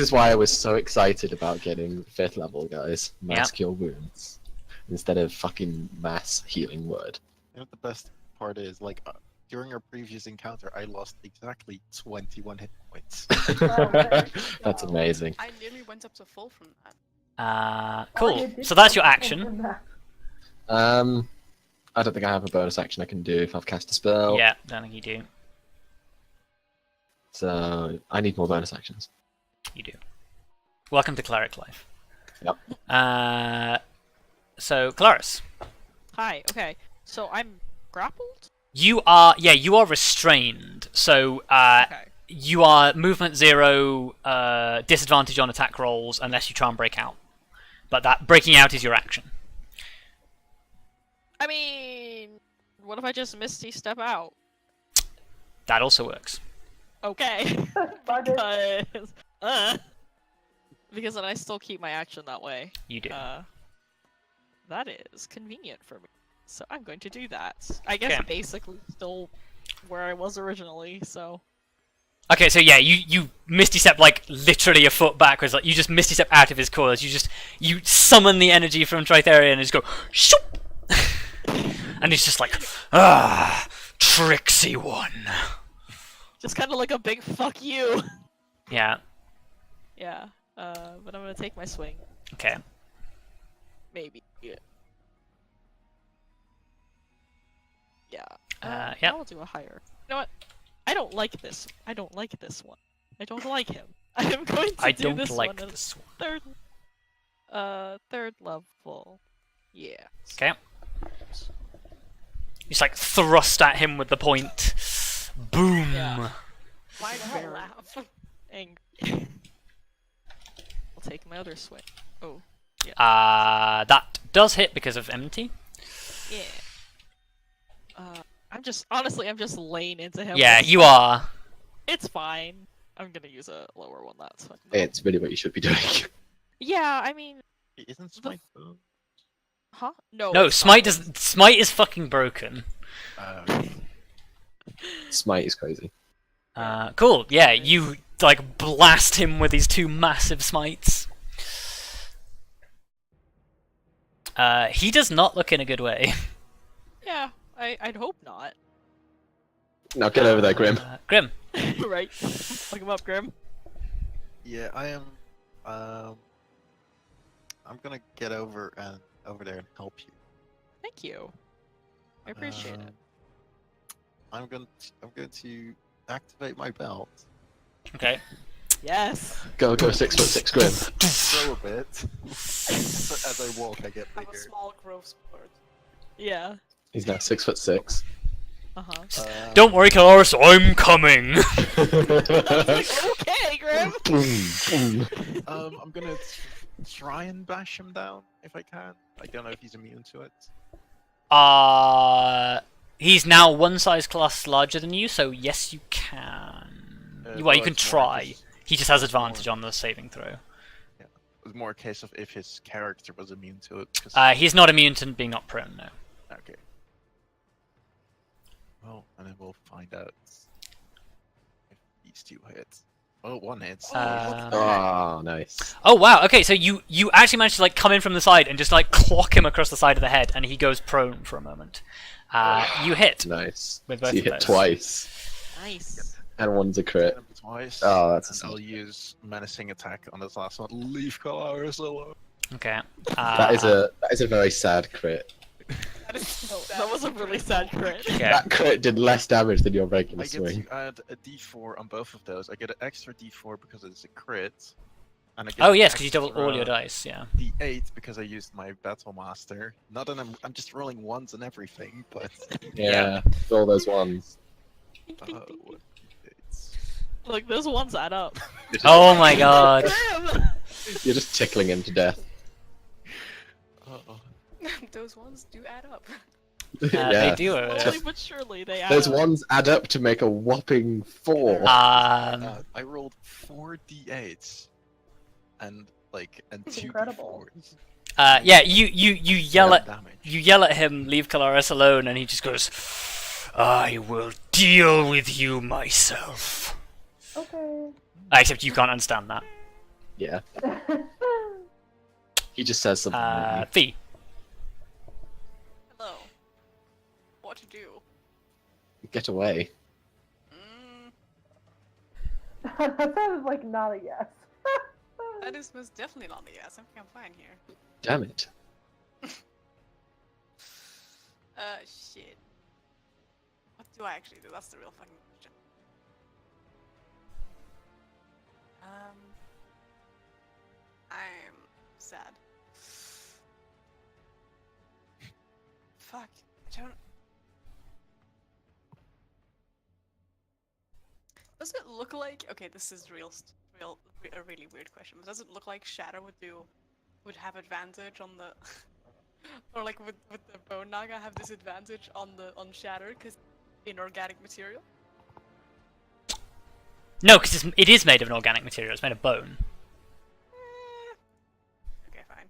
to why I was so excited about getting 5th level, guys. Mass Yeah. cure wounds instead of fucking mass healing word. You know what the best part is? Like, during our previous encounter, I lost exactly 21 hit points. That's amazing. I nearly went up to full from that. Arya Cool. did So that's your something action. from that. I don't think I have a bonus action I can do if I've cast a spell. Yeah, don't think you do. So I need more bonus actions. You do. Welcome to Cleric Life. Yep. So, Kelariis. Hi. Okay. So I'm grappled? You are restrained. So Okay. you are movement 0, disadvantage on attack rolls unless you try and break out. But that breaking out is your action. I mean, what if I just Misty Step out? That also works. Okay. Fuck it. Because then I still keep my action that way. You do. That is convenient for me. So I'm going to do that. I guess Okay. basically still where I was originally, so... Okay, so yeah, you misty step like literally a foot backwards. Like you just misty step out of his coils. You summon the energy from Tritherion and just go shoop, and he's just like tricksy one. Just kind of like a big fuck you! Yeah. Yeah, but I'm gonna take my swing. Okay. Maybe. Yeah. Yep. I'll do a higher. You know what? I don't like this. I don't like this one. I don't like him. I am going to I do don't this like one as this one. third level. Yeah. Okay. He's like thrust at him with the point. Boom. Yeah. Why did I Very laugh? angry. I'll take my other swing. Oh. That does hit because of enmity. Yeah. I'm just laying into him. Yeah, with you stuff. are. It's fine. I'm gonna use a lower one. That's fine. It's really what you should be doing. Yeah, I mean, Isn't Smite boom? huh? No. No, it's smite not. does. Smite is fucking broken. Smite is crazy. Cool. Yeah, you like blast him with these 2 massive smites. He does not look in a good way. Yeah, I'd hope not. Now get over there, Grim. Grim. Right. Fuck him up, Grim. Yeah, I am. I'm gonna get over there and help you. Thank you. I appreciate it. I'm going to activate my belt. Okay. Yes. Go 6'6" Grim. Grow a bit. As I walk, I get I have a bigger. small growth spurt. Yeah. He's now 6'6". Uh-huh. Don't worry, Kelariis, I'm coming. Okay, Grim. I'm gonna try and bash him down if I can. I don't know if he's immune to it. He's now 1 size class larger than you, so yes, you can. Well, you Well, can it's more try. just- He just has advantage on the saving throw. It was more a case of if his character was immune to it. 'Cause... He's not immune to being knocked prone, no. Okay. Well, and then we'll find out if these 2 hit. Oh, 1 hits. Oh, nice. Oh wow, okay, so you actually managed to like come in from the side and just like clock him across the side of the head, and he goes prone for a moment. You hit. Nice. With So both you of hit those. twice, Nice. and one's a crit. Twice. Oh, that's a and I'll use menacing attack on this last one. Leave Kelariis alone. Okay. That is a very sad crit. That is so sad. That was a really sad crit. Okay. That crit did less damage than your regular I get swing. to add a d4 on both of those. I get an extra d4 because it's a crit. And I get Oh an yes, because you double extra all your dice, yeah. d8 because I used my Battle Master. Not that I'm just rolling ones and everything, but Yeah, all those ones. what d8s? Look, those ones add up. Oh my god. Grim! You're just tickling him to death. Uh-oh. Those ones do add up. They do. Slowly but surely they add Those up. ones add up to make a whopping 4. I rolled 4 d8s and 2 incredible. d4s. Yeah, you yell at damage. him, leave Kelariis alone, and he just goes, I will deal with you myself. Okay. Except you can't understand that. Yeah. He just says something. Fee. Hello. What to do? Get away. That sounds like not a yes. That is most definitely not the yes. I think I'm fine here. Damn it. Shit. What do I actually do? That's the real fucking question. I'm sad. Fuck. I don't. Does it look like? Okay, this is a really weird question. But does it look like Shatter would have advantage on the, or like would the Bone Naga have disadvantage on Shatter because inorganic material? No, because it is made of an organic material. It's made of bone. Okay, fine.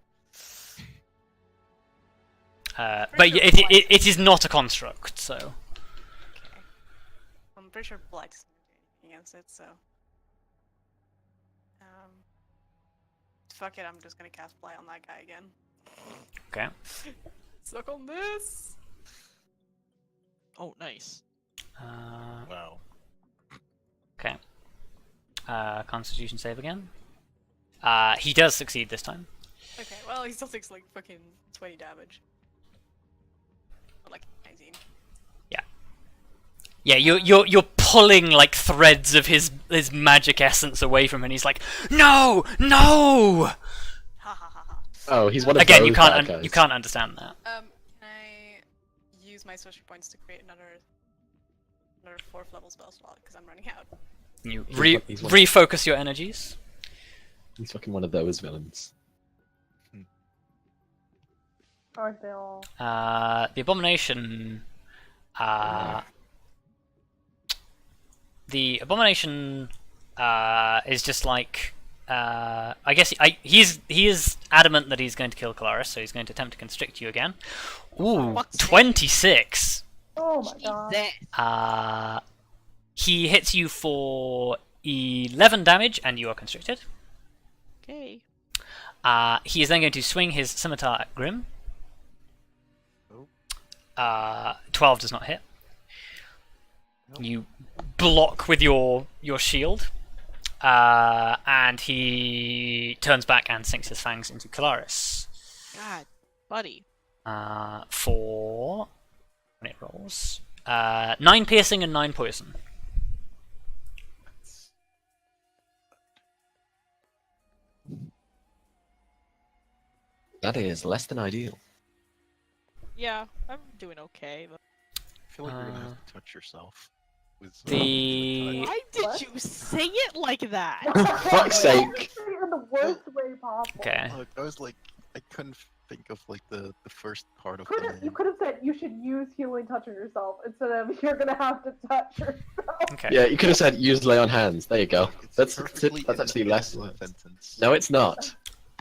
But it is not a construct, so. Okay. I'm pretty sure Blight isn't going to do anything against it, so. Fuck it, I'm just gonna cast Blight on that guy again. Okay. Suck on this! Oh, nice. Wow. Okay. Constitution save again. He does succeed this time. Okay, well, he still takes like fucking 20 damage. Or like 19. Yeah, you're pulling like threads of his magic essence away from him, and he's like, no, no. Ha ha ha ha. Oh, he's one of Again, those you bad guys. can't understand that. Can I use my social points to create another 4th level spell slot because I'm running out? You He's one- refocus your energies. He's fucking one of those villains. Aren't they all? The abomination. The abomination is just like. I guess he is adamant that he's going to kill Kelariis, so he's going to attempt to constrict you again. Ooh, Fuck's sake. 26.26. Oh my god. He hits you for 11 damage, and you are constricted. Okay. He is then going to swing his scimitar at Grim. 12 does not hit. Nope. You block with your shield, and he turns back and sinks his fangs into Kelariis. God, buddy. For when it rolls, 9 piercing and 9 poison. That is less than ideal. Yeah, I'm doing okay. But... I feel like you're gonna have to touch yourself. With The- Why did What? you say it like that? For fuck's sake. In the worst way possible. Okay. Look, I was like, I couldn't think of like the first part of You the could have said you should use healing touch on yourself instead of you're gonna have to touch yourself. Okay. Yeah, you could have said use lay on hands. There you go. It's That's perfectly actually less. innocent sentence. No, it's not.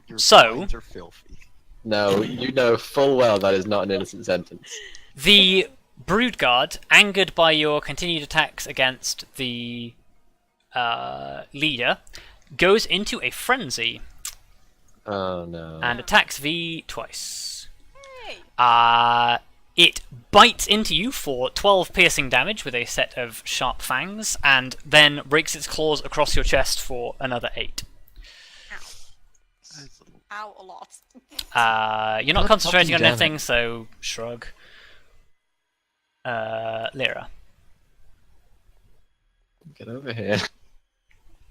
Your So- minds are filthy. No, you know full well that is not an innocent sentence. The Broodguard, angered by your continued attacks against the leader, goes into a frenzy Oh no. and attacks V twice. Hey! It bites into you for 12 piercing damage with a set of sharp fangs, and then rakes its claws across your chest for another 8. That's a- Ow, a lot. You're not God concentrating on fucking damn anything, it. so shrug. Lyra. Get over here.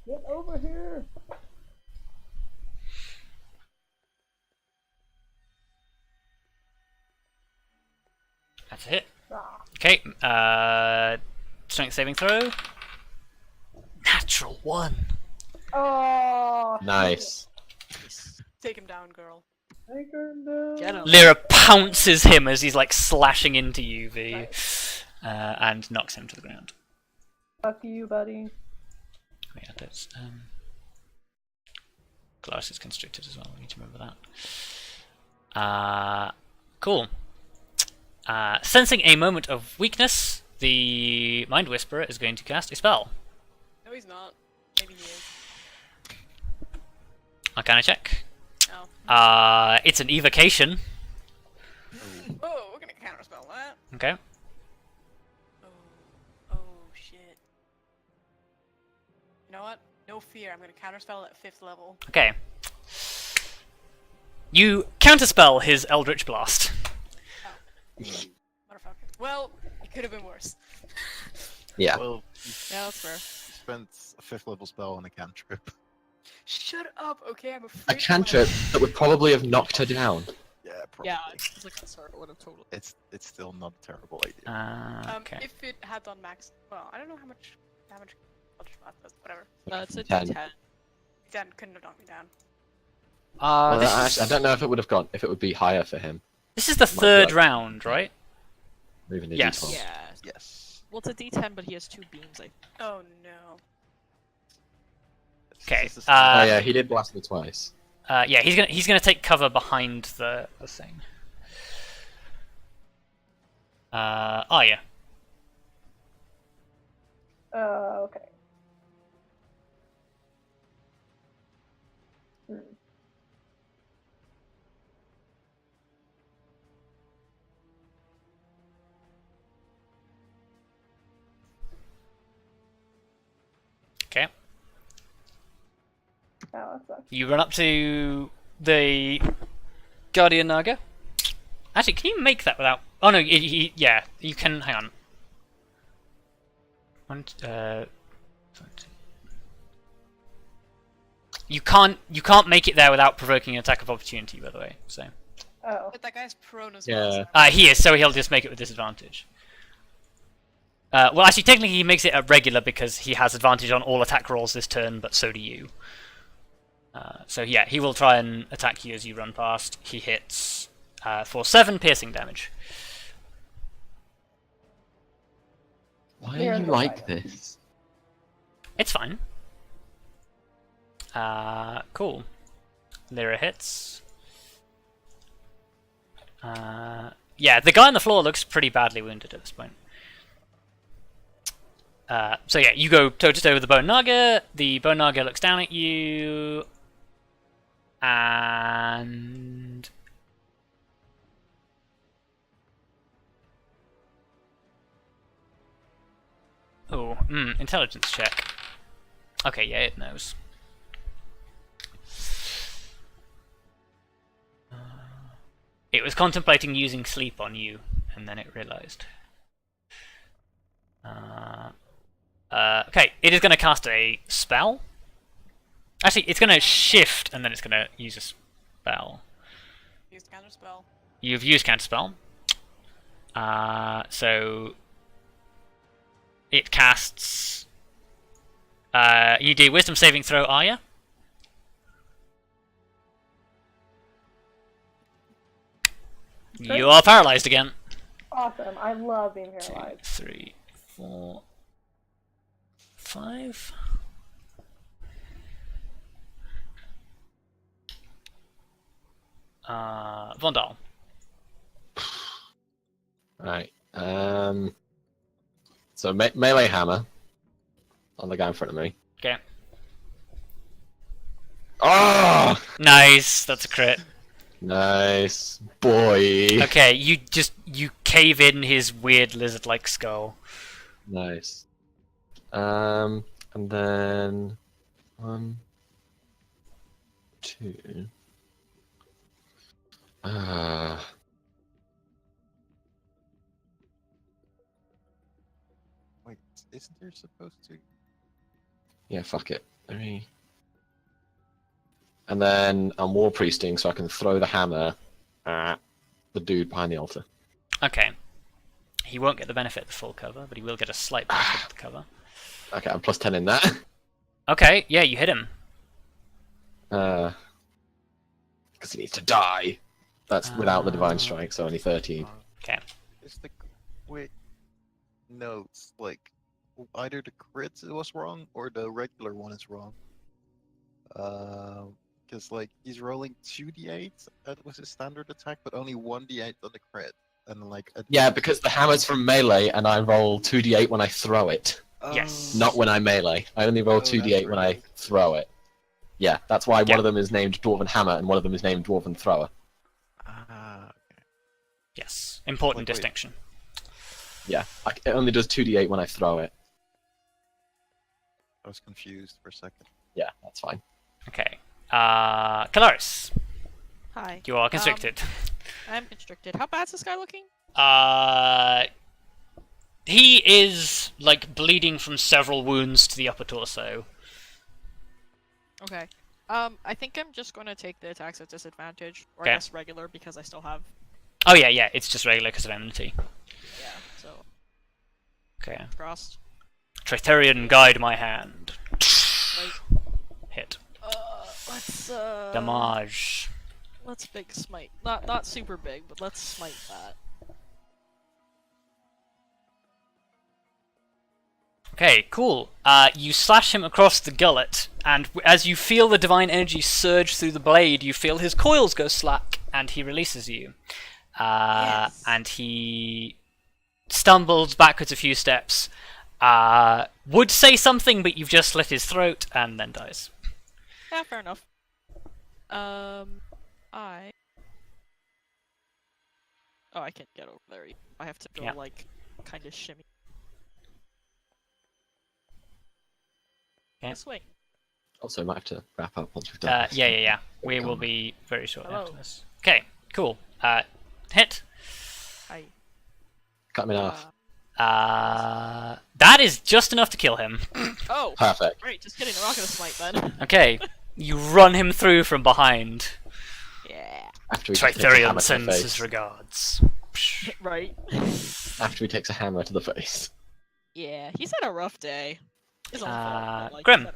Get over here. That's a hit. Ah. Okay, strength saving throw. Natural 1. Oh. Nice. Take him down, girl. Take her down. Get him. Lyra pounces him as he's like slashing into you, V, and knocks him to the ground. Fuck you, buddy. Wait, that's Glass is constricted as well. We need to remember that. Cool. Sensing a moment of weakness, the Mind Whisperer is going to cast a spell. No, he's not. Maybe he is. Arcana check. Oh. It's an evocation. Oh, we're gonna counterspell that. Okay. Oh shit. You know what? No fear, I'm gonna counterspell at 5th level. Okay. You counterspell his Eldritch Blast. Motherfucker. Well, it could have been worse. Yeah. Well, Yeah, that's fair. you spent a 5th level spell on a cantrip. Shut up, okay? I'm A afraid. cantrip that would probably have knocked her down. Yeah, probably. Yeah, it's like a sort would have totally. It's still not a terrible idea. Okay. If it had done max, well, I don't know how much damage Eldritch Blast does, whatever. It's a 10. D10. Dan couldn't have knocked me down. Well, This actually, I is, don't know if it would have gone, if it would be higher for him. this is the Might be third up. round, right? Moving the Yes. D12. Yeah. Yes. Well, it's a D10, but he has 2 beams. Oh no. Okay, This is- Oh yeah, he did blast me twice. Yeah, he's gonna take cover behind the thing. Arya. Okay. Hmm. Okay. Oh, that sucks. You run up to the Guardian Naga. Actually, can you make that without? Oh no, yeah, you can. Hang on. You can't make it there without provoking an attack of opportunity. By the way, so. Oh. But that guy's prone as Yeah. well. He is, so he'll just make it with disadvantage. Well, actually, technically, he makes it a regular because he has advantage on all attack rolls this turn, but so do you. So yeah, he will try and attack you as you run past. He hits for 7 piercing damage. Why They're are you the like fire. this? It's fine. Cool. Lyra hits. Yeah, the guy on the floor looks pretty badly wounded at this point. So yeah, you go toe-to-toe with the Bone Naga. The Bone Naga looks down at you. And... Oh, intelligence check. Okay, yeah, it knows. It was contemplating using sleep on you, and then it realized. Okay, it is going to cast a spell. Actually, it's going to shift, and then it's going to use a spell. Use counter spell. You've used counterspell. So it casts. You do Wisdom saving throw, Arya. You are paralyzed again. Awesome. I love being 2, paralyzed. 3, 4, 5. Vondal. Right. So melee hammer on the guy in front of me. Okay. Oh, Nice. That's a crit. nice boy. Okay, you cave in his weird lizard-like skull. Nice. And then 1, 2. Wait, isn't there supposed to? Yeah, fuck it. 3. And then I'm war priesting, so I can throw the hammer at the dude behind the altar. Okay. He won't get the benefit of the full cover, but he will get a slight benefit of the cover. Okay, I'm plus 10 in that. Okay, yeah, you hit him. Because he needs to die. That's without the divine strike, so only 13. Okay. Is the quick notes like either the crit was wrong or the regular one is wrong? Because like he's rolling 2d8 that was his standard attack, but only 1d8 on the crit, and like Yeah, because the hammer's from melee, and I roll 2d8 when I throw it, Yes. not when I melee. I only roll 2d8 when I throw it. Yeah, that's why one of them is named Dwarven Hammer, and one of them is named Dwarven Thrower. Okay. Yes. Important Wait. distinction. Yeah, it only does 2d8 when I throw it. I was confused for a second. Yeah, that's fine. Okay. Kelariis, Hi. you are constricted. I'm constricted. How bad's this guy looking? He is like bleeding from several wounds to the upper torso. Okay. I think I'm just gonna take the attacks at disadvantage, or Okay. I guess regular, because I still have. Oh yeah, it's just regular because of enmity. Yeah. So Okay. crossed. Tritherian, guide my hand. Right. Hit. Let's Damage. let's big smite. Not super big, but let's smite that. Okay, cool. You slash him across the gullet, and as you feel the divine energy surge through the blade, you feel his coils go slack, and he releases you. Yes. And he stumbles backwards a few steps, would say something, but you've just slit his throat, and then dies. Yeah, fair enough. I can't get over there. I have to go Yeah. like kind of shimmy. Okay. This way. Also, might have to wrap up once we've done this. Yeah. We will be very short Hello. after this. Okay, cool. Hit. Hi. Cut him in half. That is just enough to kill him. Oh, Perfect. great. Just kidding. I'm not gonna smite then. Okay, you run him through from behind. Yeah. After he takes a hammer Tritherion to the sends face. his regards. Right. After he takes a hammer to the face. Yeah. He's had a rough day. His own fault, but, like, Grim. he's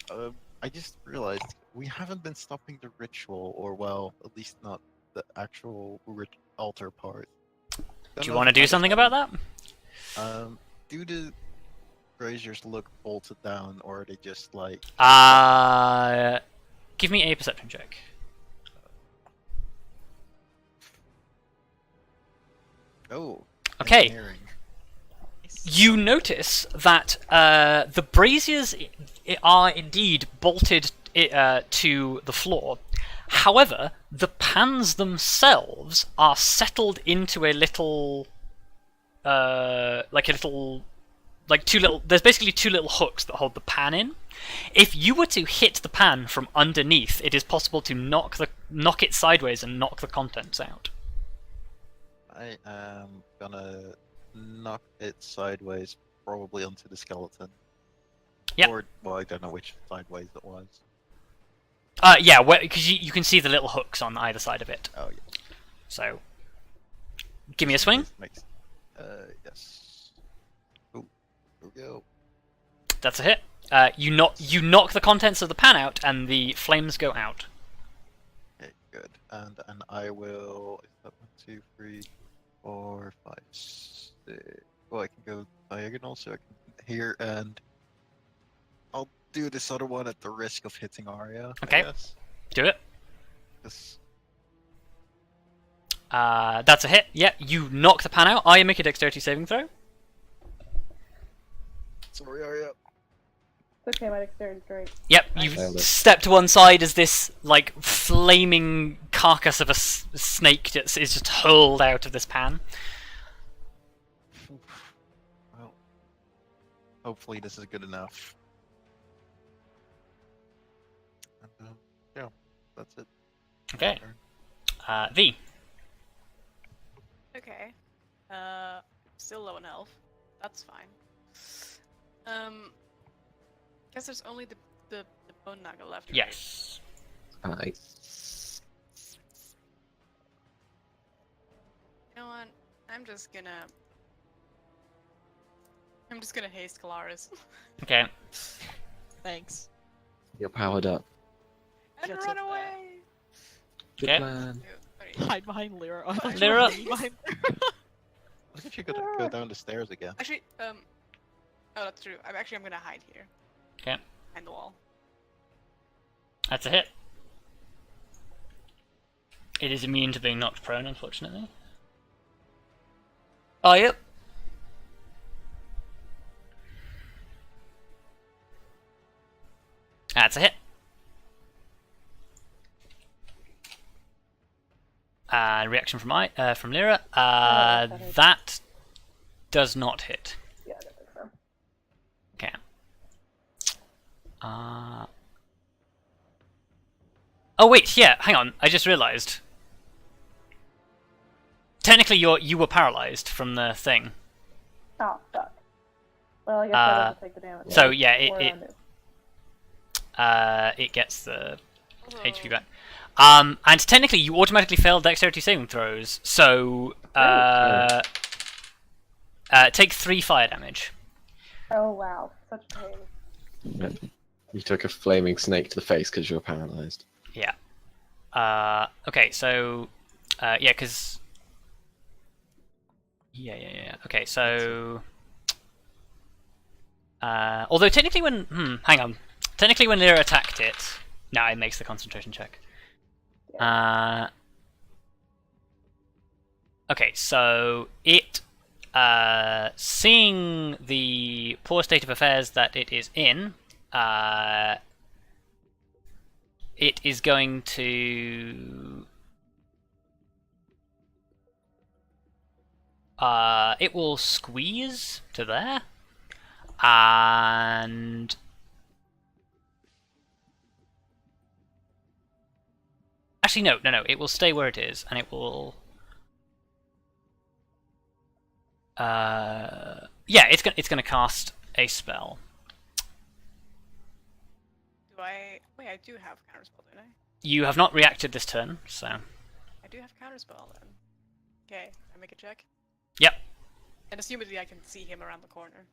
had a- I just realized we haven't been stopping the ritual, or well, at least not the actual altar part. Do you want to do something about that? Do the braziers look bolted down, or are they just like? Give me a perception check. Oh. Okay. engineering. You notice that the braziers are indeed bolted to the floor. However, the pans themselves are settled into a little, there's basically two little hooks that hold the pan in. If you were to hit the pan from underneath, it is possible to knock it sideways and knock the contents out. I am gonna knock it sideways, probably onto the skeleton. Yep. Or, well, I don't know which sideways it was. Yeah, because you can see the little hooks on either side of it. Oh, yeah. So, give me a swing. Makes, yes. Oh, here we go. That's a hit. You knock the contents of the pan out, and the flames go out. Okay, good. And I will. Is that 1, 2, 3, 4, 5, 6. Well, I can go diagonal, so I can here, and I'll do this other one at the risk of hitting Arya. Okay. I guess. Do it. This. That's a hit. Yeah, you knock the pan out. Arya, make a dexterity saving throw. Sorry, Arya. It's okay, my dexterity's great. Yep, you Nailed it. step to one side as this like flaming carcass of a snake is just hurled out of this pan. Well, hopefully this is good enough. And, yeah, that's it. Okay. V. Okay. Still low on health. That's fine. Guess there's only the bone naga left. Right? Yes. Nice. You know what? I'm just gonna haste Kelariis. Okay. Thanks. You're powered up. And Gets run it away! Good Okay. plan. 2, 3. Hide behind Lyra. I thought you Lyra. were hiding behind What if you could go down the stairs again? Actually, oh, that's true. I'm gonna hide here. Okay. Behind the wall. That's a hit. It is immune to being knocked prone, unfortunately. Oh, yep. That's a hit. Reaction from Lyra. That does not hit. Yeah, I don't think so. Okay. Oh wait, yeah. Hang on. I just realised. Technically, you were paralyzed from the thing. Oh, fuck. Well, I guess I don't take the damage. So yeah, Or it undo. it gets the Also, HP back. And technically, you automatically fail dexterity saving throws. So take 3 fire damage. Oh, wow. such pain. You took a flaming snake to the face because you were paralyzed. Yeah. Okay, so yeah, because yeah. Okay, so although technically when hang on, technically when Lyra attacked it, no, it makes the concentration check. Okay, so it seeing the poor state of affairs that it is in, it is going to it will squeeze to there, and actually no, it will stay where it is, and it will yeah, it's gonna cast a spell. Do I? Wait, I do have counterspell, don't I? You have not reacted this turn, so I do have counterspell then. Okay, I make a check. yep. And assumedly I can see him around the corner.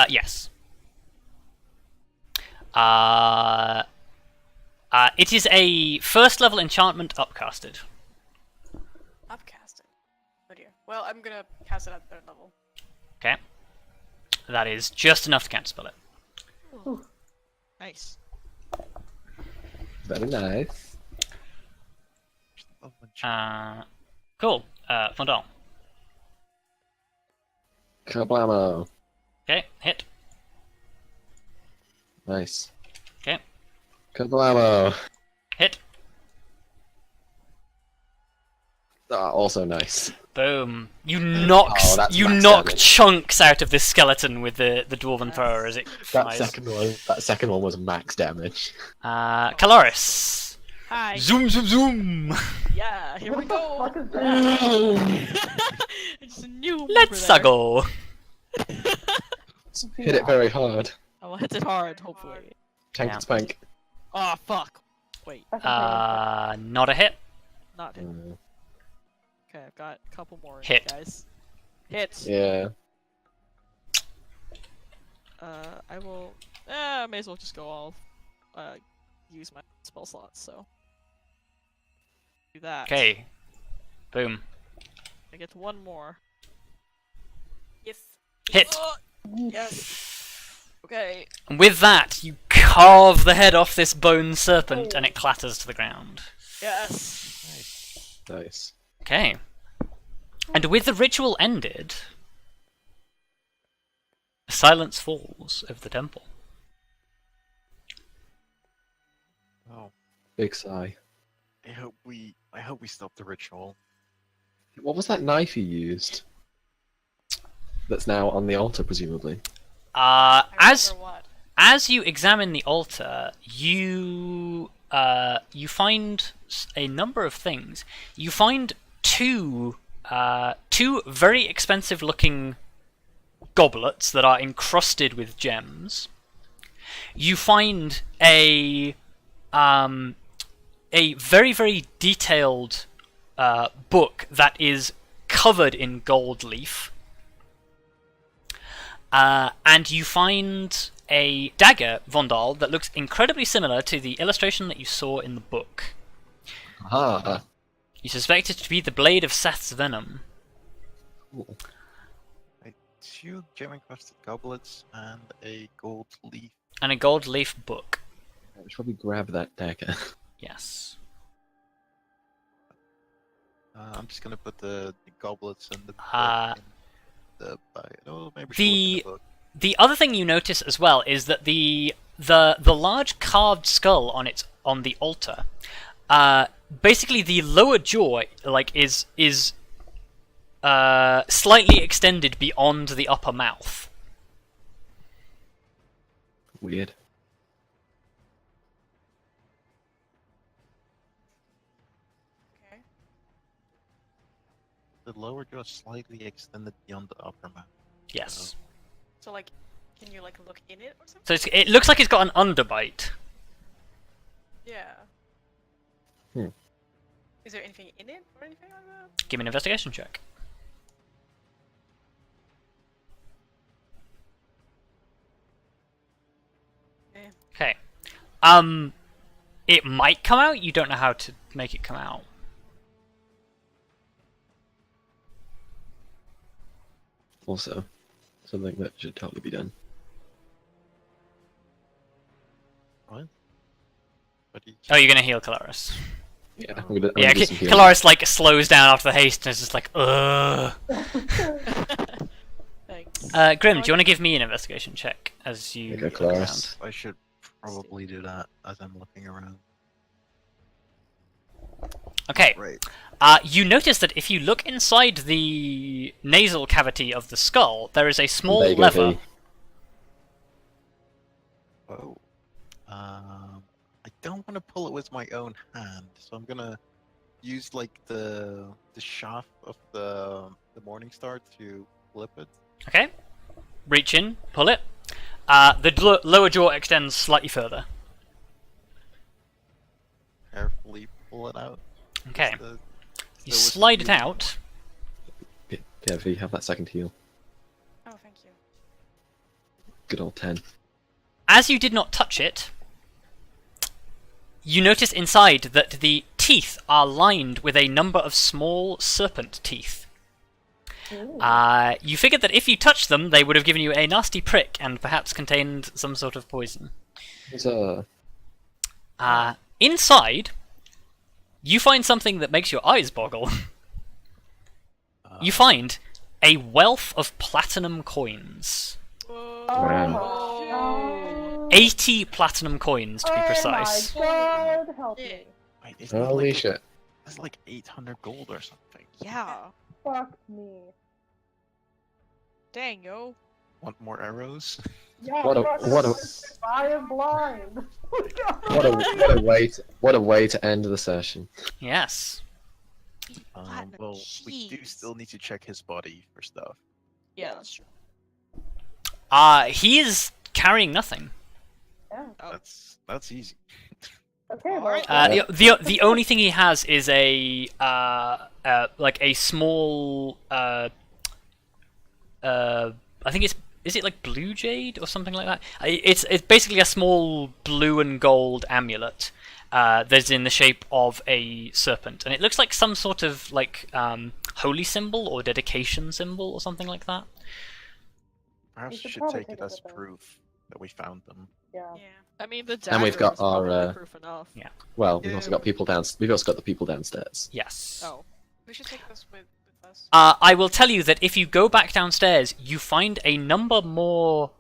Yes. It is a first level enchantment upcasted. Upcasted. Oh dear. Well, I'm gonna cast it at third level. Okay. That is just enough to counterspell it. Ooh. Nice. Very nice. Cool. Vondal. Kablamo. Okay, hit. Nice. Okay, Kablamo. hit. Also nice. Boom. You knock that's you max knock damage. chunks out of this skeleton with the dwarven thrower as it That flies. second one was max damage. Kelariis. Hi. Zoom zoom zoom. Yeah, here we What the go. fuck is that? It's a new. Let's mover go. Hit it very hard. there. I will hit it hard, hopefully. Tank Yeah. and spank. Oh fuck. Wait, That's a Not a hit. not hit. Mm, Okay, I've got a couple more Hit. guys. Hit. yeah. I will. I may as well just go all. Use my spell slots. So. Do that. Okay. Boom. I get one more. Yes. Hit. Oh, yes. Okay. And with that, you carve the head off this bone serpent, and it clatters to the ground. Yes. Nice. Okay. And with the ritual ended, silence falls over the temple. Oh, Big sigh. I hope we stop the ritual. What was that knife you used? That's now on the altar, presumably. I As remember what? as you examine the altar, you find a number of things. You find two very expensive-looking goblets that are encrusted with gems. You find a very, very detailed book that is covered in gold leaf. And you find a dagger, Vondal, that looks incredibly similar to the illustration that you saw in the book. Ah. You suspect it to be the blade of Seth's venom. Cool. Two gem-encrusted goblets and a gold leaf. And a gold leaf book. I should probably grab that dagger. Yes. I'm just gonna put the goblets and the book in the bag. Oh, maybe we should look in the book. The other thing you notice as well is that the large carved skull on the altar, basically the lower jaw is slightly extended beyond the upper mouth. Weird. Okay. The lower jaw slightly extended beyond the upper mouth. Yes. So like, can you like look in it or something? So it looks like it's got an underbite. Yeah. Hmm. Is there anything in it or anything like that? Give me an investigation check. It might come out. You don't know how to make it come out. Also, something that should totally be done. What? What do you... Oh, you're gonna heal Kelariis. Yeah, I'm gonna Yeah, do some healing. Kelariis like slows down after the haste and is just like, ugh. Thanks. Grim, do you want to give me an investigation check as you Okay, look Kelariis. around? I should probably do that as I'm looking around. Okay. Right. You notice that if you look inside the nasal cavity of the skull, there is a small There you go, lever. V. Oh. I don't want to pull it with my own hand, so I'm gonna use like the shaft of the Morning Star to flip it. Okay. Reach in, pull it. The lower jaw extends slightly further. Carefully pull it out. Okay. Still You with slide it the- out. Yeah, V, have that second heal. Oh, thank you. Good old 10. As you did not touch it, you notice inside that the teeth are lined with a number of small serpent teeth. Ooh. You figured that if you touched them, they would have given you a nasty prick and perhaps contained some sort of poison. So, Inside, you find something that makes your eyes boggle. You find a wealth of platinum coins. Oh, 80 platinum coins, to be precise. Oh my god, help me. Wait, isn't it holy like, shit. It's like 800 gold or something. Yeah. Fuck me. Dang, yo. Want more arrows? Yeah, What a- fuck what a- me. I am blind. What a way to end the session. Yes. Platinum, Well, we do jeez. still need to check his body for stuff. Yeah, that's true. He is carrying nothing. Yeah. Oh. That's easy. Okay, well, Alright. The only thing he has is a like a small I think is it like blue jade or something like that? It's basically a small blue and gold amulet that's in the shape of a serpent, and it looks like some sort of like holy symbol or dedication symbol or something like that. Perhaps We we should should probably take it take a as look at that. proof that we found them. yeah. Yeah. I mean, the And we've dagger got is probably our, proof enough. Well, we've Yeah. also got people down. We've also got the people downstairs. Yes. Oh. We should take this with us. I will tell you that if you go back downstairs, you find a number more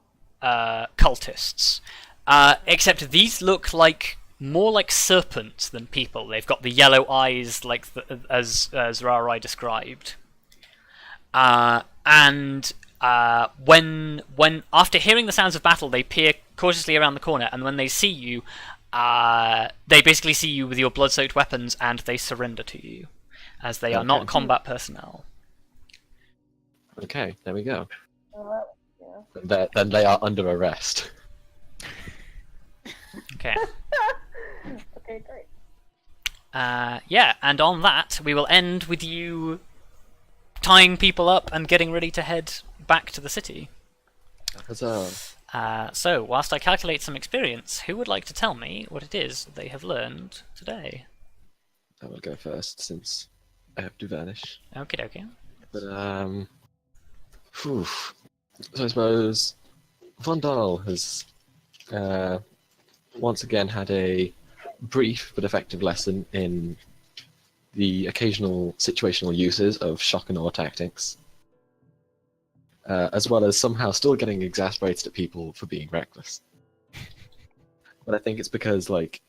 cultists. Except these look like more like serpents than people. They've got the yellow eyes, like as Rarai described. And when after hearing the sounds of battle, they peer cautiously around the corner, and when they see you, they basically see you with your blood-soaked weapons, and they surrender to you, as they are not Okay. combat personnel. Okay, there we go. Yeah. Then they are under arrest. Okay. Okay, great. Yeah, and on that, we will end with you tying people up and getting ready to head back to the city. Huzzah. So, whilst I calculate some experience, who would like to tell me what it is they have learned today? I will go first since I have to vanish. Okie dokie. But whew. So I suppose Vondal has once again had a brief but effective lesson in the occasional situational uses of shock and awe tactics, as well as somehow still getting exasperated at people for being reckless. But I think it's because like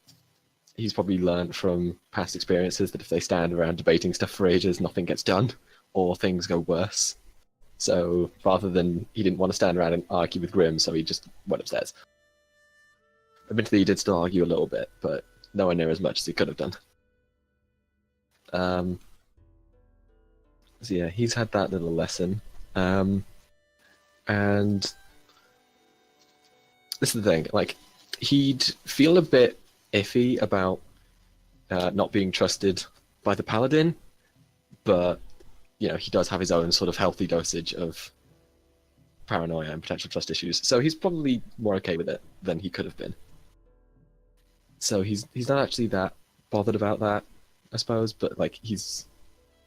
he's probably learned from past experiences that if they stand around debating stuff for ages, nothing gets done, or things go worse. So rather than he didn't want to stand around and argue with Grim, so he just went upstairs. Admittedly, he did still argue a little bit, but nowhere near as much as he could have done. So yeah, he's had that little lesson. And this is the thing, like, he'd feel a bit iffy about not being trusted by the Paladin, but, you know, he does have his own sort of healthy dosage of paranoia and potential trust issues, so he's probably more okay with it than he could have been. So he's not actually that bothered about that, I suppose. But like he's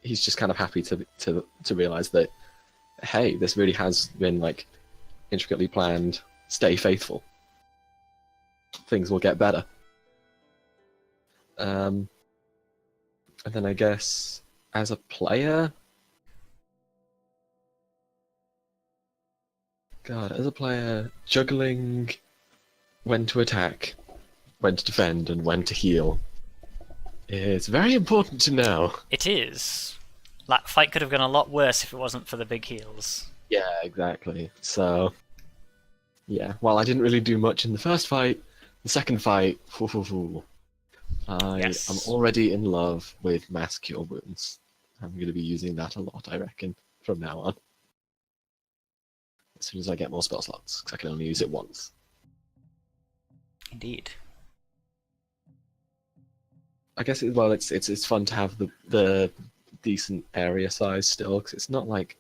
just kind of happy to realize that, hey, this really has been like intricately planned. Stay faithful. Things will get better. And then I guess as a player, juggling when to attack, when to defend, and when to heal is very important to know. It is. That fight could have gone a lot worse if it wasn't for the big heals. Yeah, exactly. So, yeah, while I didn't really do much in the first fight, the second fight, I Yes. am already in love with Mass Cure Wounds. I'm going to be using that a lot, I reckon, from now on. As soon as I get more spell slots, because I can only use it once. Indeed. I guess it's fun to have the decent area size still, because it's not like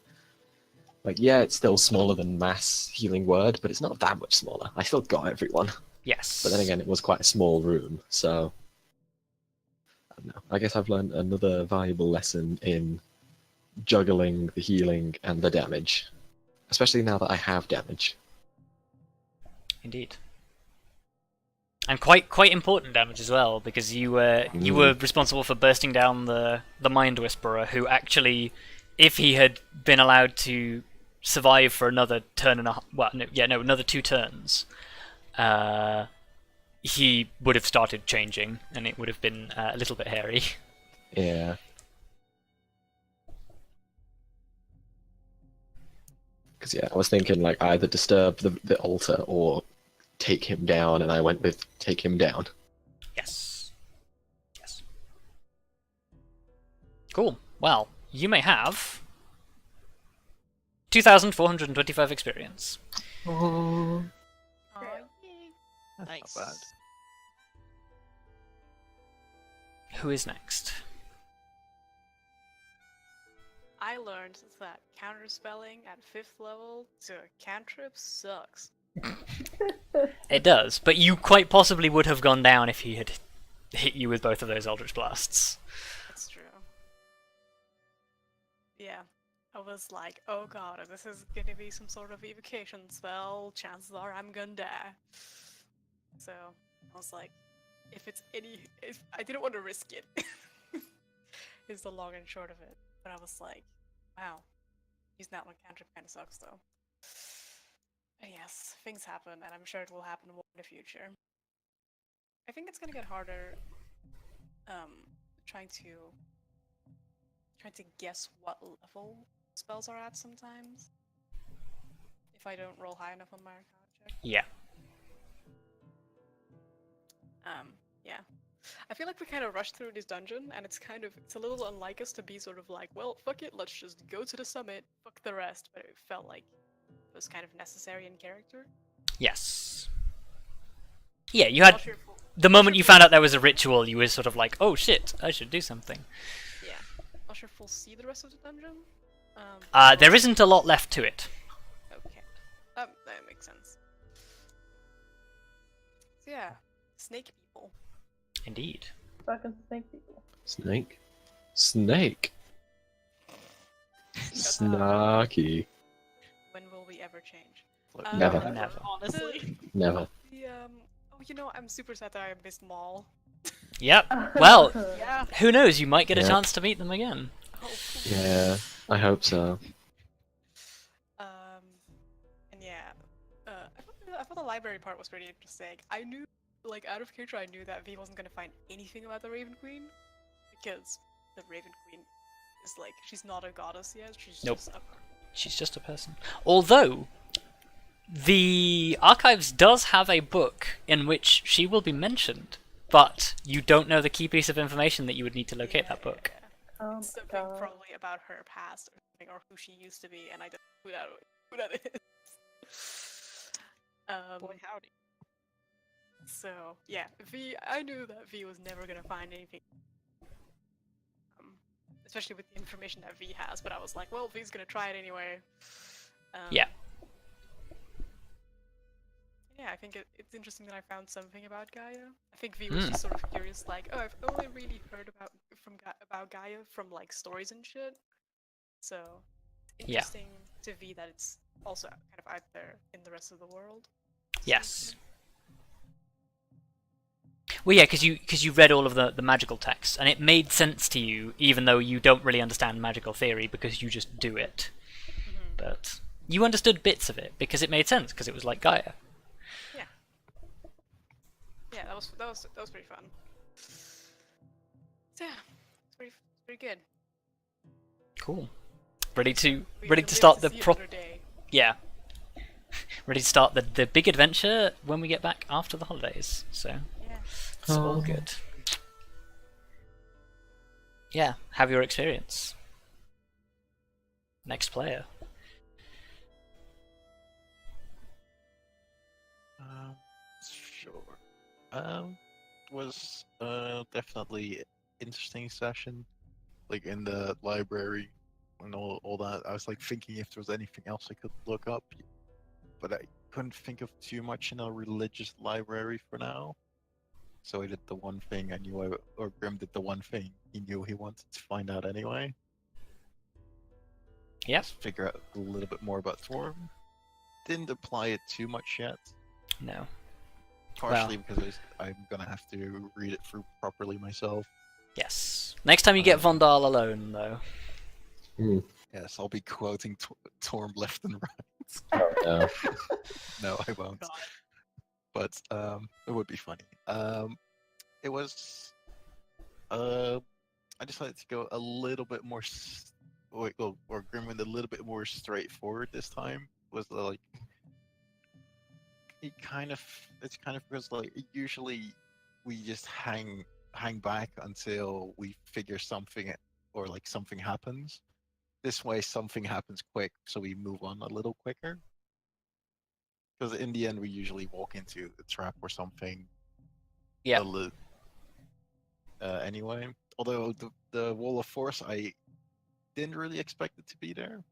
yeah, it's still smaller than Mass Healing Word, but it's not that much smaller. I still got everyone. Yes. But then again, it was quite a small room, so I don't know. I guess I've learned another valuable lesson in juggling the healing and the damage, especially now that I have damage. Indeed. And quite important damage as well, because you were responsible for bursting down the Mind Whisperer, who actually, if he had been allowed to survive for another turn and another 2 turns, he would have started changing, and it would have been a little bit hairy. Yeah. Because I was thinking like either disturb the altar or take him down, and I went with take him down. Yes. Cool. Well, you may have 2,425 experience. Oh. Aw, yay. That's Nice. not bad. Who is next? I learned that counterspelling at 5th level to cantrip sucks. It does, but you quite possibly would have gone down if he had hit you with both of those Eldritch Blasts. That's true. Yeah. I was like, oh god, if this is gonna be some sort of evocation spell, chances are I'm gonna die. So, I was like, if I didn't want to risk it, is the long and short of it. But I was like, wow, using that one cantrip kinda sucks though. But yes, things happen, and I'm sure it will happen more in the future. I think it's gonna get harder, trying to guess what level spells are at sometimes. If I don't roll high enough on my Arcana check. Yeah. Yeah. I feel like we kind of rushed through this dungeon, and it's a little unlike us to be sort of like, well, fuck it, let's just go to the summit, fuck the rest, but it felt like it was kind of necessary in character. Yes. Yeah, you had... The moment you found out there was a ritual, you were sort of like, oh shit, I should do something. Yeah. Not sure if we'll see the rest of the dungeon. There isn't a lot left to it. Okay. That makes sense. So yeah, snake people. Indeed. Fucking snake people. Snake. Snarky. When will we ever change? Never. Never. Honestly. Never. I'm super sad that I missed Maul. Yep. Well, Yeah. who knows? You might get a Yeah. chance to meet them again. Hopefully. Yeah, I hope so. And yeah, I thought the library part was really interesting. I knew, like, out of character, I knew that V wasn't gonna find anything about the Raven Queen, because the Raven Queen is like, she's not a goddess yet. She's Nope. just a She's just a person. Although, the Archives does have a book in which she will be mentioned, but you don't know the key piece of information that you would need to locate that book. Yeah. Oh my Something god. probably about her past or something, or who she used to be, and I don't know who that is. Boy, howdy. So yeah, I knew that V was never gonna find anything, especially with the information that V has. But I was like, well, V's gonna try it anyway. Yeah. Yeah, I think it's interesting that I found something about Gaia. I think V was just sort of curious, like, oh, I've only really heard about Gaia from like stories and shit. So interesting to V that it's also kind of out there in the rest of the world. Yes. Well, yeah, because you read all of the magical texts, and it made sense to you, even though you don't really understand magical theory because you just do it. But you understood bits of it because it made sense because it was like Gaia. Yeah. Yeah, that was pretty fun. So, yeah, it's pretty good. Cool. Ready to We start the see proper. another day. Yeah. Ready to start the big adventure when we get back after the holidays. So Yeah. it's all good. Yeah, have your experience. Next player. Sure. Was definitely interesting session, like in the library and all that. I was like thinking if there was anything else I could look up, but I couldn't think of too much in a religious library for now. So I did the one thing I knew, or Grim did the one thing he knew he wanted to find out anyway. Yep. Just figure out a little bit more about Thorm. Didn't apply it too much yet. No. Partially because I'm gonna have to read it through properly myself. Yes. Next time you get Vondal alone, though. Yes, I'll be quoting Torm left and right. No. No, I won't. God. But it would be funny. It was. I decided to go a little bit more. Or Grim went a little bit more straightforward this time. Was like. It's kind of because like usually we just hang back until we figure something or like something happens. This way something happens quick, so we move on a little quicker. Because in the end we usually walk into a trap or something. Yeah. Anyway, although the wall of force, I didn't really expect it to be there.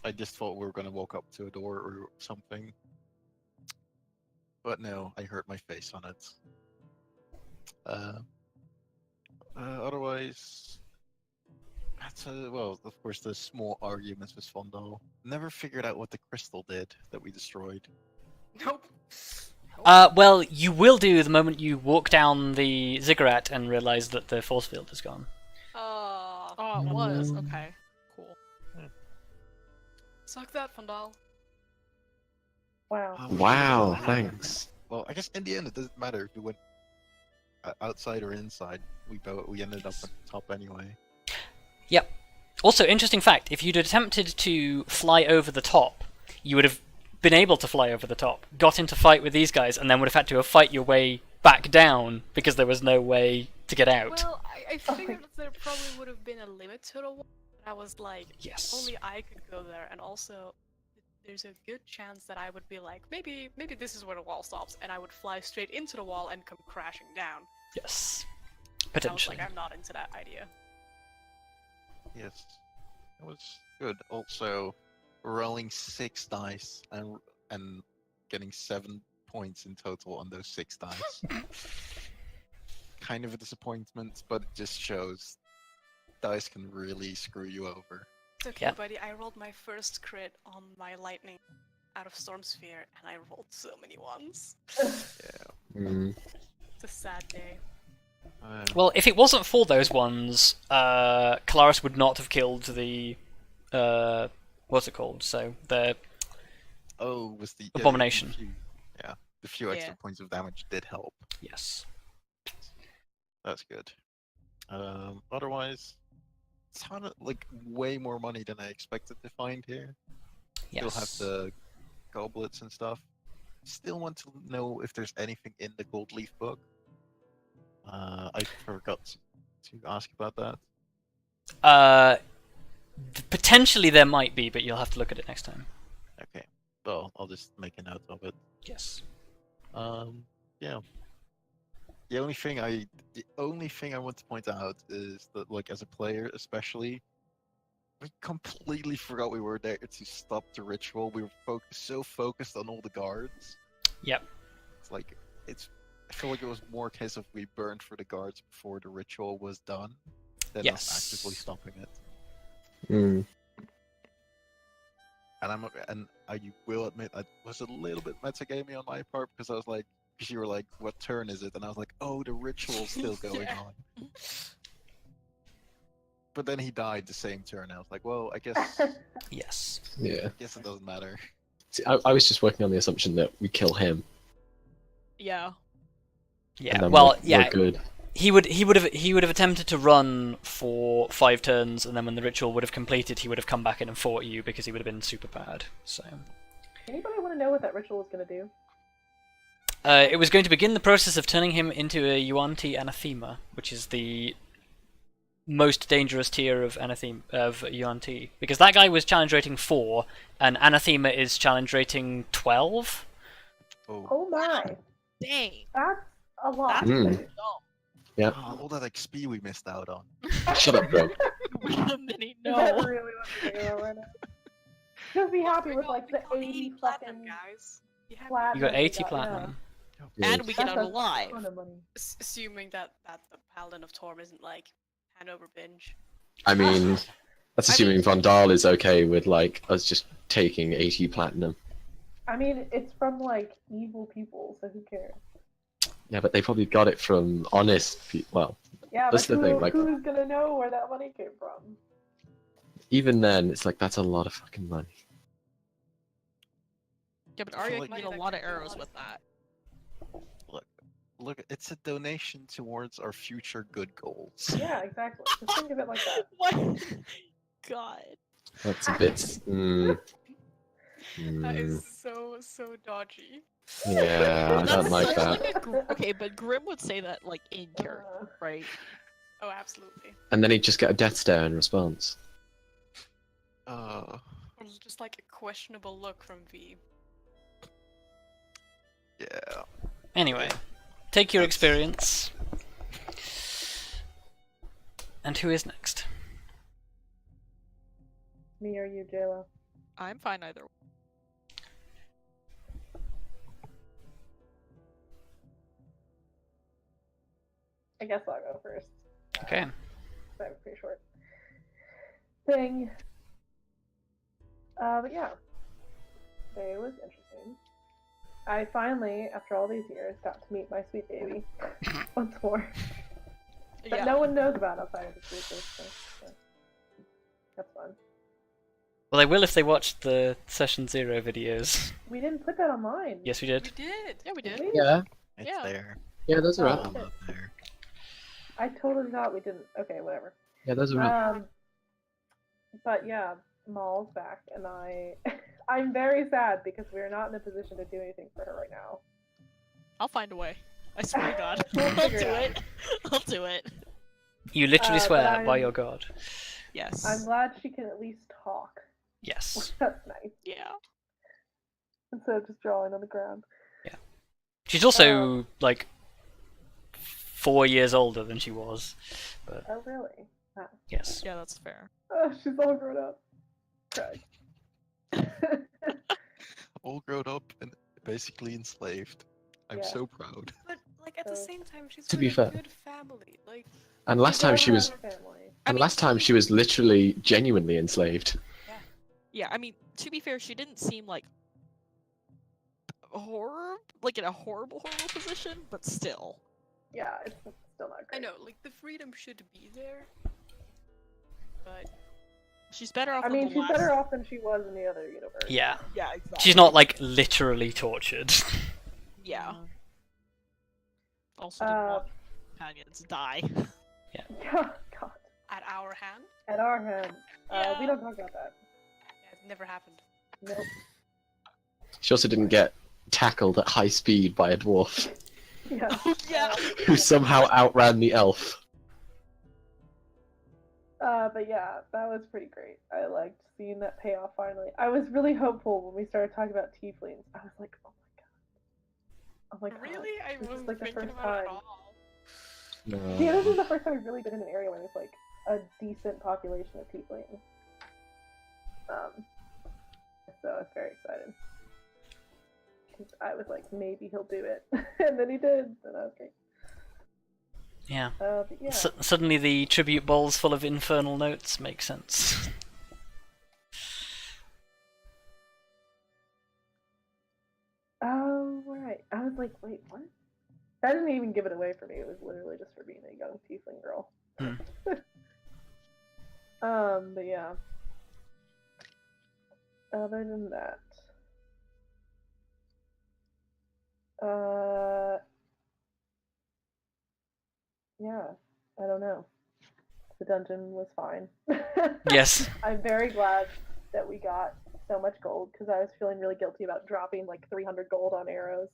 I just thought we were gonna walk up to a door or something. But no, I hurt my face on it. Otherwise, well, of course, the small arguments with Vondal. Never figured out what the crystal did that we destroyed. Nope. Well, you will do the moment you walk down the ziggurat and realize that the force field is gone. Oh, it was. Okay. Cool. Suck that, Vondal. Wow. Wow, thanks. Well, I guess in the end it doesn't matter if we went outside or inside. We ended up at the top anyway. Yep. Also, interesting fact, if you'd attempted to fly over the top, you would have been able to fly over the top, got into fight with these guys, and then would have had to fight your way back down because there was no way to get out. Well, I figured that there probably would have been a limit to the wall. I was like, Yes. only I could go there, and also there's a good chance that I would be like, maybe this is where the wall stops, and I would fly straight into the wall and come crashing down. Yes. And Potentially. I was like, I'm not into that idea. Yes, it was good. Also, rolling 6 dice and getting 7 points in total on those 6 dice. Kind of a disappointment, but it just shows dice can really screw you over. It's okay, Yeah. buddy. I rolled my first crit on my lightning out of Storm Sphere, and I rolled so many ones. Yeah. It's a sad day. Well, if it wasn't for those ones, Kelariis would not have killed the... what's it called? So, the... Was the Abomination. The few extra Yeah. points of damage did help. Yes. That's good. Otherwise, it's like way more money than I expected to find here. Yes. Still have the goblets and stuff. Still want to know if there's anything in the gold leaf book. I forgot to ask about that. Potentially there might be, but you'll have to look at it next time. Okay. Well, I'll just make a note of it. Yes. Yeah. The only thing I want to point out is that, like, as a player, especially, we completely forgot we were there to stop the ritual. We were so focused on all the guards. Yep. It's like I feel like it was more a case of we burned for the guards before the ritual was done than us Yes. actively stopping it. Mm. And I will admit I was a little bit metagamey on my part because I was like, because you were like, what turn is it? And I was like, oh, the ritual's still going Yeah. on. But then he died the same turn. I was like, well, I guess Yes. Yeah. it doesn't matter. See, I was just working on the assumption that we kill him. Yeah. Yeah. And then Well, we're good. He would have attempted to run for 5 turns, and then when the ritual would have completed, he would have come back in and fought you because he would have been super bad. So Anybody want to know what that ritual was going to do? it was going to begin the process of turning him into a Yuan-Ti anathema, which is the most dangerous tier of Yuan-Ti, because that guy was challenge rating 4, and anathema is challenge rating 12. Oh my, Dang. that's a lot. That's Mm. dumb. Yep. All that XP we missed out on. Shut up, bro. Mini, Is that no. really what you're thinking about right now? Just be happy with like the 80 platinum, fucking guys. You have platinum. You got 80 yeah. platinum. And we get That's out a alive. ton of money. assuming that the Paladin of Torm isn't like Hanover binge. I mean, that's assuming Vondal is okay with like us just taking 80 platinum. I mean, it's from like evil people, so who cares? Yeah, but they probably got it from honest people. Well, Yeah, That's but the thing, like- who's gonna know where that money came from? even then, it's like that's a lot of fucking money. Yeah, but I feel Arya like- can get a lot of arrows with that. Look, it's a donation towards our future good goals. Yeah, exactly. Just think of it like that. What? God. That's a bit. That is so dodgy. Yeah, I don't like that. Like okay, but Grim would say that like in character, right? Oh, absolutely. And then he'd just get a death stare in response. Uh, Or just like a questionable look from V. yeah. Anyway, take your That's- experience. And who is next? Me or you, Jayla? I'm fine either way. I guess I'll go first. Okay. That was pretty short thing. But yeah, it was interesting. I finally, after all these years, got to meet my sweet baby once more. That Yeah. no one knows about outside of the group. So yeah. That's fun. Well, they will if they watch the Session 0 videos. We didn't put that online. Yes, we We did. did. Yeah, we did. Did we? Yeah, It's Yeah. there. yeah, those are Oh. up. I'm up there. I totally thought we didn't. Okay, whatever. Yeah, those are up. But yeah, Maul's back, and I'm very sad because we're not in a position to do anything for her right now. I'll find a way. I swear to God. We'll I'll figure do it it. I'll do it. You literally but swear by I'm- your god. Yes. I'm glad she can at least talk. Yes. That's nice. Yeah. Instead of just drawing on the ground. She's also, like, 4 years older than she was. But, Oh, really? Wow. yes. Yeah, that's fair. Oh, she's all grown up. Craig. All grown up and basically enslaved. I'm Yeah. so proud. But like at the So- same time, she's To with be a fair. good family. Like And last time she was, Family. I and mean, last time she was literally genuinely enslaved. Yeah, I mean, to be fair, she didn't seem like like in a horrible position, but still. Yeah, it's still not great. I know, like the freedom should be there. But She's better off. I than mean, the she's last... better off than she was in the other universe. Yeah. Yeah, exactly. She's not, like, literally tortured. Yeah. Mm-hmm. Also, didn't want companions die. Yeah, God. at our hand, At our hand. We Yeah. don't talk about that. yeah, it never happened. Nope. She also didn't get tackled at high speed by a dwarf Yeah. Yeah. who somehow outran the elf. But yeah, that was pretty great. I liked seeing that payoff finally. I was really hopeful when we started talking about tieflings. I was like, oh my god. Oh my god. Really? I This is wasn't like the thinking first about it at time. all. Yeah, this is the first time we've really been in an area where there's like a decent population of tieflings. so I was very excited. 'Cause I was like, maybe he'll do it, and then he did, and I was great. Yeah. But yeah. Suddenly the tribute bowls full of infernal notes make sense. Oh, right. I was like, wait, what? That didn't even give it away for me. It was literally just for being a young tiefling girl. But yeah. Other than that, yeah, I don't know. The dungeon was fine. Yes. I'm very glad that we got so much gold because I was feeling really guilty about dropping like 300 gold on arrows.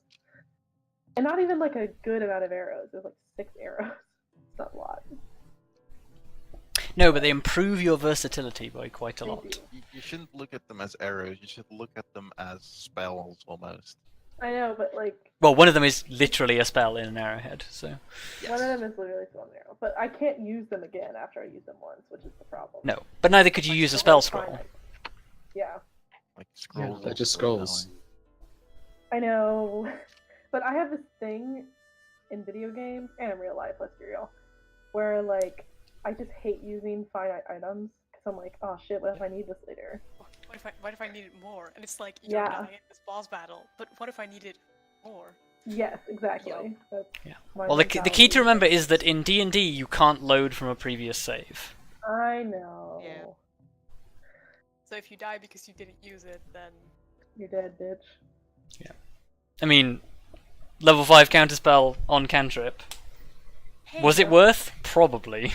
And not even like a good amount of arrows. It was like 6 arrows. It's not a lot. No, but they improve your versatility by quite a They lot. do. You shouldn't look at them as arrows. You should look at them as spells almost. I know, but like Well, one of them is literally a spell in an arrowhead, so... one of them is literally still an arrow. But I can't use them again after I use them once, which is the problem. No, but neither could you use a spell scroll. Finite. Yeah, Like scrolls. they're just also scrolls. I know. But I have this thing in video games and in real life, let's be real, where like I just hate using finite items because I'm like, oh shit, what if I need this later? What if I needed more? And it's like, you Yeah. don't die in this boss battle, but what if I needed more? Yes, exactly. Yo. That's Yeah. my Well, the key to mentality. remember is that in D&D you can't load from a previous save. I know. Yeah. So if you die because you didn't use it, then You're dead, bitch. I mean, level 5 counterspell on cantrip. hey, Was it worth? Probably.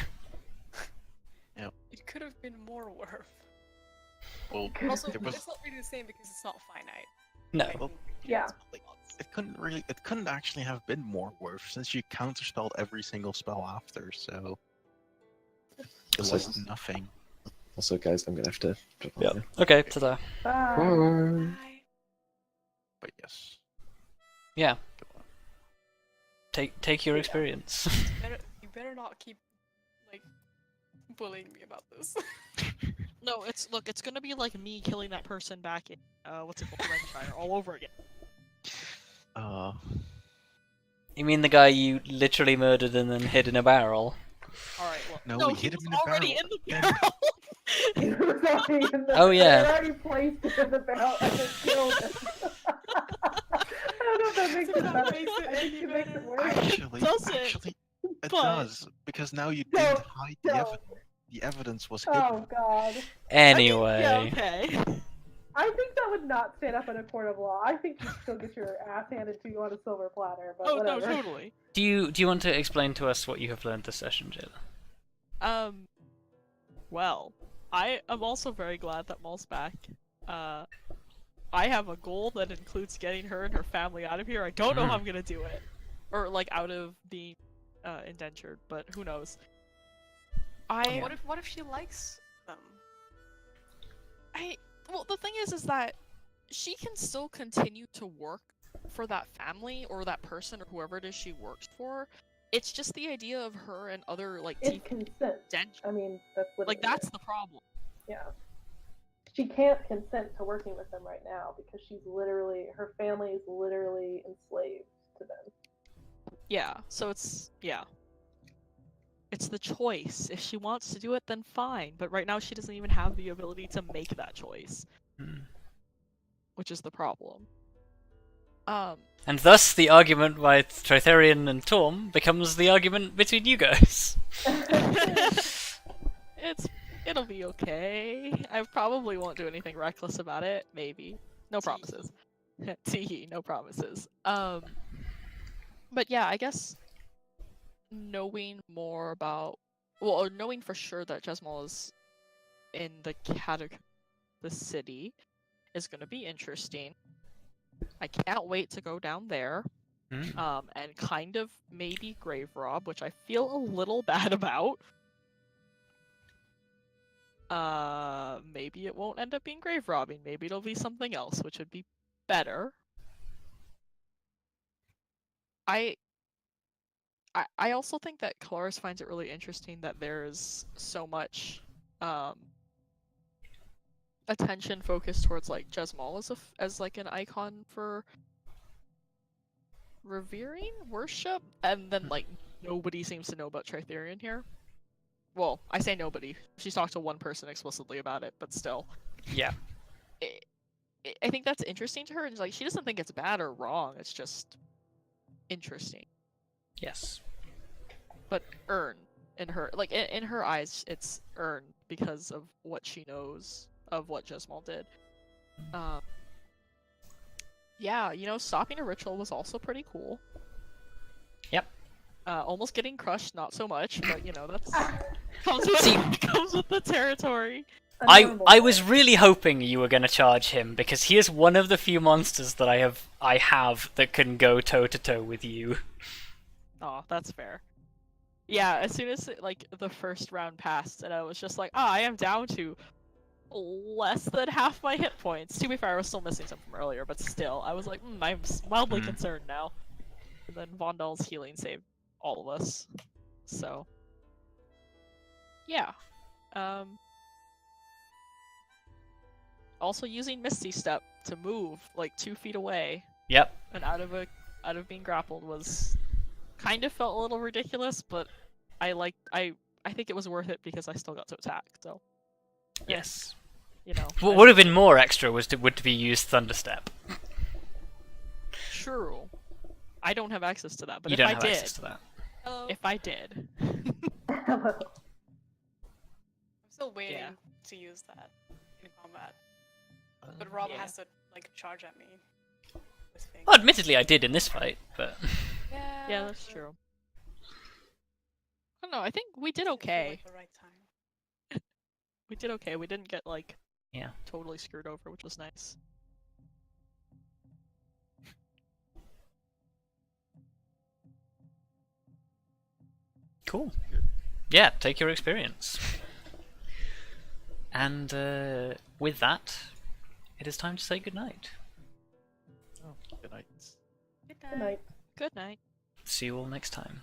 it could have been more worth. Well, Also, there was it's not really the same because it's not finite. No. Well, Yeah. it couldn't actually have been more worth since you counterspelled every single spell after, so it So- was nothing. Also, guys, I'm gonna have to. Yeah. Okay, ta-da. Bye. Bye. Bye. But yes. Yeah. Take your experience. You better not keep like bullying me about this. No, it's gonna be like me killing that person back in what's it called, Renshire, all over again. You mean the guy you literally murdered and then hid in a barrel? All right, well, No, we he hit him was in the already barrel. in the barrel. He was already in the Oh, yeah. They already placed it in the barrel and then killed him. I don't know if that makes it That better. makes it I think any it makes it better. worse. Actually, it but- does because now you No, didn't hide the no. evidence. The evidence was hidden. Oh god. Anyway. Yeah, okay. I think that would not stand up in a court of law. I think you'd still get your ass handed to you on a silver platter, but Oh whatever. no, totally. Do you want to explain to us what you have learned this session, Jayla? Well, I am also very glad that Maul's back. I have a goal that includes getting her and her family out of here. I don't know how I'm gonna do it. Or, like, out of being indentured, but who knows. What if she likes them? Well, the thing is that she can still continue to work for that family or that person or whoever it is she works for. It's just the idea of her and other, like, It's consent. indentured. I mean, that's literally Like, that's it. the problem. Yeah. She can't consent to working with them right now because her family is literally enslaved to them. Yeah, so it's the choice. If she wants to do it, then fine. But right now, she doesn't even have the ability to make that choice, which is the problem. And thus, the argument by Tritherian and Torm becomes the argument between you guys. It'll be okay. I probably won't do anything reckless about it. Maybe. No promises. Tee, no promises. But yeah, I guess knowing more about, or knowing for sure that Jesmal is in the city is going to be interesting. I can't wait to go down there. And kind of maybe grave rob, which I feel a little bad about. Maybe it won't end up being grave robbing. Maybe it'll be something else, which would be better. I also think that Kelariis finds it really interesting that there's so much, attention focused towards like Jesmal as like an icon for revering, worship, and then like nobody seems to know about Tritherion here. Well, I say nobody. She's talked to one person explicitly about it, but still. Yeah. I think that's interesting to her, and like she doesn't think it's bad or wrong. It's just interesting. Yes. But earned in her, like in her eyes, it's earned because of what she knows of what Jesmal did. Yeah, you know, stopping a ritual was also pretty cool. Yep. Almost getting crushed, not so much, but you know, that's See- comes with the territory. I was really hoping you were going to charge him, because he is one of the few monsters that I have that can go toe to toe with you. Oh, that's fair. Yeah, as soon as like the first round passed, and I was just like, I am down to less than half my hit points. To be fair, I was still missing some from earlier, but still, I was like, I'm mildly concerned now. And then Vondal's healing saved all of us. So, yeah. Also using Misty Step to move like 2 feet away Yep. and out of being grappled was kind of felt a little ridiculous, but I think it was worth it because I still got to attack. So Yes. you know, What would have been more extra would to be used Thunderstep. true. I don't have access to that, but You if don't I have did, access to that. Hello. if I did, I'm still waiting Yeah. to use that in combat. But Rob Yeah. has to like charge at me. With things. Well, admittedly, I did in this fight, but yeah, that's but true. I don't know. I think we did it didn't feel okay. like the right time. We did okay. We didn't get like yeah. totally screwed over, which was nice. Cool. Yeah, take your experience. And with that, it is time to say goodnight. Oh, good night. Good night. Good night. See you all next time.